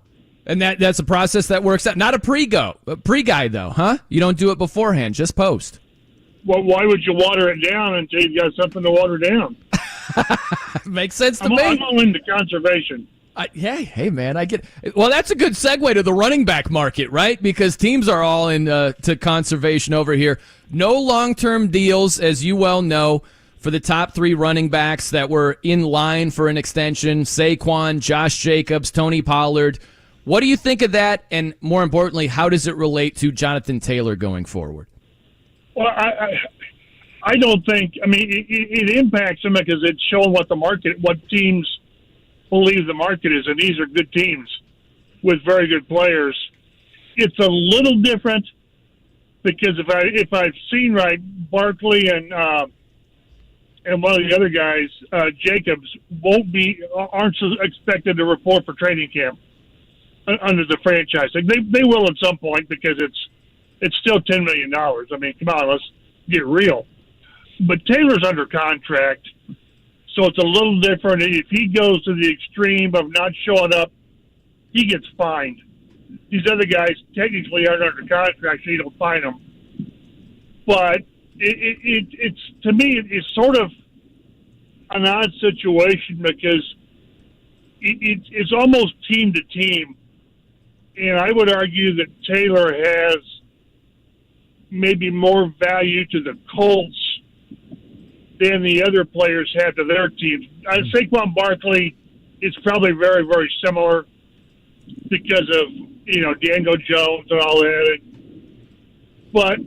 And that's a process that works out. Not a pre-guy, though, huh? You don't do it beforehand, just post. Well, why would you water it down until you've got something to water down? Makes sense to me. I'm all into conservation. Hey, man, I get. Well, that's a good segue to the running back market, right? Because teams are all in to conservation over here. No long-term deals, as you well know, for the top 3 running backs that were in line for an extension: Saquon, Josh Jacobs, Tony Pollard. What do you think of that? And more importantly, how does it relate to Jonathan Taylor going forward? Well, I don't think. I mean, it impacts them because it's showing what teams believe the market is, and these are good teams with very good players. It's a little different because if I've seen right, Barkley and one of the other guys, Jacobs, aren't expected to report for training camp under the franchise. They will at some point because it's still $10 million. I mean, come on, let's get real. But Taylor's under contract, so it's a little different. If he goes to the extreme of not showing up, he gets fined. These other guys technically aren't under contract, so you don't fine them. But it's to me, it's sort of an odd situation because it's almost team to team. And I would argue that Taylor has maybe more value to the Colts than the other players have to their teams. Saquon Barkley is probably very, very similar because of, Daniel Jones and all that. But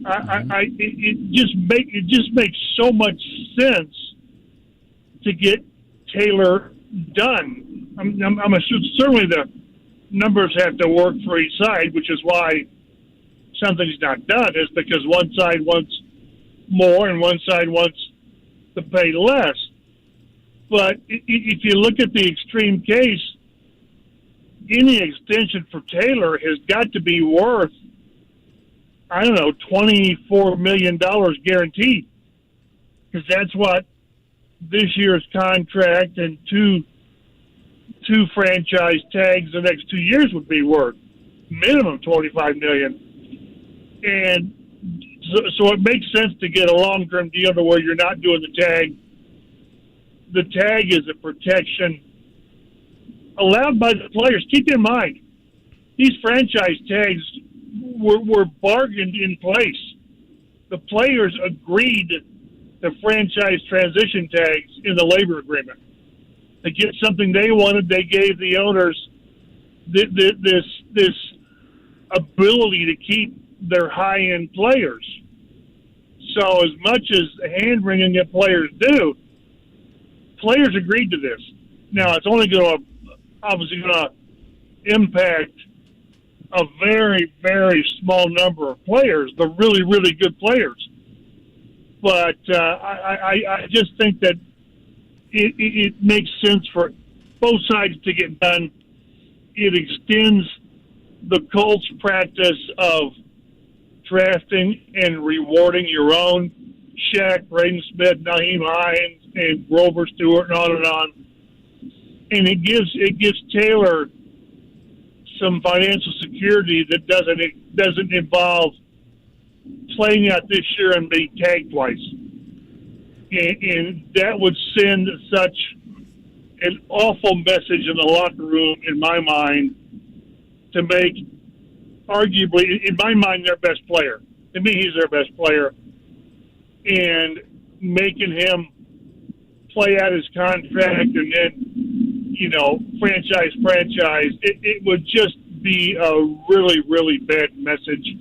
it just makes so much sense to get Taylor done. I'm certainly the numbers have to work for each side, which is why something's not done, is because one side wants more and one side wants to pay less. But if you look at the extreme case, any extension for Taylor has got to be worth, I don't know, $24 million guaranteed, because that's what this year's contract and two franchise tags the next 2 years would be worth, minimum $25 million. And so it makes sense to get a long-term deal to where you're not doing the tag. The tag is a protection allowed by the players. Keep in mind, these franchise tags were bargained in place. The players agreed to franchise transition tags in the labor agreement. To get something they wanted, they gave the owners this ability to keep their high-end players. So as much as hand-wringing that players do, players agreed to this. Now, it's only obviously going to impact a very, very small number of players, the really, really good players. But I just think that it makes sense for both sides to get done. It extends the Colts' practice of drafting and rewarding your own. Shaq, Braden Smith, Naheem Hines, and Grover Stewart, and on and on. And it gives Taylor some financial security that doesn't involve playing out this year and being tagged twice. And that would send such an awful message in the locker room, in my mind, to make arguably, in my mind, their best player. To me, he's their best player. And making him play out his contract and then, franchise, it would just be a really, really bad message.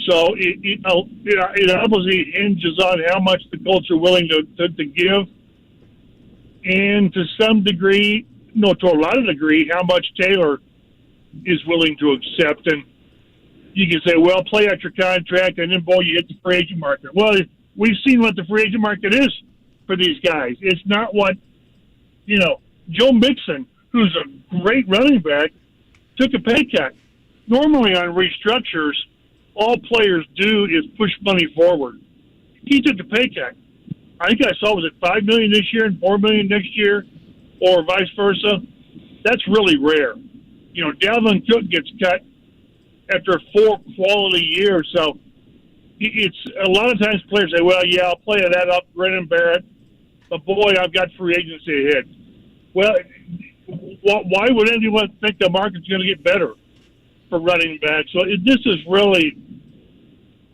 So it obviously hinges on how much the Colts are willing to give, and to some degree, no, to a lot of degree, how much Taylor is willing to accept. And you can say, well, play out your contract, and then, boy, you hit the free agent market. Well, we've seen what the free agent market is for these guys. It's not what, Joe Mixon, who's a great running back, took a pay cut. Normally on restructures, all players do is push money forward. He took a pay cut. I think I saw, was it $5 million this year and $4 million next year, or vice versa? That's really rare. Dalvin Cook gets cut after 4 quality years. So it's a lot of times players say, well, yeah, I'll play that up, grin and bear it. But, boy, I've got free agency ahead. Well, why would anyone think the market's going to get better for running back? So this is really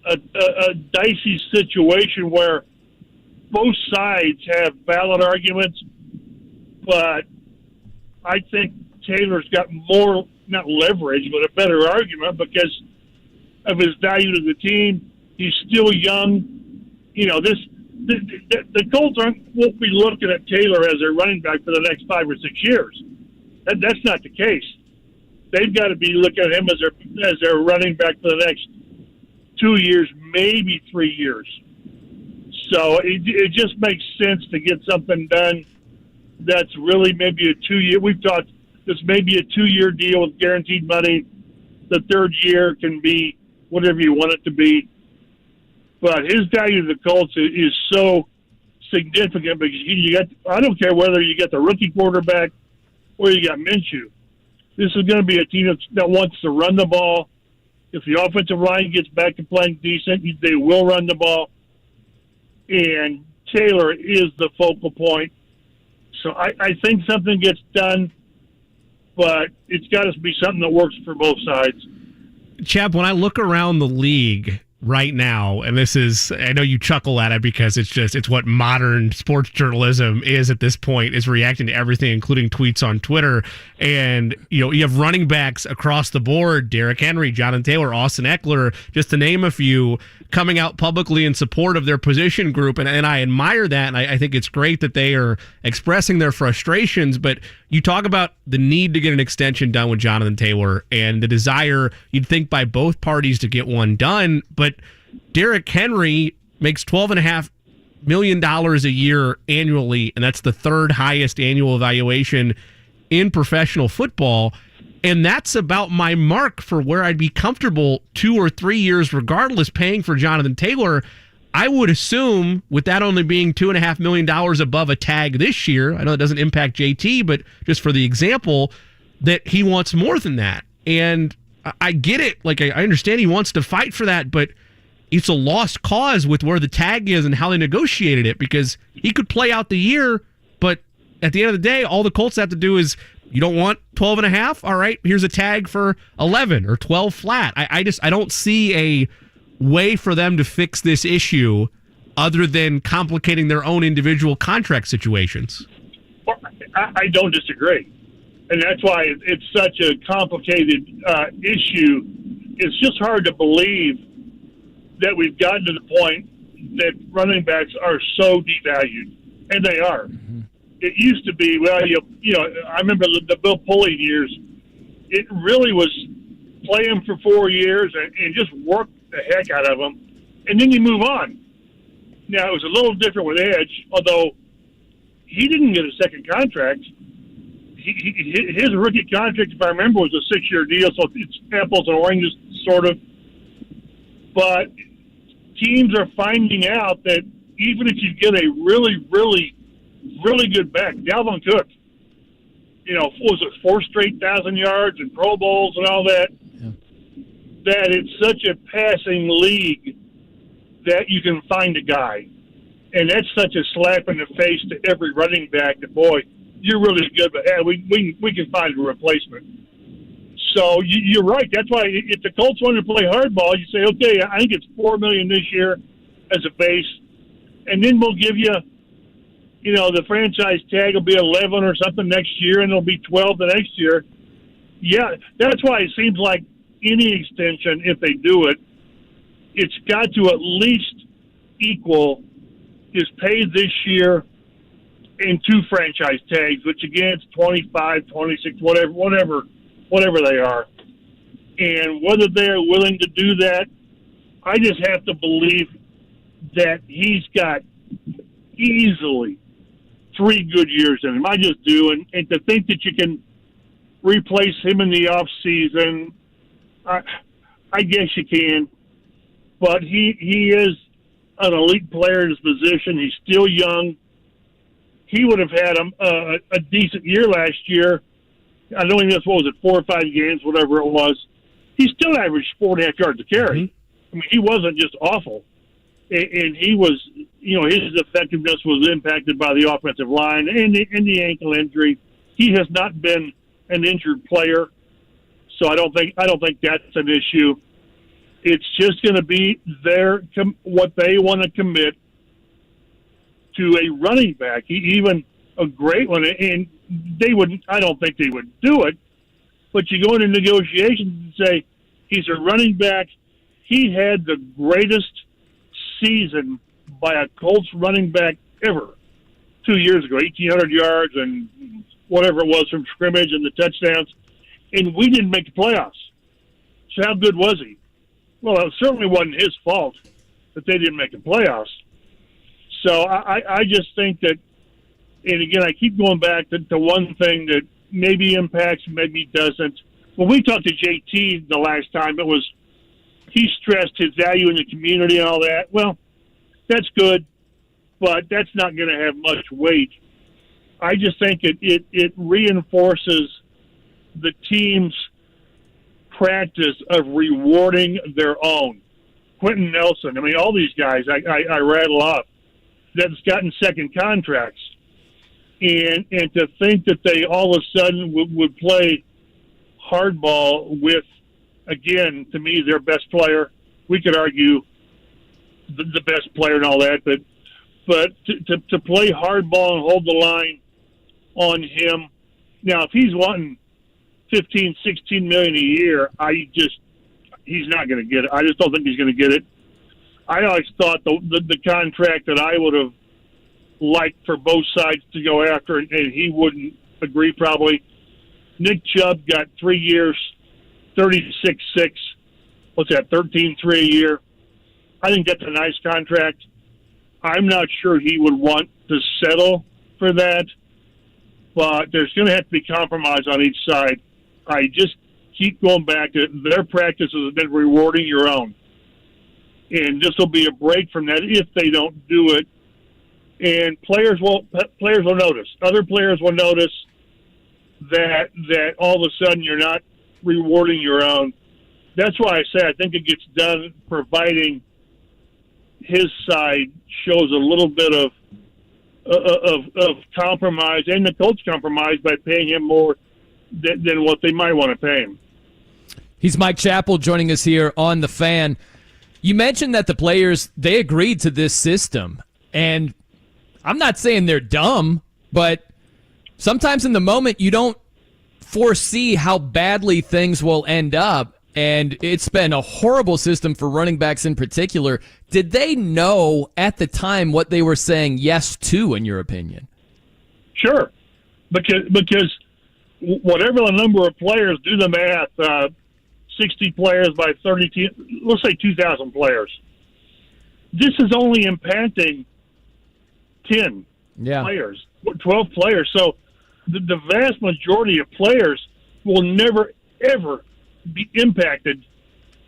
a dicey situation where both sides have valid arguments, but I think Taylor's got more, not leverage, but a better argument because of his value to the team. He's still young. The Colts won't be looking at Taylor as their running back for the next 5 or 6 years. That's not the case. They've got to be looking at him as their running back for the next 2 years, maybe 3 years. So it just makes sense to get something done that's really maybe a 2-year. We've talked this may be a 2-year deal with guaranteed money. The third year can be whatever you want it to be. But his value to the Colts is so significant because you got. I don't care whether you get the rookie quarterback or you got Minshew. This is going to be a team that wants to run the ball. If the offensive line gets back to playing decent, they will run the ball. And Taylor is the focal point. So I think something gets done, but it's got to be something that works for both sides. Chap, when I look around the league right now, and this is, I know you chuckle at it because it's what modern sports journalism is at this point, is reacting to everything, including tweets on Twitter. And, you have running backs across the board, Derrick Henry, Jonathan Taylor, Austin Eckler, just to name a few, coming out publicly in support of their position group. And I admire that. And I think it's great that they are expressing their frustrations. But you talk about the need to get an extension done with Jonathan Taylor and the desire, you'd think, by both parties to get one done. But Derrick Henry makes $12.5 million a year annually, and that's the third highest annual evaluation in professional football. And that's about my mark for where I'd be comfortable 2 or 3 years, regardless, paying for Jonathan Taylor. I would assume, with that only being $2.5 million above a tag this year, I know it doesn't impact JT, but just for the example, that he wants more than that. And I get it. Like, I understand he wants to fight for that, but it's a lost cause with where the tag is and how they negotiated it, because he could play out the year, but at the end of the day, all the Colts have to do is, you don't want 12.5? All right, here's a tag for 11 or 12 flat. I don't see a way for them to fix this issue other than complicating their own individual contract situations. Well, I don't disagree. And that's why it's such a complicated issue. It's just hard to believe that we've gotten to the point that running backs are so devalued, and they are. Mm-hmm. It used to be, well, I remember the Bill Pulley years. It really was play him for 4 years and just work the heck out of him, and then you move on. Now, it was a little different with Edge, although he didn't get a second contract. His rookie contract, if I remember, was a 6-year deal, so it's apples and oranges, sort of. But teams are finding out that even if you get a really, really, really good back, Dalvin Cook, was it 4 straight 1,000 yards and Pro Bowls and all that, that it's such a passing league that you can find a guy. And that's such a slap in the face to every running back that, boy, you're really good, but hey, we can find a replacement. So you're right. That's why if the Colts want to play hardball, you say, okay, I think it's $4 million this year as a base, and then we'll give you, the franchise tag will be 11 or something next year, and it'll be 12 the next year. Yeah, that's why it seems like any extension, if they do it, it's got to at least equal his pay this year in 2 franchise tags, which again it's 25, 26, whatever they are. And whether they're willing to do that, I just have to believe that he's got easily 3 good years in him. I just do. And to think that you can replace him in the off season, I guess you can. But he is an elite player in his position. He's still young. He would have had a decent year last year. I don't think that's, 4 or 5 games, whatever it was. He still averaged 4.5 yards a carry. Mm-hmm. I mean, he wasn't just awful. And he was, his effectiveness was impacted by the offensive line and the ankle injury. He has not been an injured player, so I don't think that's an issue. It's just going to be what they want to commit to a running back, even a great one. And they wouldn't. I don't think they would do it. But you go into negotiations and say he's a running back. He had the greatest season by a Colts running back ever 2 years ago, 1,800 yards and whatever it was from scrimmage and the touchdowns, and we didn't make the playoffs. So how good was he? Well, it certainly wasn't his fault that they didn't make the playoffs. So I just think that, and again, I keep going back to one thing that maybe impacts, maybe doesn't. When we talked to JT the last time, he stressed his value in the community and all that. Well, that's good, but that's not going to have much weight. I just think it reinforces the team's practice of rewarding their own. Quentin Nelson, I mean, all these guys I rattle off that's gotten second contracts. And to think that they all of a sudden would play hardball with, again, to me, their best player. We could argue the best player and all that, but to play hardball and hold the line on him. Now, if he's wanting $15, $16 million a year, he's not going to get it. I just don't think he's going to get it. I always thought the contract that I would have liked for both sides to go after, and he wouldn't agree probably. Nick Chubb got 3 years, 36.6. What's that? 13.3 a year. I think that's a nice contract. I'm not sure he would want to settle for that, but there's going to have to be compromise on each side. I just keep going back to their practices have been rewarding your own, and this will be a break from that if they don't do it. And players will notice. Other players will notice that all of a sudden you're not rewarding your own. That's why I say I think it gets done providing his side shows a little bit of compromise, and the Colts compromise by paying him more than what they might want to pay him. He's Mike Chappell joining us here on The Fan. You mentioned that the players, they agreed to this system, and I'm not saying they're dumb, but sometimes in the moment you don't foresee how badly things will end up, and it's been a horrible system for running backs in particular. Did they know at the time what they were saying yes to, in your opinion? Sure, because whatever the number of players, do the math, 60 players by 30, let's say 2,000 players. This is only impacting 10 players, 12 players. So the vast majority of players will never, ever be impacted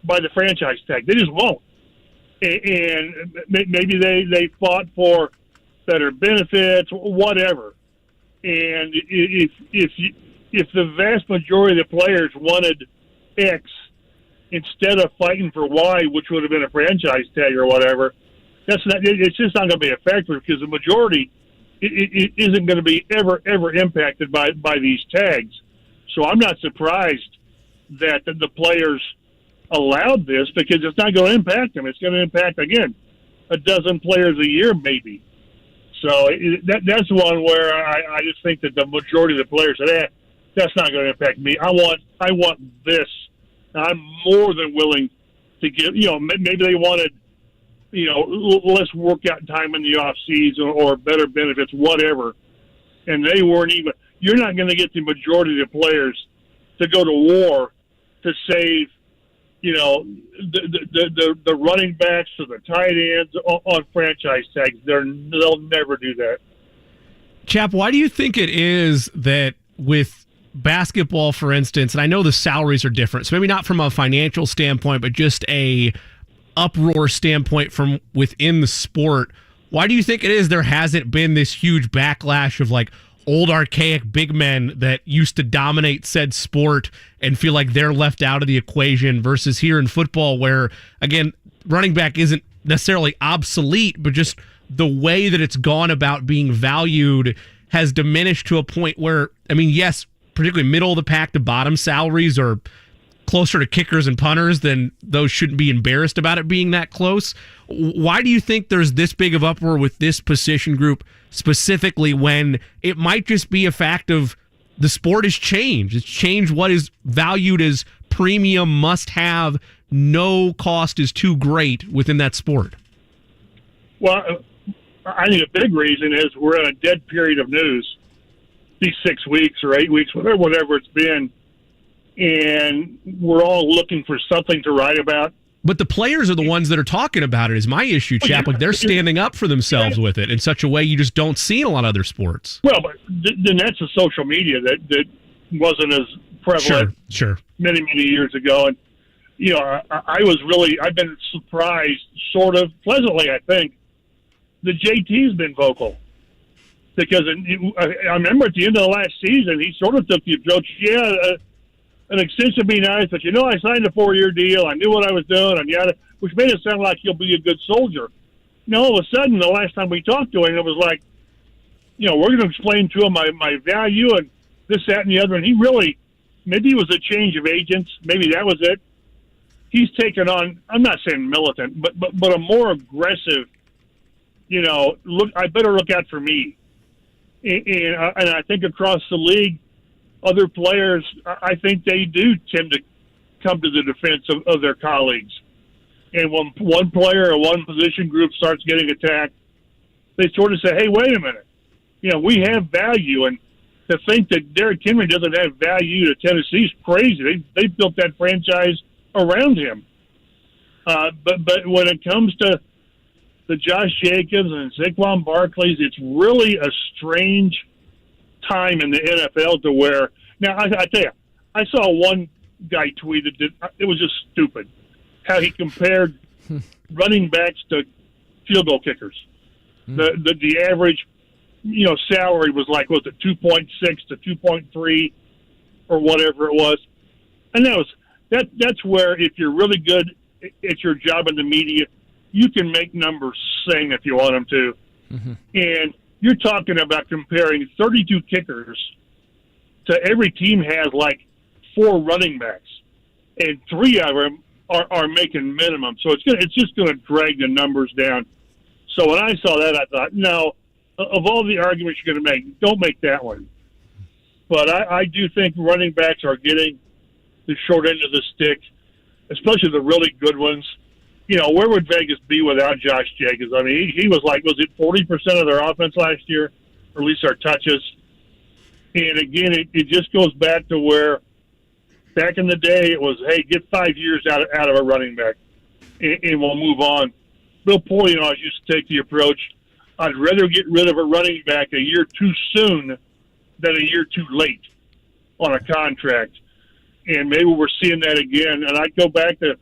by the franchise tag. They just won't. And maybe they fought for better benefits, whatever. And if the vast majority of the players wanted X instead of fighting for Y, which would have been a franchise tag or whatever, it's just not going to be a factor because the majority it isn't going to be ever impacted by these tags. So I'm not surprised that the players allowed this because it's not going to impact them. It's going to impact, again, a dozen players a year maybe. So that's one where I just think that the majority of the players said, that's not going to impact me. I want this. I'm more than willing to give, maybe they wanted, less workout time in the off season or better benefits, whatever. And they weren't even. You're not going to get the majority of the players to go to war to save, the running backs or the tight ends on franchise tags. They'll never do that. Chap, why do you think it is that with basketball, for instance, and I know the salaries are different, so maybe not from a financial standpoint, but just a uproar standpoint from within the sport, why do you think it is there hasn't been this huge backlash of like old archaic big men that used to dominate said sport and feel like they're left out of the equation versus here in football where, again, running back isn't necessarily obsolete, but just the way that it's gone about being valued has diminished to a point where, I mean, yes, particularly middle of the pack to bottom salaries are closer to kickers and punters, then those shouldn't be embarrassed about it being that close. Why do you think there's this big of uproar with this position group specifically when it might just be a fact of the sport has changed? It's changed what is valued as premium, must have, no cost is too great within that sport. Well, I think a big reason is we're in a dead period of news these 6 weeks or 8 weeks, whatever it's been, and we're all looking for something to write about. But the players are the ones that are talking about it is my issue, Chap. Like they're standing up for themselves with it in such a way you just don't see in a lot of other sports. Well, but then that's the social media that wasn't as prevalent sure. many years ago. And, I've been surprised, sort of pleasantly, I think, that JT's been vocal. Because I remember at the end of the last season, he sort of took the approach, an extension would be nice, but I signed a 4-year deal. I knew what I was doing, and which made it sound like he'll be a good soldier. All of a sudden, the last time we talked to him, it was like, we're going to explain to him my value and this, that, and the other. And he really, maybe it was a change of agents. Maybe that was it. He's taken on, I'm not saying militant, but a more aggressive, I better look out for me. And I think across the league, other players, I think they do tend to come to the defense of their colleagues. And when one player or one position group starts getting attacked, they sort of say, hey, wait a minute. We have value. And to think that Derrick Henry doesn't have value to Tennessee is crazy. They built that franchise around him. But when it comes to the Josh Jacobs and Saquon Barkley's, it's really a strange time in the NFL to where now I tell you, I saw one guy tweeted that it was just stupid how he compared running backs to field goal kickers. The average salary was like 2.6 to 2.3 or whatever it was, and that's where if you're really good at your job in the media, you can make numbers sing if you want them to, and you're talking about comparing 32 kickers to every team has like 4 running backs, and 3 of them are making minimum. So it's just going to drag the numbers down. So when I saw that, I thought, no, of all the arguments you're going to make, don't make that one. But I do think running backs are getting the short end of the stick, especially the really good ones. Where would Vegas be without Josh Jacobs? I mean, he was was it 40% of their offense last year, or at least their touches? And again, it just goes back to where back in the day it was, hey, get 5 years out of a running back, and we'll move on. Bill Polian used to take the approach, I'd rather get rid of a running back a year too soon than a year too late on a contract. And maybe we're seeing that again. And I'd go back to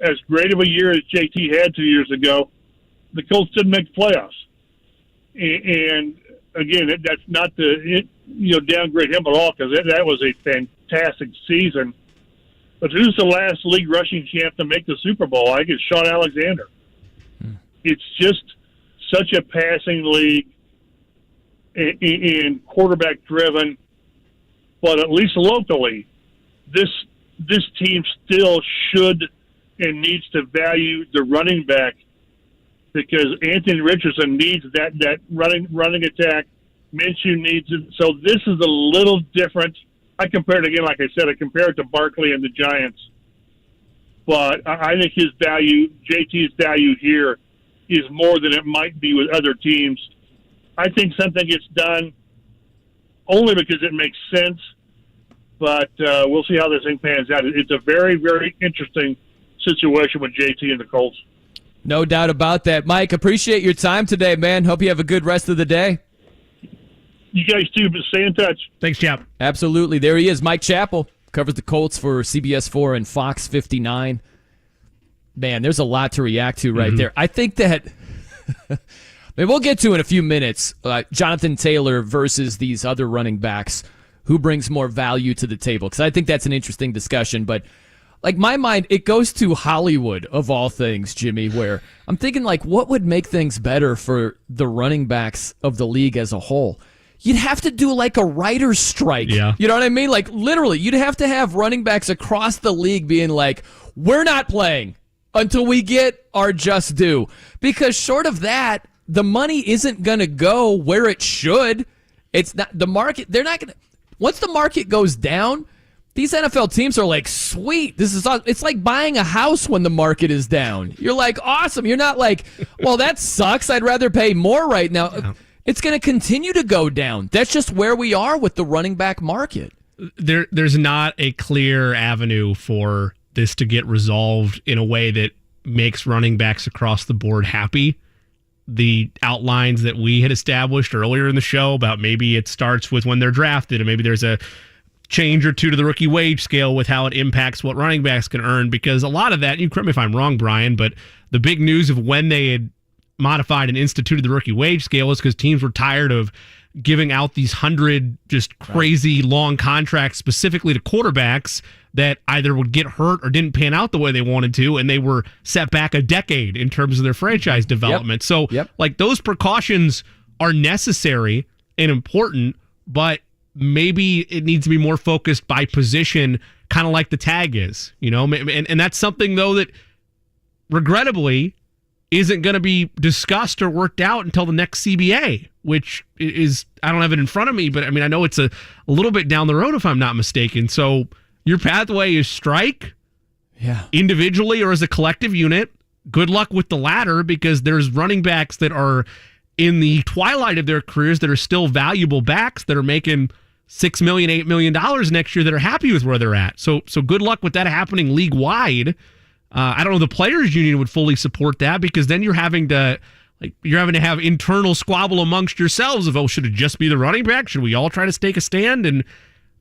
as great of a year as JT had 2 years ago, the Colts didn't make the playoffs. And again, that's not to downgrade him at all, because that was a fantastic season. But who's the last league rushing champ to make the Super Bowl? I think it's Sean Alexander. It's just such a passing league and quarterback driven, but at least locally, this team still should and needs to value the running back, because Anthony Richardson needs that running attack. Minshew needs it. So this is a little different. I compare it again, like I said, I compare it to Barkley and the Giants. but I think his value, JT's value here, is more than it might be with other teams. I think something gets done only because it makes sense, but we'll see how this thing pans out. It's a very, very interesting situation with JT and the Colts. No doubt about that. Mike, appreciate your time today, man. Hope you have a good rest of the day. You guys too, but stay in touch. Thanks, Chap. Absolutely. There he is, Mike Chappell. Covers the Colts for CBS 4 and Fox 59. Man, there's a lot to react to right there. I think that we'll get to in a few minutes Jonathan Taylor versus these other running backs. Who brings more value to the table? Because I think that's an interesting discussion. But like my mind, it goes to Hollywood of all things, Jimmy, where I'm thinking like what would make things better for the running backs of the league as a whole? You'd have to do like a writer's strike. Yeah. You know what I mean? Like literally, you'd have to have running backs across the league being like, we're not playing until we get our just due. Because short of that, the money isn't going to go where it should. It's not the market. They're not going to. Once the market goes down, these NFL teams are like, sweet, this is awesome. It's like buying a house when the market is down. You're like, awesome. You're not like, well, that sucks. I'd rather pay more right now. Yeah. It's going to continue to go down. That's just where we are with the running back market. There's not a clear avenue for this to get resolved in a way that makes running backs across the board happy. The outlines that we had established earlier in the show about maybe it starts with when they're drafted and maybe there's a change or two to the rookie wage scale with how it impacts what running backs can earn, because a lot of that, you correct me if I'm wrong, Brian, but the big news of when they had modified and instituted the rookie wage scale is because teams were tired of giving out these 100 just crazy long contracts specifically to quarterbacks that either would get hurt or didn't pan out the way they wanted to, and they were set back a decade in terms of their franchise development. So, like, those precautions are necessary and important, but maybe it needs to be more focused by position, kind of like the tag is, you know? And that's something, though, that regrettably isn't going to be discussed or worked out until the next CBA, which is, I don't have it in front of me, but I mean, I know it's a little bit down the road if I'm not mistaken. So your pathway is strike, individually or as a collective unit. Good luck with the latter, because there's running backs that are in the twilight of their careers that are still valuable backs that are making $6 million, $8 million next year that are happy with where they're at. So good luck with that happening league wide. I don't know if the players union would fully support that, because then you're having to have internal squabble amongst yourselves of, should it just be the running back? Should we all try to take a stand? And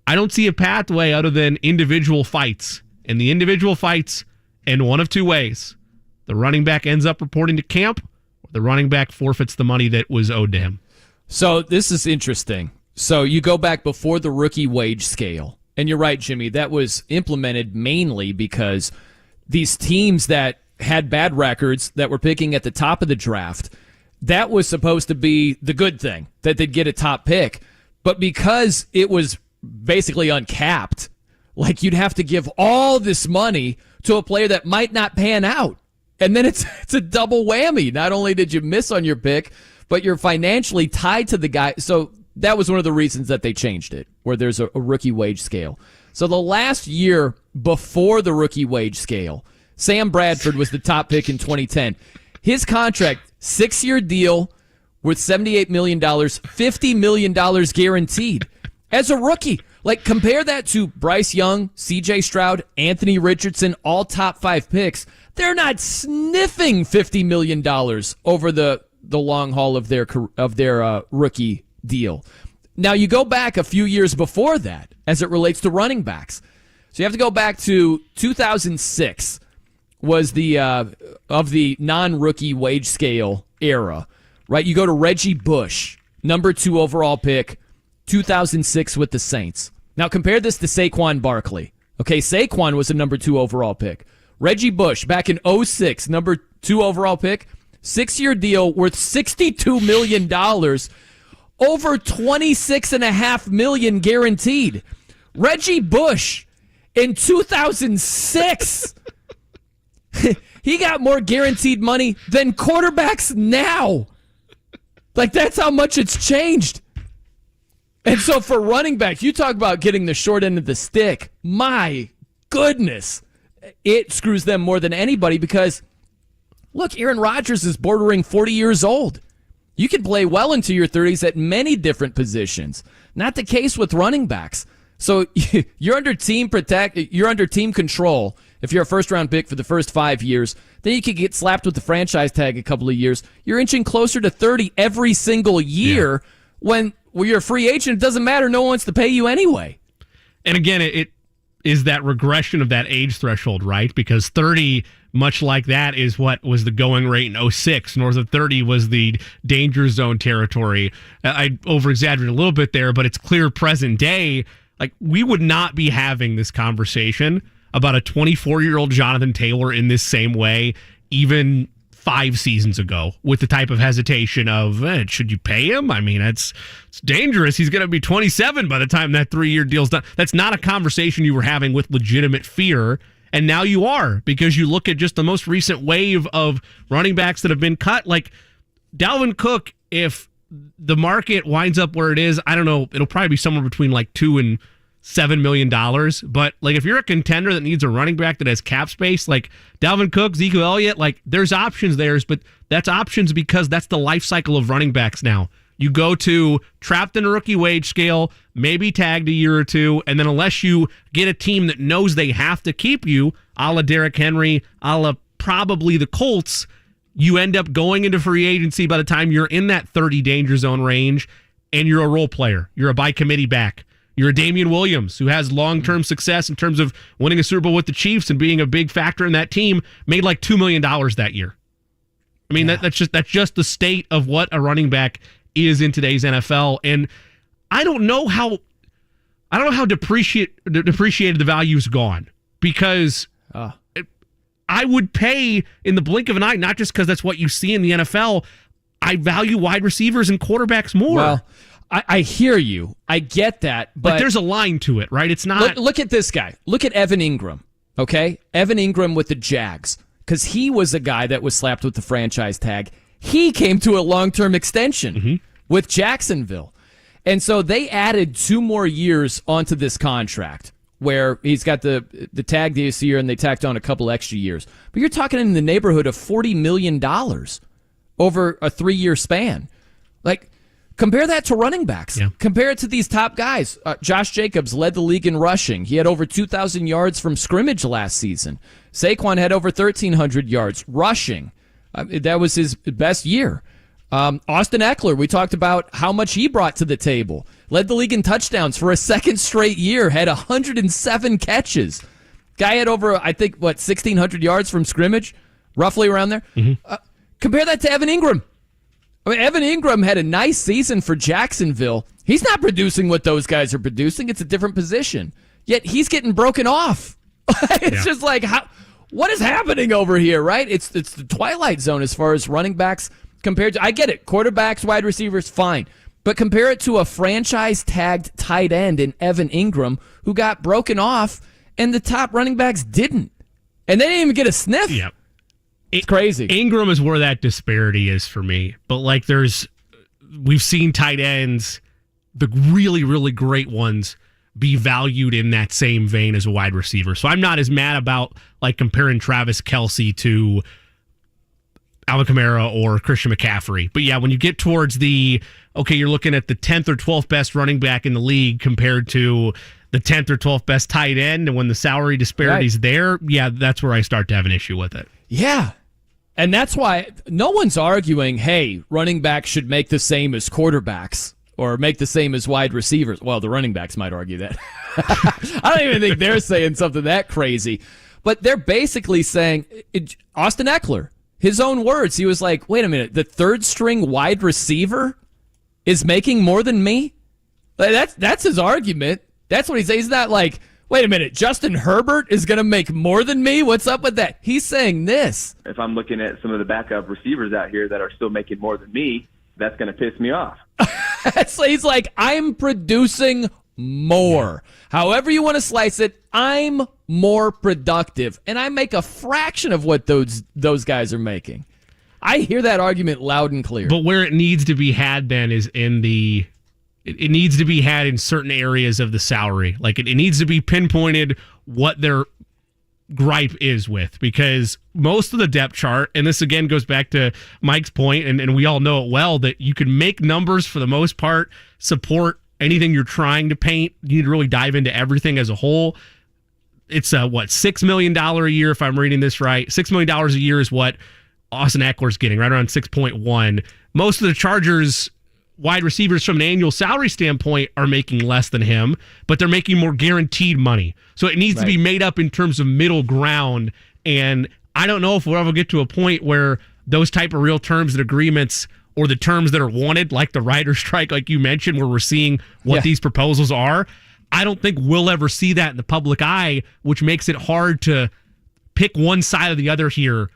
I don't see a pathway other than individual fights. And the individual fights end one of two ways. The running back ends up reporting to camp, or the running back forfeits the money that was owed to him. So this is interesting. So you go back before the rookie wage scale. And you're right, Jimmy, that was implemented mainly because these teams that had bad records that were picking at the top of the draft, that was supposed to be the good thing, that they'd get a top pick. But because it was basically uncapped, like you'd have to give all this money to a player that might not pan out. And then it's a double whammy. Not only did you miss on your pick, but you're financially tied to the guy. So that was one of the reasons that they changed it, where there's a rookie wage scale. So the last year before the rookie wage scale, Sam Bradford was the top pick in 2010. His contract, 6-year deal worth $78 million, $50 million guaranteed as a rookie. Like, compare that to Bryce Young, C.J. Stroud, Anthony Richardson, all top 5 picks. They're not sniffing $50 million over the long haul of their rookie deal. Now, you go back a few years before that as it relates to running backs. So you have to go back to 2006 was the of the non-rookie wage scale era, right? You go to Reggie Bush, number 2 overall pick, 2006 with the Saints. Now compare this to Saquon Barkley. Okay, Saquon was a number 2 overall pick. Reggie Bush, back in 2006, number 2 overall pick, 6-year deal worth $62 million, over $26.5 million guaranteed. Reggie Bush in 2006, he got more guaranteed money than quarterbacks now. Like, that's how much it's changed. And so for running backs, you talk about getting the short end of the stick. My goodness. it screws them more than anybody because, look, Aaron Rodgers is bordering 40 years old. You can play well into your 30s at many different positions. Not the case with running backs. So you're under team control if you're a first-round pick for the first 5 years. Then you could get slapped with the franchise tag a couple of years. You're inching closer to 30 every single year. When you're a free agent, it doesn't matter. No one wants to pay you anyway. And again, it is that regression of that age threshold, right? Because 30, much like that, is what was the going rate in 06. North of 30 was the danger zone territory. I over-exaggerated a little bit there, but it's clear present day. Like, we would not be having this conversation about a 24-year-old Jonathan Taylor in this same way even 5 seasons ago with the type of hesitation of, should you pay him? I mean, it's dangerous. He's going to be 27 by the time that 3-year deal's done. That's not a conversation you were having with legitimate fear, and now you are, because you look at just the most recent wave of running backs that have been cut. Like, Dalvin Cook, if the market winds up where it is, I don't know, it'll probably be somewhere between like $2 and $7 million. But like, if you're a contender that needs a running back that has cap space, like Dalvin Cook, Zeke Elliott, like there's options there, but that's options because that's the life cycle of running backs now. You go to trapped in a rookie wage scale, maybe tagged a year or two, and then unless you get a team that knows they have to keep you, a la Derrick Henry, a la probably the Colts, you end up going into free agency by the time you're in that 30 danger zone range, and you're a role player. You're a by committee back. You're a Damian Williams who has long-term success in terms of winning a Super Bowl with the Chiefs and being a big factor in that team, made like $2 million that year. I mean, that's just the state of what a running back is in today's NFL. And I don't know how depreciated the value's gone, because I would pay in the blink of an eye, not just because that's what you see in the NFL. I value wide receivers and quarterbacks more. Well, I hear you. I get that. But there's a line to it, right? It's not. Look at this guy. Look at Evan Ingram, okay? Evan Ingram with the Jags, because he was a guy that was slapped with the franchise tag. He came to a long-term extension with Jacksonville. And so they added 2 more years onto this contract, where he's got the tag this year, and they tacked on a couple extra years. But you're talking in the neighborhood of $40 million over a 3-year span. Like, compare that to running backs. Yeah. Compare it to these top guys. Josh Jacobs led the league in rushing. He had over 2,000 yards from scrimmage last season. Saquon had over 1,300 yards rushing. That was his best year. Austin Eckler, we talked about how much he brought to the table. Led the league in touchdowns for a second straight year. Had 107 catches. Guy had over, I think, 1,600 yards from scrimmage? Roughly around there. Compare that to Evan Ingram. I mean, Evan Ingram had a nice season for Jacksonville. He's not producing what those guys are producing. It's a different position. Yet he's getting broken off. It's just like, what is happening over here, right? It's the twilight zone as far as running backs compared to, I get it, quarterbacks, wide receivers, fine. But compare it to a franchise-tagged tight end in Evan Ingram who got broken off, and the top running backs didn't. And they didn't even get a sniff. Yep. It's crazy. Ingram is where that disparity is for me. But like, we've seen tight ends, the really, really great ones, be valued in that same vein as a wide receiver. So I'm not as mad about like comparing Travis Kelce to Alvin Kamara or Christian McCaffrey. But yeah, when you get towards you're looking at the 10th or 12th best running back in the league compared to the 10th or 12th best tight end, and when the salary disparity's there, yeah, that's where I start to have an issue with it. Yeah. And that's why no one's arguing, hey, running backs should make the same as quarterbacks or make the same as wide receivers. Well, the running backs might argue that. I don't even think they're saying something that crazy. But they're basically saying, Austin Eckler, his own words, he was like, wait a minute, the third string wide receiver is making more than me? That's his argument. That's what he's saying. He's not like, wait a minute, Justin Herbert is going to make more than me? What's up with that? He's saying this. If I'm looking at some of the backup receivers out here that are still making more than me, that's going to piss me off. So he's like, I'm producing more. However you want to slice it, I'm more productive, and I make a fraction of what those guys are making. I hear that argument loud and clear. But where it needs to be had then is it needs to be had in certain areas of the salary. Like it needs to be pinpointed what they're gripe is with, because most of the depth chart, and this again goes back to Mike's point, and we all know it well, that you can make numbers for the most part support anything you're trying to paint. You need to really dive into everything as a whole. It's $6 million a year, if I'm reading this right. $6 million a year is what Austin Eckler's getting, right around 6.1. Most of the Chargers wide receivers from an annual salary standpoint are making less than him, but they're making more guaranteed money. So it needs to be made up in terms of middle ground. And I don't know if we'll ever get to a point where those type of real terms and agreements, or the terms that are wanted, like the writer's strike, like you mentioned, where we're seeing what these proposals are. I don't think we'll ever see that in the public eye, which makes it hard to pick one side or the other here.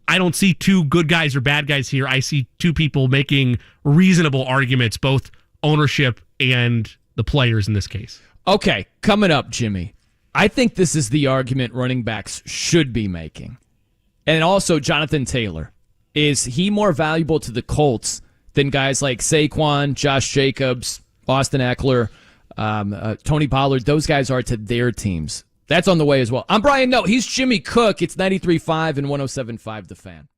I don't see two good guys or bad guys here. I see two people making reasonable arguments, both ownership and the players in this case. Okay, coming up, Jimmy. I think this is the argument running backs should be making. And also Jonathan Taylor. Is he more valuable to the Colts than guys like Saquon, Josh Jacobs, Austin Eckler, Tony Pollard? Those guys are to their teams. That's on the way as well. I'm Brian Noe. He's Jimmy Cook. It's 93.5 and 107.5 The Fan.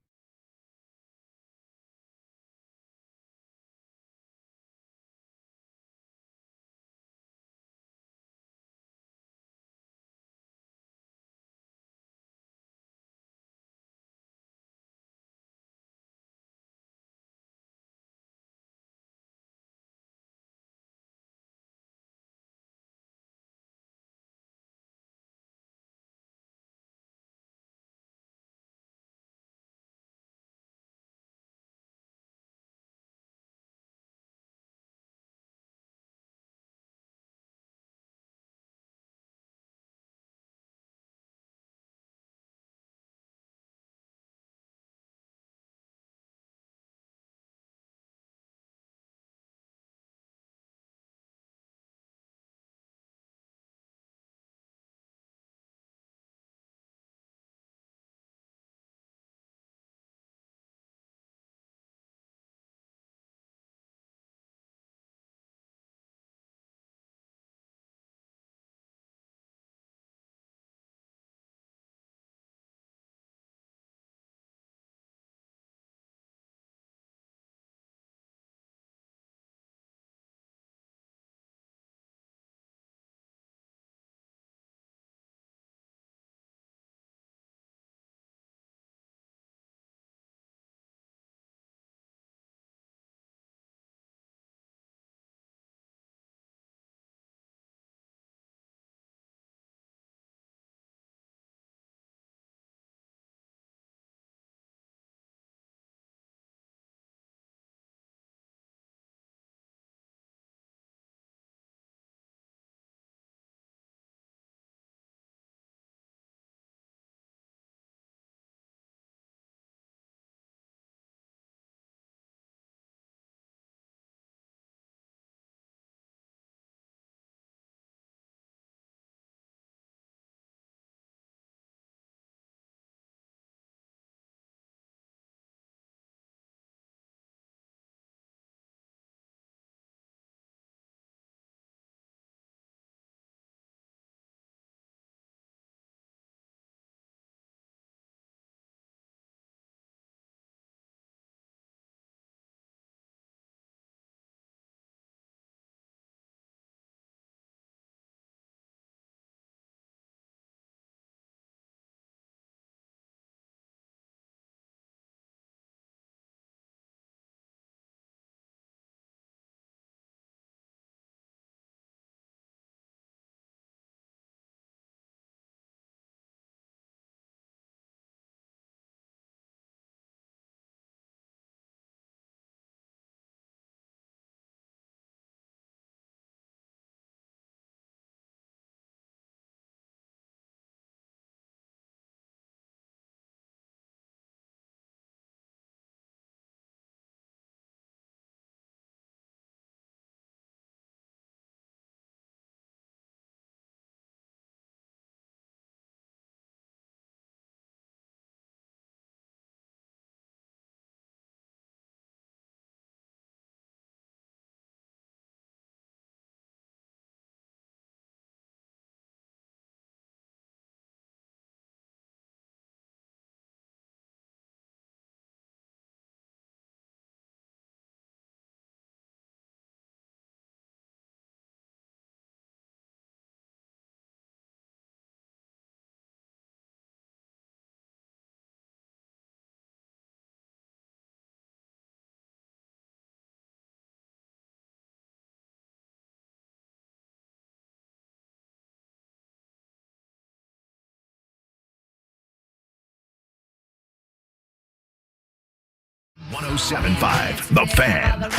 107.5 The Fan.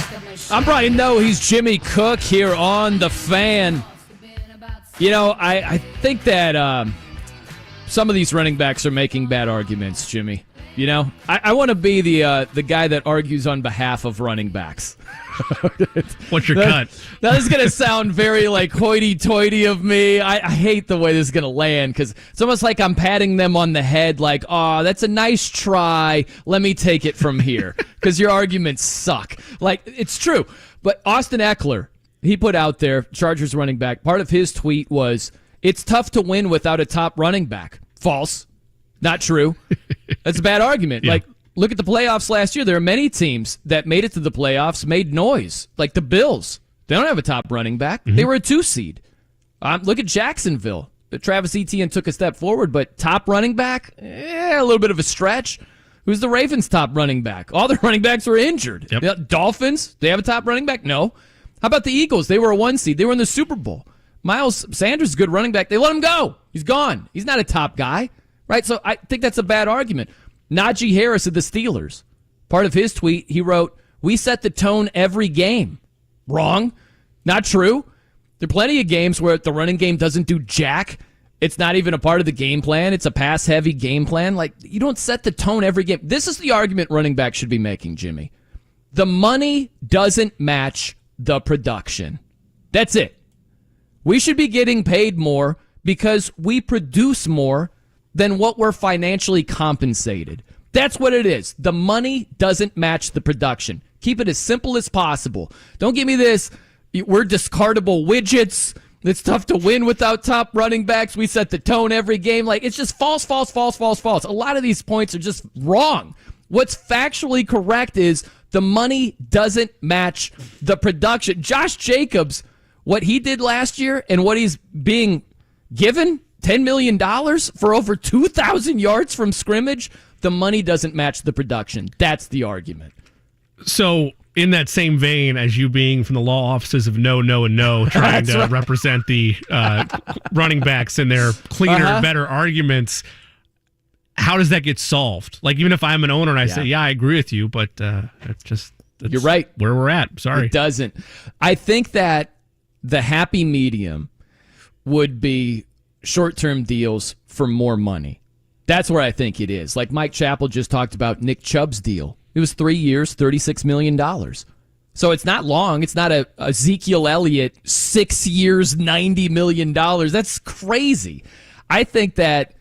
I'm Brian Noe. He's Jimmy Cook here on The Fan. You know, I think that some of these running backs are making bad arguments, Jimmy. You know, I want to be the guy that argues on behalf of running backs. What's your cut? That is going to sound very like hoity-toity of me. I hate the way this is going to land because it's almost like I'm patting them on the head like, oh, that's a nice try. Let me take it from here because your arguments suck. Like, it's true. But Austin Eckler, he put out there, Chargers running back, part of his tweet was, it's tough to win without a top running back. False. Not true. That's a bad argument. Yeah. Like, look at the playoffs last year. There are many teams that made it to the playoffs, made noise. Like the Bills. They don't have a top running back. They were a 2 seed. Look at Jacksonville. Travis Etienne took a step forward, but top running back? A little bit of a stretch. Who's the Ravens' top running back? All their running backs were injured. Yep. Dolphins, they have a top running back? No. How about the Eagles? They were a 1 seed. They were in the Super Bowl. Miles Sanders is a good running back. They let him go. He's gone. He's not a top guy. Right? So I think that's a bad argument. Najee Harris of the Steelers. Part of his tweet, he wrote, we set the tone every game. Wrong. Not true. There are plenty of games where the running game doesn't do jack. It's not even a part of the game plan. It's a pass-heavy game plan. Like, you don't set the tone every game. This is the argument running back should be making, Jimmy. The money doesn't match the production. That's it. We should be getting paid more because we produce more than what we're financially compensated. That's what it is. The money doesn't match the production. Keep it as simple as possible. Don't give me this, we're discardable widgets. It's tough to win without top running backs. We set the tone every game. Like, it's just false, false, false, false, false. A lot of these points are just wrong. What's factually correct is the money doesn't match the production. Josh Jacobs, what he did last year and what he's being given, $10 million for over 2,000 yards from scrimmage, the money doesn't match the production. That's the argument. So, in that same vein, as you being from the law offices of no, no, and no, trying to represent the running backs and their cleaner, better arguments, how does that get solved? Like, even if I'm an owner and I say, yeah, I agree with you, but that's you're right. Where we're at. Sorry. It doesn't. I think that the happy medium would be short-term deals for more money. That's where I think it is. Like Mike Chappell just talked about Nick Chubb's deal. It was 3 years, $36 million. So it's not long. It's not a Ezekiel Elliott 6 years, $90 million. That's crazy. I think that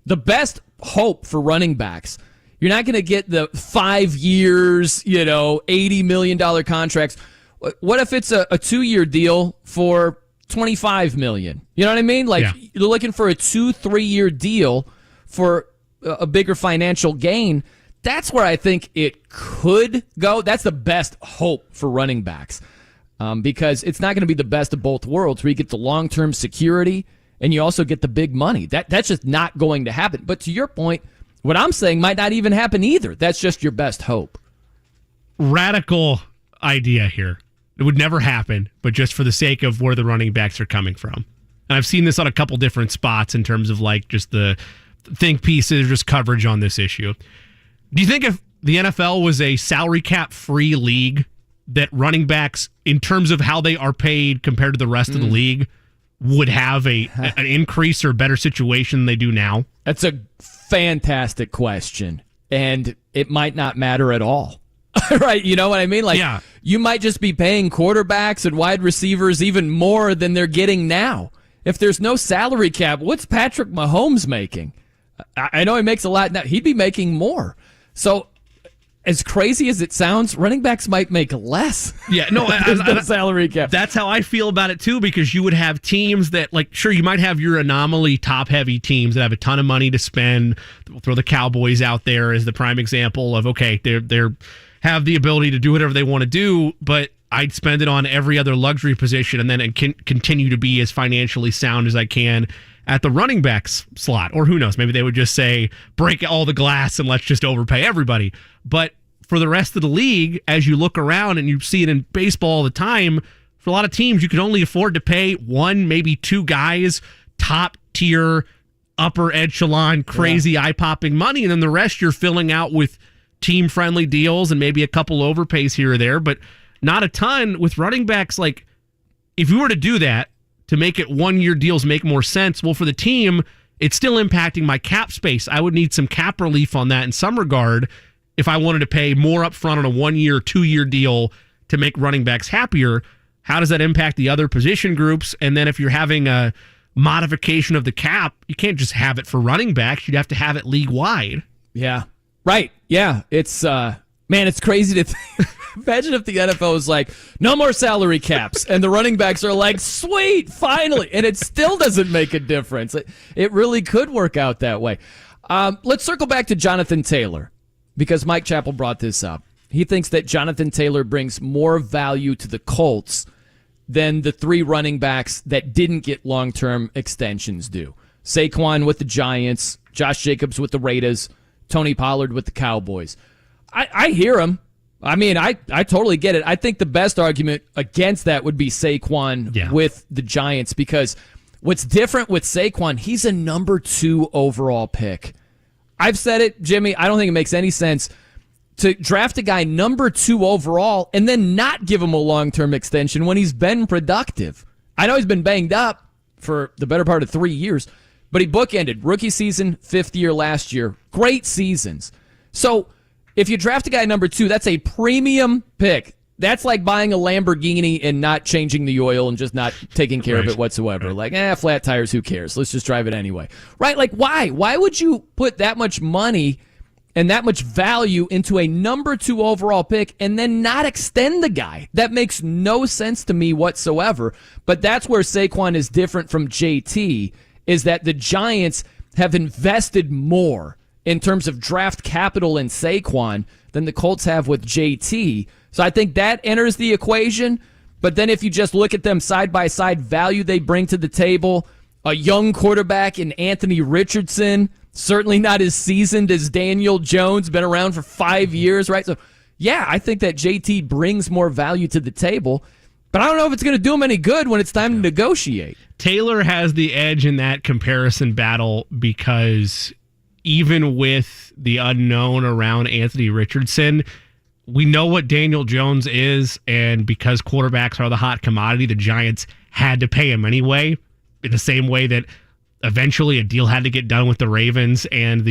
the best hope for running backs, you're not going to get the 5 years, $80 million contracts. What if it's a 2-year deal for $25 million? You know what I mean? Like, you're looking for a 2-3 year deal for a bigger financial gain. That's where I think it could go. That's the best hope for running backs, because it's not going to be the best of both worlds where you get the long-term security and you also get the big money. That's just not going to happen. But to your point, what I'm saying might not even happen either. That's just your best hope. Radical idea here. It would never happen, but just for the sake of where the running backs are coming from. And I've seen this on a couple different spots in terms of like just the think pieces, just coverage on this issue. Do you think if the NFL was a salary cap free league, that running backs, in terms of how they are paid compared to the rest of the league, would have an increase or better situation than they do now? That's a fantastic question, and it might not matter at all. Right? You know what I mean? Like, you might just be paying quarterbacks and wide receivers even more than they're getting now. If there's no salary cap, what's Patrick Mahomes making? I know he makes a lot now. He'd be making more. So, as crazy as it sounds, running backs might make less. Yeah, no, there's no salary cap. That's how I feel about it too, because you would have teams that, like, sure, you might have your anomaly top-heavy teams that have a ton of money to spend. We'll throw the Cowboys out there as the prime example of, okay, they're have the ability to do whatever they want to do, but I'd spend it on every other luxury position and then continue to be as financially sound as I can at the running backs slot. Or who knows, maybe they would just say, break all the glass and let's just overpay everybody. But for the rest of the league, as you look around and you see it in baseball all the time, for a lot of teams, you could only afford to pay one, maybe two guys, top tier, upper echelon, crazy eye-popping money, and then the rest you're filling out with team-friendly deals and maybe a couple overpays here or there, but not a ton with running backs. Like, if you were to do that to make it one-year deals make more sense, well, for the team, it's still impacting my cap space. I would need some cap relief on that in some regard if I wanted to pay more upfront on a 1-year, 2-year deal to make running backs happier. How does that impact the other position groups? And then if you're having a modification of the cap, you can't just have it for running backs. You'd have to have it league-wide. Yeah. Right. Yeah. It's, man, it's crazy to imagine if the NFL was like, no more salary caps, and the running backs are like, sweet, finally, and it still doesn't make a difference. It really could work out that way. Let's circle back to Jonathan Taylor, because Mike Chappell brought this up. He thinks that Jonathan Taylor brings more value to the Colts than the 3 running backs that didn't get long-term extensions do. Saquon with the Giants, Josh Jacobs with the Raiders, Tony Pollard with the Cowboys. I hear him. I mean, I totally get it. I think the best argument against that would be Saquon with the Giants, because what's different with Saquon, he's a number 2 overall pick. I've said it, Jimmy, I don't think it makes any sense to draft a guy number 2 overall and then not give him a long-term extension when he's been productive. I know he's been banged up for the better part of 3 years, but he bookended rookie season, 5th year last year. Great seasons. So if you draft a guy number 2, that's a premium pick. That's like buying a Lamborghini and not changing the oil and just not taking care of it whatsoever. Like, flat tires, who cares? Let's just drive it anyway. Right? Like, why? Why would you put that much money and that much value into a number 2 overall pick and then not extend the guy? That makes no sense to me whatsoever. But that's where Saquon is different from JT, is that the Giants have invested more in terms of draft capital in Saquon than the Colts have with JT. So I think that enters the equation. But then if you just look at them side-by-side, value they bring to the table, a young quarterback in Anthony Richardson, certainly not as seasoned as Daniel Jones, been around for 5 years, right? So, yeah, I think that JT brings more value to the table, but I don't know if it's going to do him any good when it's time to negotiate. Taylor has the edge in that comparison battle because even with the unknown around Anthony Richardson, we know what Daniel Jones is, and because quarterbacks are the hot commodity, the Giants had to pay him anyway, in the same way that eventually a deal had to get done with the Ravens and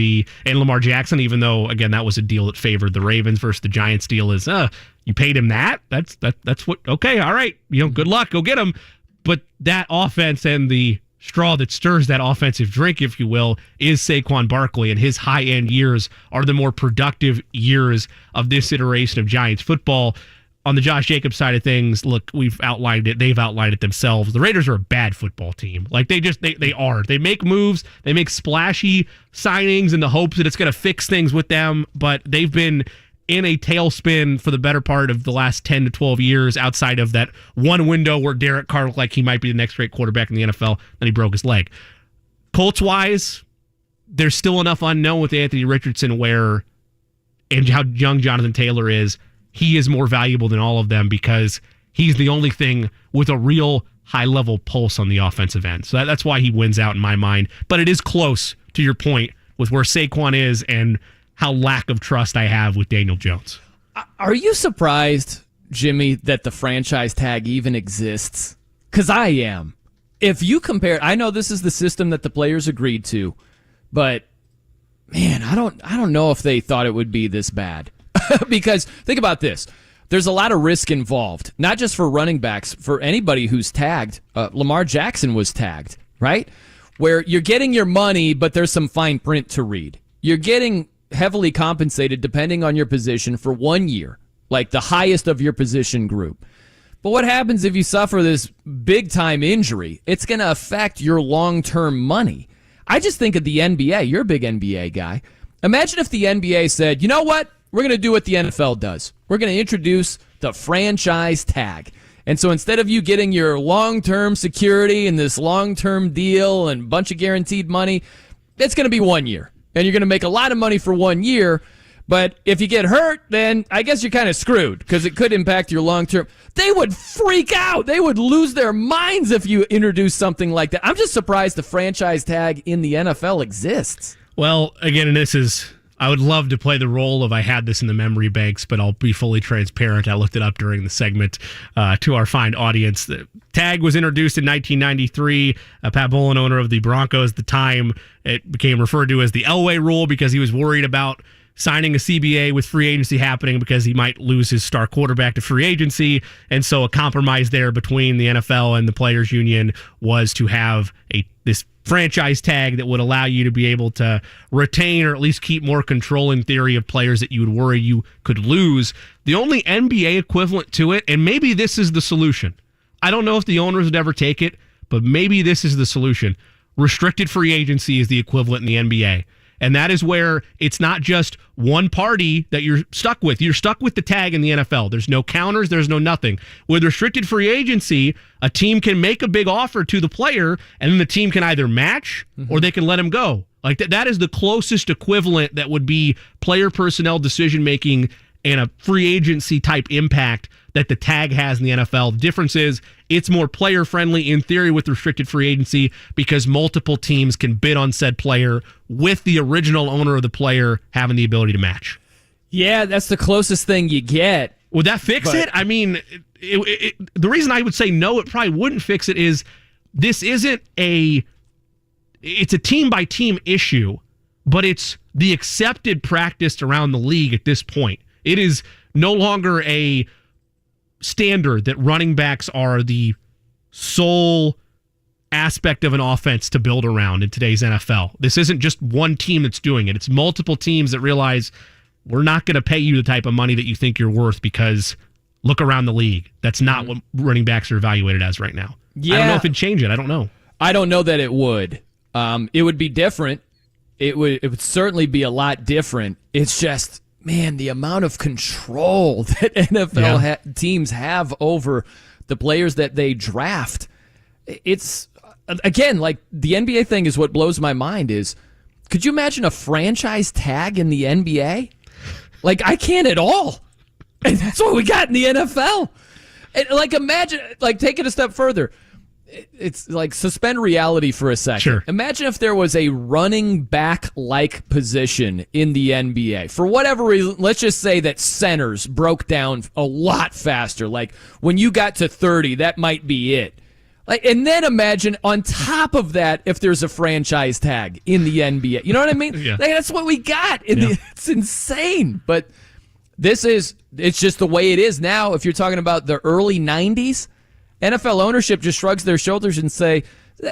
Lamar Jackson, even though, again, that was a deal that favored the Ravens versus the Giants deal is, you paid him that? That's what, okay, all right, good luck, go get him. But that offense and the straw that stirs that offensive drink, if you will, is Saquon Barkley, and his high-end years are the more productive years of this iteration of Giants football. On the Josh Jacobs side of things, look, we've outlined it. They've outlined it themselves. The Raiders are a bad football team. Like, they are. They make moves. They make splashy signings in the hopes that it's going to fix things with them, but they've been in a tailspin for the better part of the last 10 to 12 years, outside of that one window where Derek Carr looked like he might be the next great quarterback in the NFL, then he broke his leg. Colts-wise, there's still enough unknown with Anthony Richardson and how young Jonathan Taylor is. He is more valuable than all of them because he's the only thing with a real high-level pulse on the offensive end. So that's why he wins out in my mind. But it is close, to your point, with where Saquon is and how lack of trust I have with Daniel Jones. Are you surprised, Jimmy, that the franchise tag even exists? Because I am. If you compare, I know this is the system that the players agreed to, but man, I don't know if they thought it would be this bad. Because think about this. There's a lot of risk involved, not just for running backs, for anybody who's tagged. Lamar Jackson was tagged, right? Where you're getting your money, but there's some fine print to read. You're getting heavily compensated depending on your position for 1 year, like the highest of your position group. But what happens if you suffer this big-time injury? It's going to affect your long-term money. I just think of the NBA. You're a big NBA guy. Imagine if the NBA said, you know what? We're going to do what the NFL does. We're going to introduce the franchise tag. And so instead of you getting your long-term security and this long-term deal and a bunch of guaranteed money, it's going to be 1 year. And you're going to make a lot of money for 1 year. But if you get hurt, then I guess you're kind of screwed because it could impact your long-term. They would freak out. They would lose their minds if you introduce something like that. I'm just surprised the franchise tag in the NFL exists. Well, again, and this is I would love to play the role of I had this in the memory banks, but I'll be fully transparent. I looked it up during the segment to our fine audience. The tag was introduced in 1993. Pat Bowlen, owner of the Broncos at the time, it became referred to as the Elway rule because he was worried about signing a CBA with free agency happening because he might lose his star quarterback to free agency. And so a compromise there between the NFL and the Players Union was to have this franchise tag that would allow you to be able to retain or at least keep more control in theory of players that you would worry you could lose. The only NBA equivalent to it, and maybe this is the solution. I don't know if the owners would ever take it, but maybe this is the solution. Restricted free agency is the equivalent in the NBA. And that is where it's not just one party that you're stuck with. You're stuck with the tag in the NFL. There's no counters. There's no nothing. With restricted free agency, a team can make a big offer to the player, and then the team can either match or they can let him go. Like that is the closest equivalent that would be player personnel decision-making and a free agency type impact that the tag has in the NFL. The difference is it's more player-friendly in theory with restricted free agency because multiple teams can bid on said player with the original owner of the player having the ability to match. Yeah, that's the closest thing you get. Would that fix it? I mean, the reason I would say no, it probably wouldn't fix it is this isn't it's a team-by-team issue, but it's the accepted practice around the league at this point. It is no longer a standard that running backs are the sole aspect of an offense to build around in today's NFL. This isn't just one team that's doing it. It's multiple teams that realize we're not going to pay you the type of money that you think you're worth because look around the league. That's not what running backs are evaluated as right now. Yeah. I don't know if it'd change it. I don't know. I don't know that it would. It would be different. It would certainly be a lot different. It's just, man, the amount of control that NFL teams have over the players that they draft. It's, again, like the NBA thing is what blows my mind is, could you imagine a franchise tag in the NBA? Like, I can't at all. And that's what we got in the NFL. And, like, imagine, like, take it a step further. It's like suspend reality for a second. Sure. Imagine if there was a running back-like position in the NBA. For whatever reason, let's just say that centers broke down a lot faster. Like when you got to 30, that might be it. Like, and then imagine on top of that if there's a franchise tag in the NBA. You know what I mean? Yeah. Like, that's what we got. It's insane. But it's just the way it is now. If you're talking about the early 90s, NFL ownership just shrugs their shoulders and say,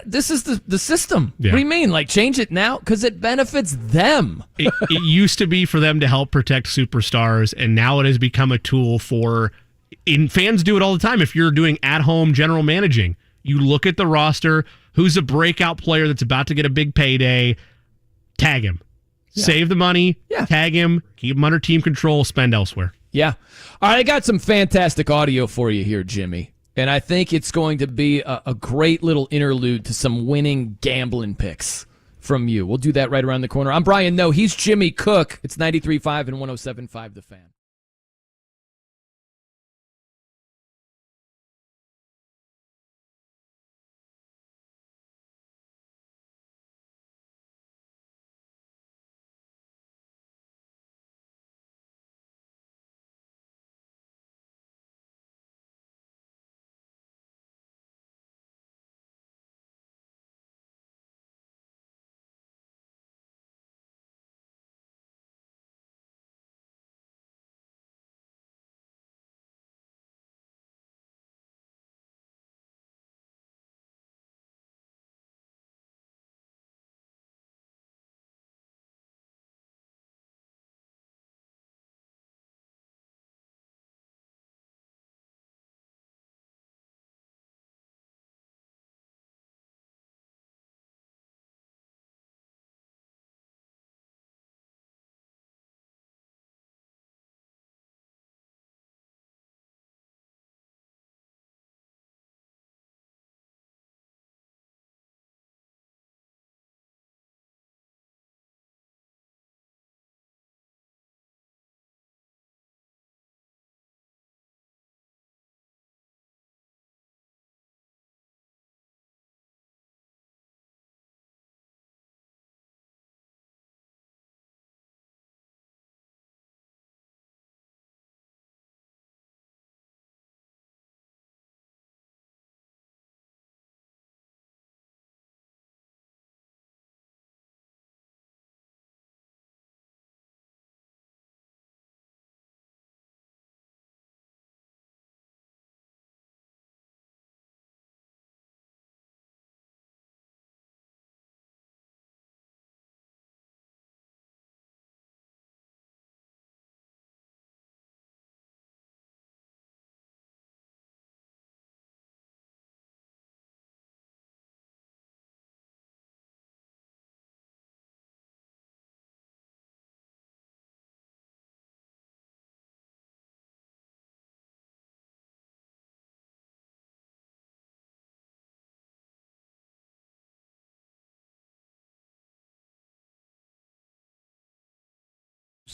this is the system. Yeah. What do you mean? Like, change it now? Because it benefits them. It used to be for them to help protect superstars, and now it has become a tool fans do it all the time. If you're doing at-home general managing, you look at the roster, who's a breakout player that's about to get a big payday, tag him. Yeah. Save the money, tag him, keep him under team control, spend elsewhere. Yeah. All right, I got some fantastic audio for you here, Jimmy. And I think it's going to be a great little interlude to some winning gambling picks from you. We'll do that right around the corner. I'm Brian Noe. He's Jimmy Cook. It's 93.5 and 107.5 The Fan.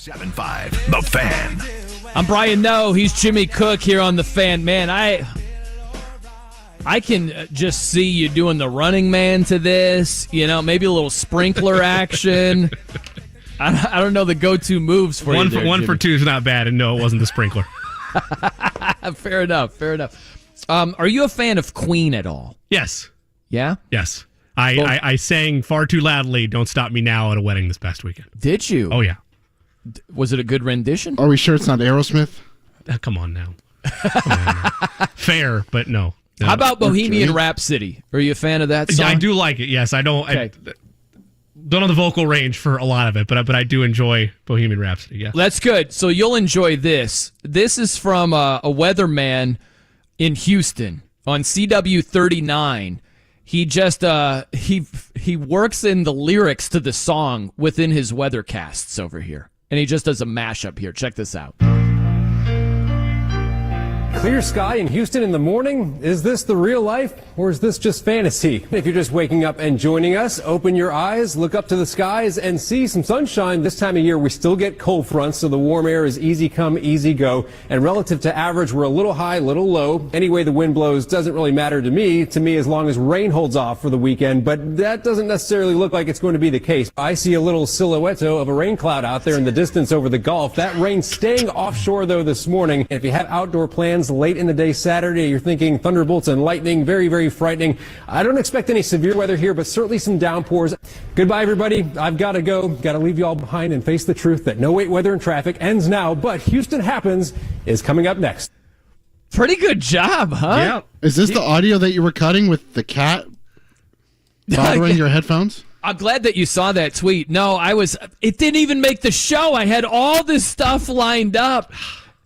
7-5, The Fan. I'm Brian Noe. He's Jimmy Cook here on The Fan. Man, I can just see you doing the Running Man to this. Maybe a little sprinkler action. I don't know the go-to moves for you there, one for two is not bad, and no, it wasn't the sprinkler. Fair enough. Are you a fan of Queen at all? Yes. Yeah? Yes. I sang far too loudly "Don't Stop Me Now" at a wedding this past weekend. Did you? Oh, yeah. Was it a good rendition? Are we sure it's not Aerosmith? Come on now. Fair, but no. How about Bohemian Rhapsody? Are you a fan of that song? I do like it, yes. I don't have the vocal range for a lot of it, but I do enjoy Bohemian Rhapsody, yeah. That's good. So you'll enjoy this. This is from a weatherman in Houston on CW 39. He just he works in the lyrics to the song within his weathercasts over here. And he just does a mashup here. Check this out. Clear sky in Houston in the morning. Is this the real life or is this just fantasy? If you're just waking up and joining us, open your eyes, look up to the skies and see some sunshine. This time of year, we still get cold fronts, so the warm air is easy come, easy go. And relative to average, we're a little high, little low. Any way the wind blows doesn't really matter to me as long as rain holds off for the weekend. But that doesn't necessarily look like it's going to be the case. I see a little silhouette of a rain cloud out there in the distance over the Gulf. That rain staying offshore, though, this morning. If you have outdoor plans late in the day Saturday, you're thinking thunderbolts and lightning, very, very frightening. I don't expect any severe weather here, but certainly some downpours. Goodbye, everybody. I've got to go. Got to leave you all behind and face the truth that no wait weather and traffic ends now, but Houston Happens is coming up next. Pretty good job, huh? Yeah. Is this the audio that you were cutting with the cat bothering your headphones? I'm glad that you saw that tweet. No, it didn't even make the show. I had all this stuff lined up.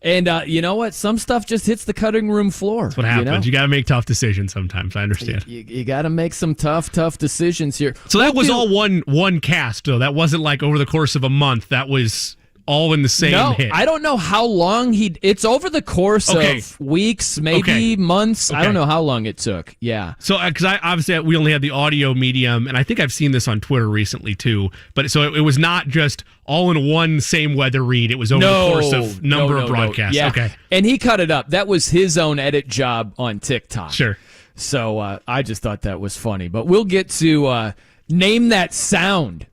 And you know what? Some stuff just hits the cutting room floor. That's what happens. You got to make tough decisions sometimes. I understand. You got to make some tough decisions here. So that was all one cast, though. That wasn't like over the course of a month. That was all in the same hit. I don't know how long it's over the course of weeks, maybe months. I don't know how long it took. Yeah. So, because obviously we only had the audio medium, and I think I've seen this on Twitter recently too. But so it was not just all in one same weather read. It was over the course of number of broadcasts. Yeah. Okay. And he cut it up. That was his own edit job on TikTok. Sure. So I just thought that was funny. But we'll get to Name That Sound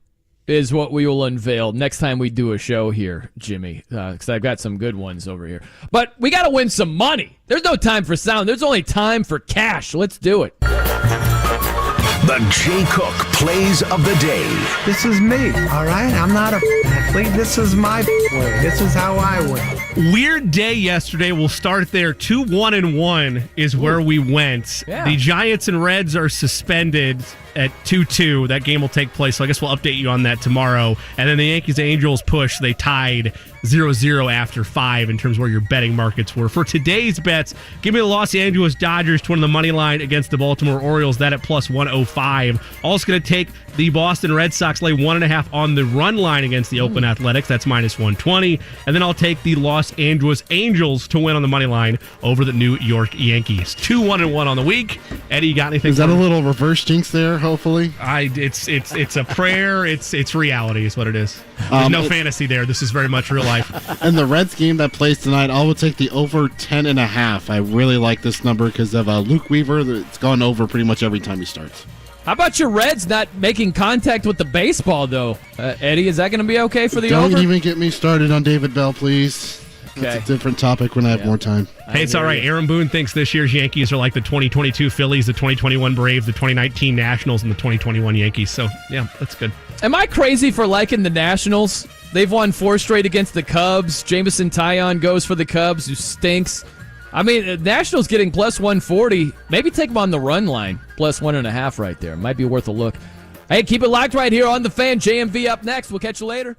is what we will unveil next time we do a show here, Jimmy, because I've got some good ones over here. But we got to win some money. There's no time for sound. There's only time for cash. Let's do it. The Jay Cook Plays of the Day. This is me, all right? I'm not an athlete. This is my way. This is how I win. Weird day yesterday. We'll start there. 2-1-1 is where we went. Yeah. The Giants and Reds are suspended at 2-2. That game will take place, so I guess we'll update you on that tomorrow. And then the Yankees-Angels push. They tied 0-0 after 5 in terms of where your betting markets were. For today's bets, give me the Los Angeles Dodgers to win the money line against the Baltimore Orioles. That at plus 105. Also going to take the Boston Red Sox lay 1.5 on the run line against the Oakland Athletics. That's minus 120. And then I'll take the Los Angeles Angels to win on the money line over the New York Yankees. 2-1-1 on the week. Eddie, you got anything? Is that a little reverse jinx there, hopefully? It's a prayer. It's reality is what it is. There's no fantasy there. This is very much real life. And the Reds game that plays tonight, I will take the over 10.5. I really like this number because of Luke Weaver. It's gone over pretty much every time he starts. How about your Reds not making contact with the baseball, though? Eddie, is that going to be okay for the over? Don't even get me started on David Bell, please. Okay. That's a different topic when I have more time. Hey, it's all right. Aaron Boone thinks this year's Yankees are like the 2022 Phillies, the 2021 Braves, the 2019 Nationals, and the 2021 Yankees. So, yeah, that's good. Am I crazy for liking the Nationals? They've won 4 straight against the Cubs. Jamison Taillon goes for the Cubs, who stinks. I mean, Nationals getting plus 140. Maybe take them on the run line. Plus 1.5 right there. Might be worth a look. Hey, keep it locked right here on The Fan. JMV up next. We'll catch you later.